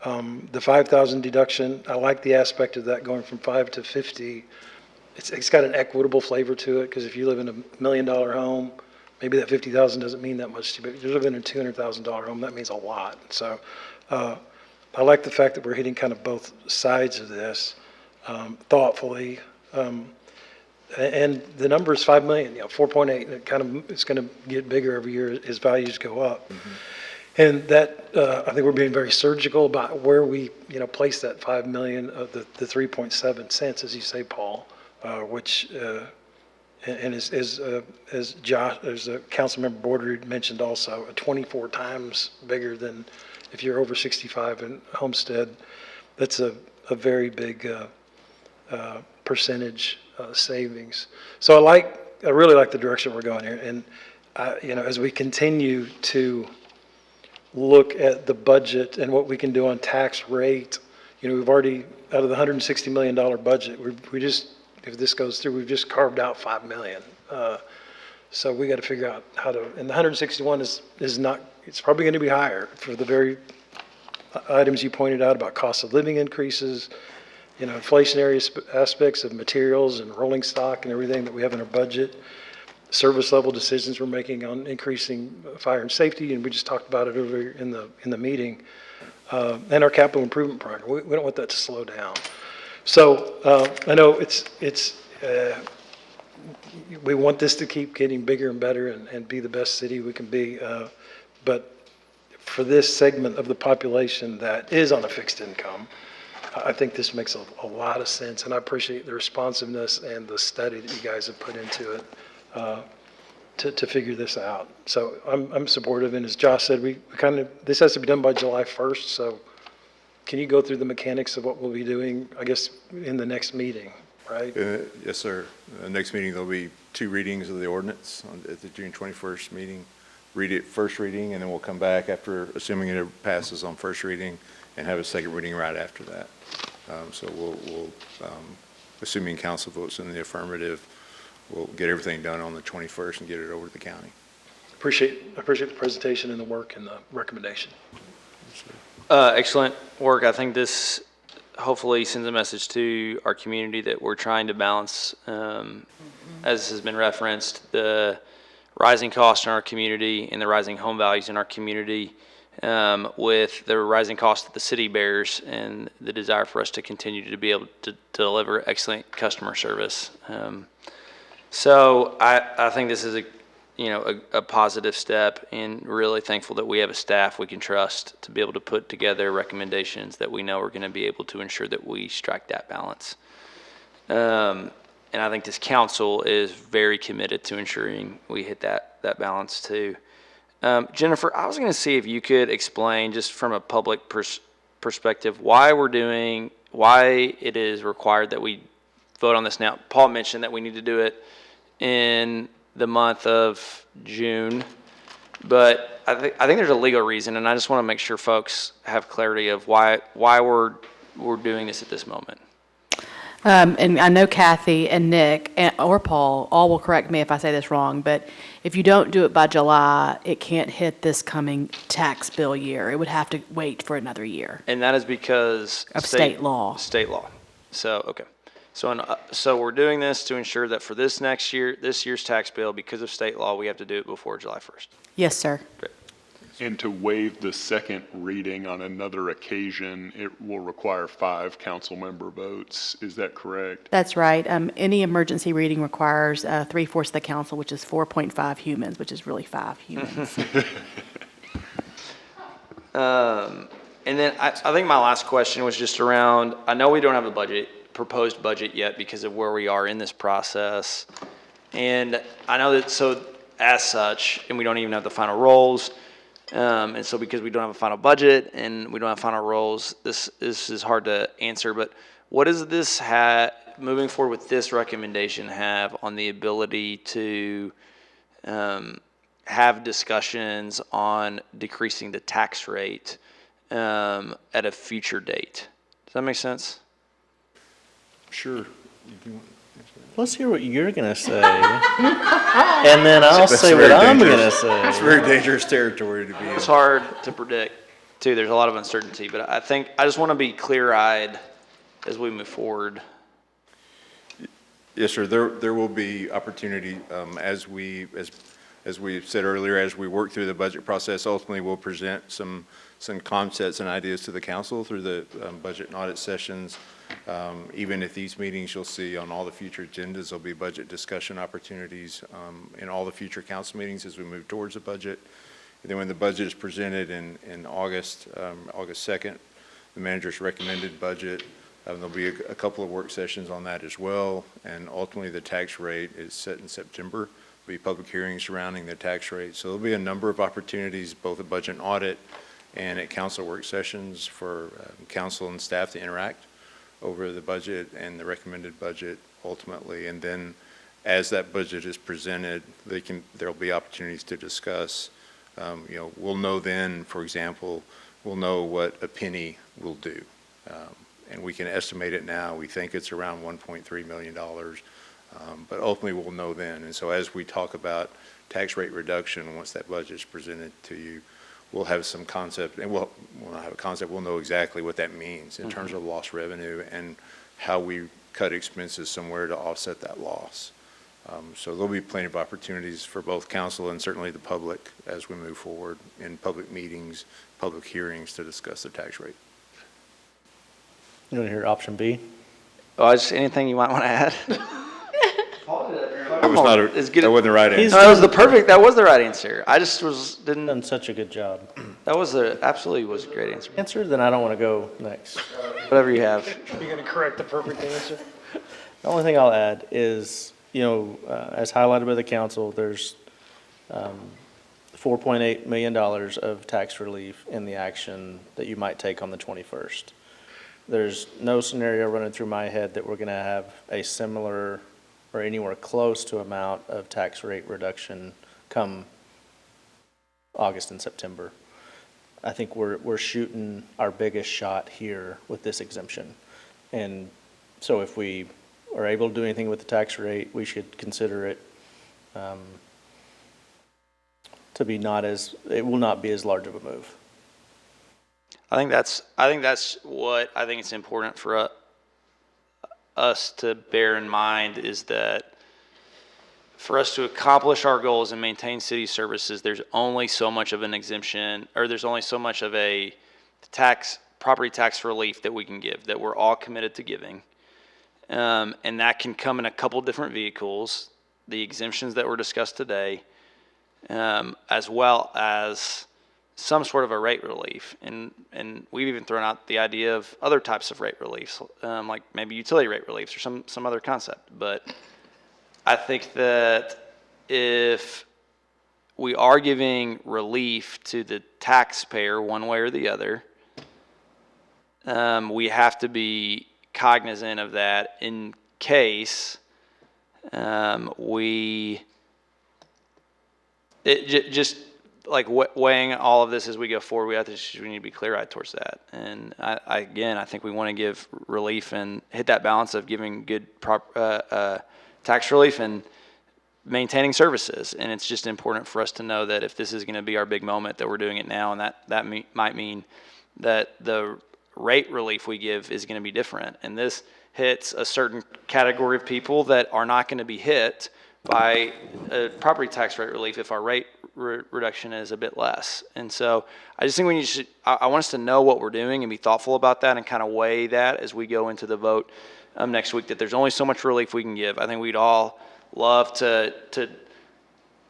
The 5,000 deduction, I like the aspect of that going from 5 to 50. It's got an equitable flavor to it, because if you live in $1 million home, maybe that 50,000 doesn't mean that much to you, but if you're living in a $200,000 home, that means a lot. So I like the fact that we're hitting kind of both sides of this thoughtfully. And the number is 5 million, 4.8, and it's going to get bigger every year as values go up. Mm-hmm. And that, I think we're being very surgical about where we, place that 5 million of the 3.7 cents, as you say, Paul, which, and as Councilmember Bordery mentioned also, 24 times bigger than if you're over 65 in Homestead. That's a very big percentage savings. So I really like the direction we're going here. And, as we continue to look at the budget and what we can do on tax rate, we've already, out of the $160 million budget, we just, if this goes through, we've just carved out $5 million. So we got to figure out how to, and the 161 is not, it's probably going to be higher for the very items you pointed out about cost of living increases, inflationary aspects of materials and rolling stock and everything that we have in our budget, service level decisions we're making on increasing fire and safety, and we just talked about it earlier in the meeting, and our capital improvement program. We don't want that to slow down. So I know we want this to keep getting bigger and better and be the best city we can be, but for this segment of the population that is on a fixed income, I think this makes a lot of sense, and I appreciate the responsiveness and the study that you guys have put into it to figure this out. So I'm supportive, and as Josh said, we this has to be done by July 1st, so can you go through the mechanics of what we'll be doing, I guess, in the next meeting, right? Yes, sir. Next meeting, there'll be 2 readings of the ordinance at the June 21st meeting. Read it first reading, and then we'll come back after, assuming it passes on first reading, and have a second reading right after that. So we'll assuming council votes in the affirmative, we'll get everything done on the 21st and get it over to the county. I appreciate the presentation and the work and the recommendation. Excellent work. I think this hopefully sends a message to our community that we're trying to balance, as has been referenced, the rising costs in our community and the rising home values in our community, with the rising cost that the city bears and the desire for us to continue to be able to deliver excellent customer service. So I think this is a positive step, and really thankful that we have a staff we can trust to be able to put together recommendations that we know are going to be able to ensure that we strike that balance. And I think this council is very committed to ensuring we hit that balance too. Jennifer, I was going to see if you could explain, just from a public perspective, why it is required that we vote on this now. Paul mentioned that we need to do it in the month of June, but I think there's a legal reason, and I just want to make sure folks have clarity of why we're doing this at this moment. And I know Kathy and Nick or Paul all will correct me if I say this wrong, but if you don't do it by July, it can't hit this coming tax bill year. It would have to wait for another year. And that is because of state law. State law. So, okay. So we're doing this to ensure that for this year's tax bill, because of state law, we have to do it before July 1st. Yes, sir. Great. And to waive the second reading on another occasion, it will require 5 council member votes. Is that correct? That's right. Any emergency reading requires 3/4 of the council, which is 4.5 humans, which is really 5 humans. And then I think my last question was just around, I know we don't have a proposed budget yet because of where we are in this process. And I know that, so as such, and we don't even have the final rolls, and so because we don't have a final budget and we don't have final rolls, this is hard to answer, but what does this moving forward with this recommendation have on the ability to have discussions on decreasing the tax rate at a future date? Does that make sense? Sure. Let's hear what you're going to say, and then I'll say what I'm going to say. It's very dangerous territory to be in. It's hard to predict, too. There's a lot of uncertainty, but I think I just want to be clear-eyed as we move forward. Yes, sir. There will be opportunity, as we said earlier, as we work through the budget process. Ultimately, we'll present some concepts and ideas to the council through the budget and audit sessions. Even at these meetings, you'll see on all the future agendas, there'll be budget discussion opportunities in all the future council meetings as we move towards the budget. And then when the budget is presented in August 2nd, the manager's recommended budget, there'll be a couple of work sessions on that as well. And ultimately, the tax rate is set in September. There'll be public hearings surrounding the tax rate. So there'll be a number of opportunities, both at budget and audit and at council work sessions, for council and staff to interact over the budget and the recommended budget ultimately. And then as that budget is presented, there'll be opportunities to discuss. We'll know then, for example, we'll know what a penny will do. And we can estimate it now. We think it's around $1.3 million, but ultimately we'll know then. And so as we talk about tax rate reduction, once that budget is presented to you, we'll have some concept, and we'll not have a concept, we'll know exactly what that means in terms of lost revenue and how we cut expenses somewhere to offset that loss. So there'll be plenty of opportunities for both council and certainly the public as we move forward in public meetings, public hearings to discuss the tax rate. You want to hear option B? Oh, just anything you might want to add? That was not that wasn't the right answer. No, that was that was the right answer. I just didn't. Done such a good job. That was absolutely was a great answer. Then I don't want to go next. Whatever you have. You're going to correct the perfect answer? The only thing I'll add is, as highlighted by the council, there's $4.8 million of tax relief in the action that you might take on the 21st. There's no scenario running through my head that we're going to have a similar or anywhere close to amount of tax rate reduction come August and September. I think we're shooting our biggest shot here with this exemption. And so if we are able to do anything with the tax rate, we should consider it to be it will not be as large of a move. I think that's what I think it's important for us to bear in mind is that for us to accomplish our goals and maintain city services, there's only so much of an exemption, or there's only so much of a property tax relief that we can give, that we're all committed to giving. And that can come in a couple different vehicles, the exemptions that were discussed today, as well as some sort of a rate relief. And we've even thrown out the idea of other types of rate reliefs, like maybe utility rate reliefs or some other concept. But I think that if we are giving relief to the taxpayer one way or the other, we have to be cognizant of that in case just like weighing all of this as we go forward, we need to be clear-eyed towards that. And I think we want to give relief and hit that balance of giving good tax relief and maintaining services. And it's just important for us to know that if this is going to be our big moment, that we're doing it now, and that might mean that the rate relief we give is going to be different. And this hits a certain category of people that are not going to be hit by a property tax rate relief if our rate reduction is a bit less. And so I just think I want us to know what we're doing and be thoughtful about that and kind of weigh that as we go into the vote next week, that there's only so much relief we can give. I think we'd all love to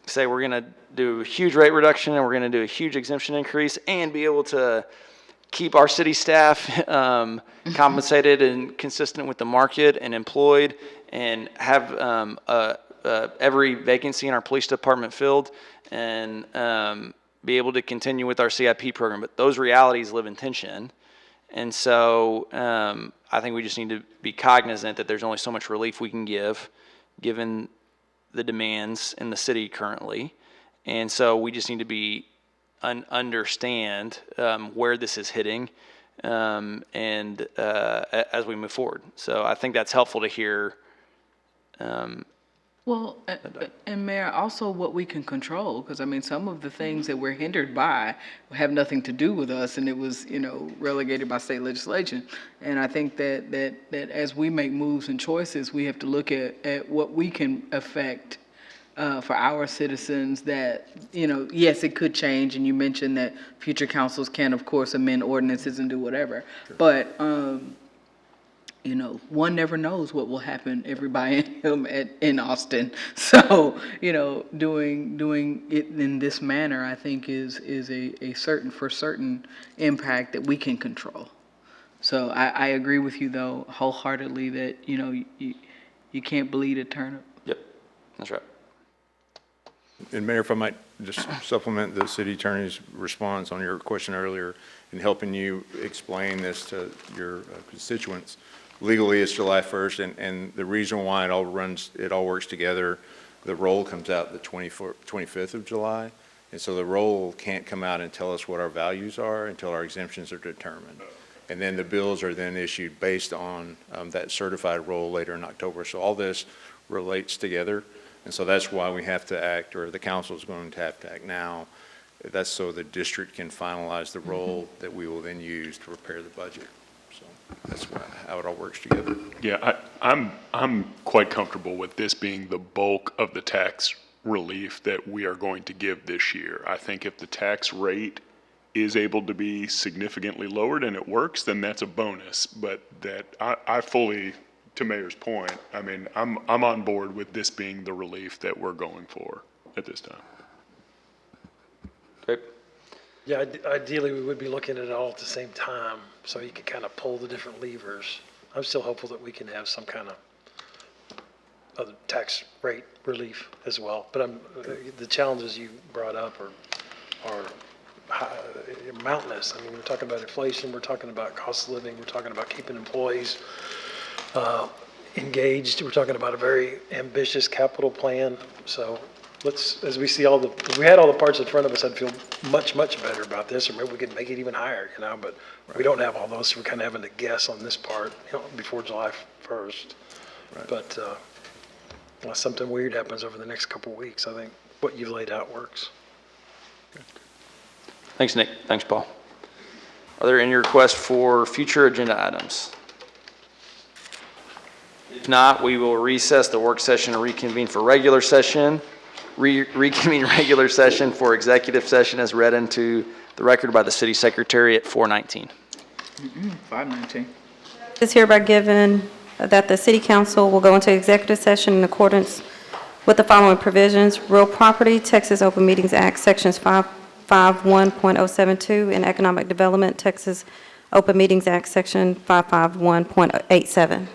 say we're going to do a huge rate reduction and we're going to do a huge exemption increase and be able to keep our city staff compensated and consistent with the market and employed and have every vacancy in our police department filled and be able to continue with our CIP program. But those realities live in tension. And so I think we just need to be cognizant that there's only so much relief we can give given the demands in the city currently. And so we just need to be understand where this is hitting and as we move forward. So I think that's helpful to hear. Well, and Mayor, also what we can control, because I mean, some of the things that we're hindered by have nothing to do with us, and it was, relegated by state legislation. And I think that as we make moves and choices, we have to look at what we can affect for our citizens that, yes, it could change. And you mentioned that future councils can, of course, amend ordinances and do whatever. Sure. But, one never knows what will happen every biennium in Austin. So, doing it in this manner, I think is a certain impact that we can control. So I agree with you, though, wholeheartedly that, you can't bleed a turnip. Yep, that's right. And Mayor, if I might just supplement the city attorney's response on your question earlier in helping you explain this to your constituents. Legally, it's July 1st, and the reason why it all works together, the roll comes out the 25th of July, and so the roll can't come out and tell us what our values are until our exemptions are determined. And then the bills are then issued based on that certified roll later in October. So all this relates together. And so that's why we have to act, or the council is going to have to act now. That's so the district can finalize the roll that we will then use to prepare the budget. So. that's how it all works together. Yeah, I'm quite comfortable with this being the bulk of the tax relief that we are going to give this year. I think if the tax rate is able to be significantly lowered and it works, then that's a bonus. But that, I fully, to Mayor's point, I mean, I'm on board with this being the relief that we're going for at this time. Great. Yeah, ideally, we would be looking at it all at the same time, so you could kind of pull the different levers. I'm still hopeful that we can have some kind of other tax rate relief as well. But the challenges you brought up are mountainous. I mean, we're talking about inflation, we're talking about cost of living, we're talking about keeping employees engaged. We're talking about a very ambitious capital plan. So let's, as we see if we had all the parts in front of us, I'd feel much, much better about this, or maybe we could make it even higher, you know, but we don't have all those, so we're kind of having to guess on this part, you know, before July 1st. Right. But unless something weird happens over the next couple of weeks, I think what you've laid out works. Thanks, Nick. Thanks, Paul. Are there any requests for future agenda items? If not, we will recess the work session and reconvene for regular session. Reconvene regular session for executive session as read into the record by the city secretary at 4:19. 519. It is hereby given that the city council will go into executive session in accordance with the following provisions: real property, Texas Open Meetings Act, sections 551.072, and economic development, Texas Open Meetings Act, section 551.87.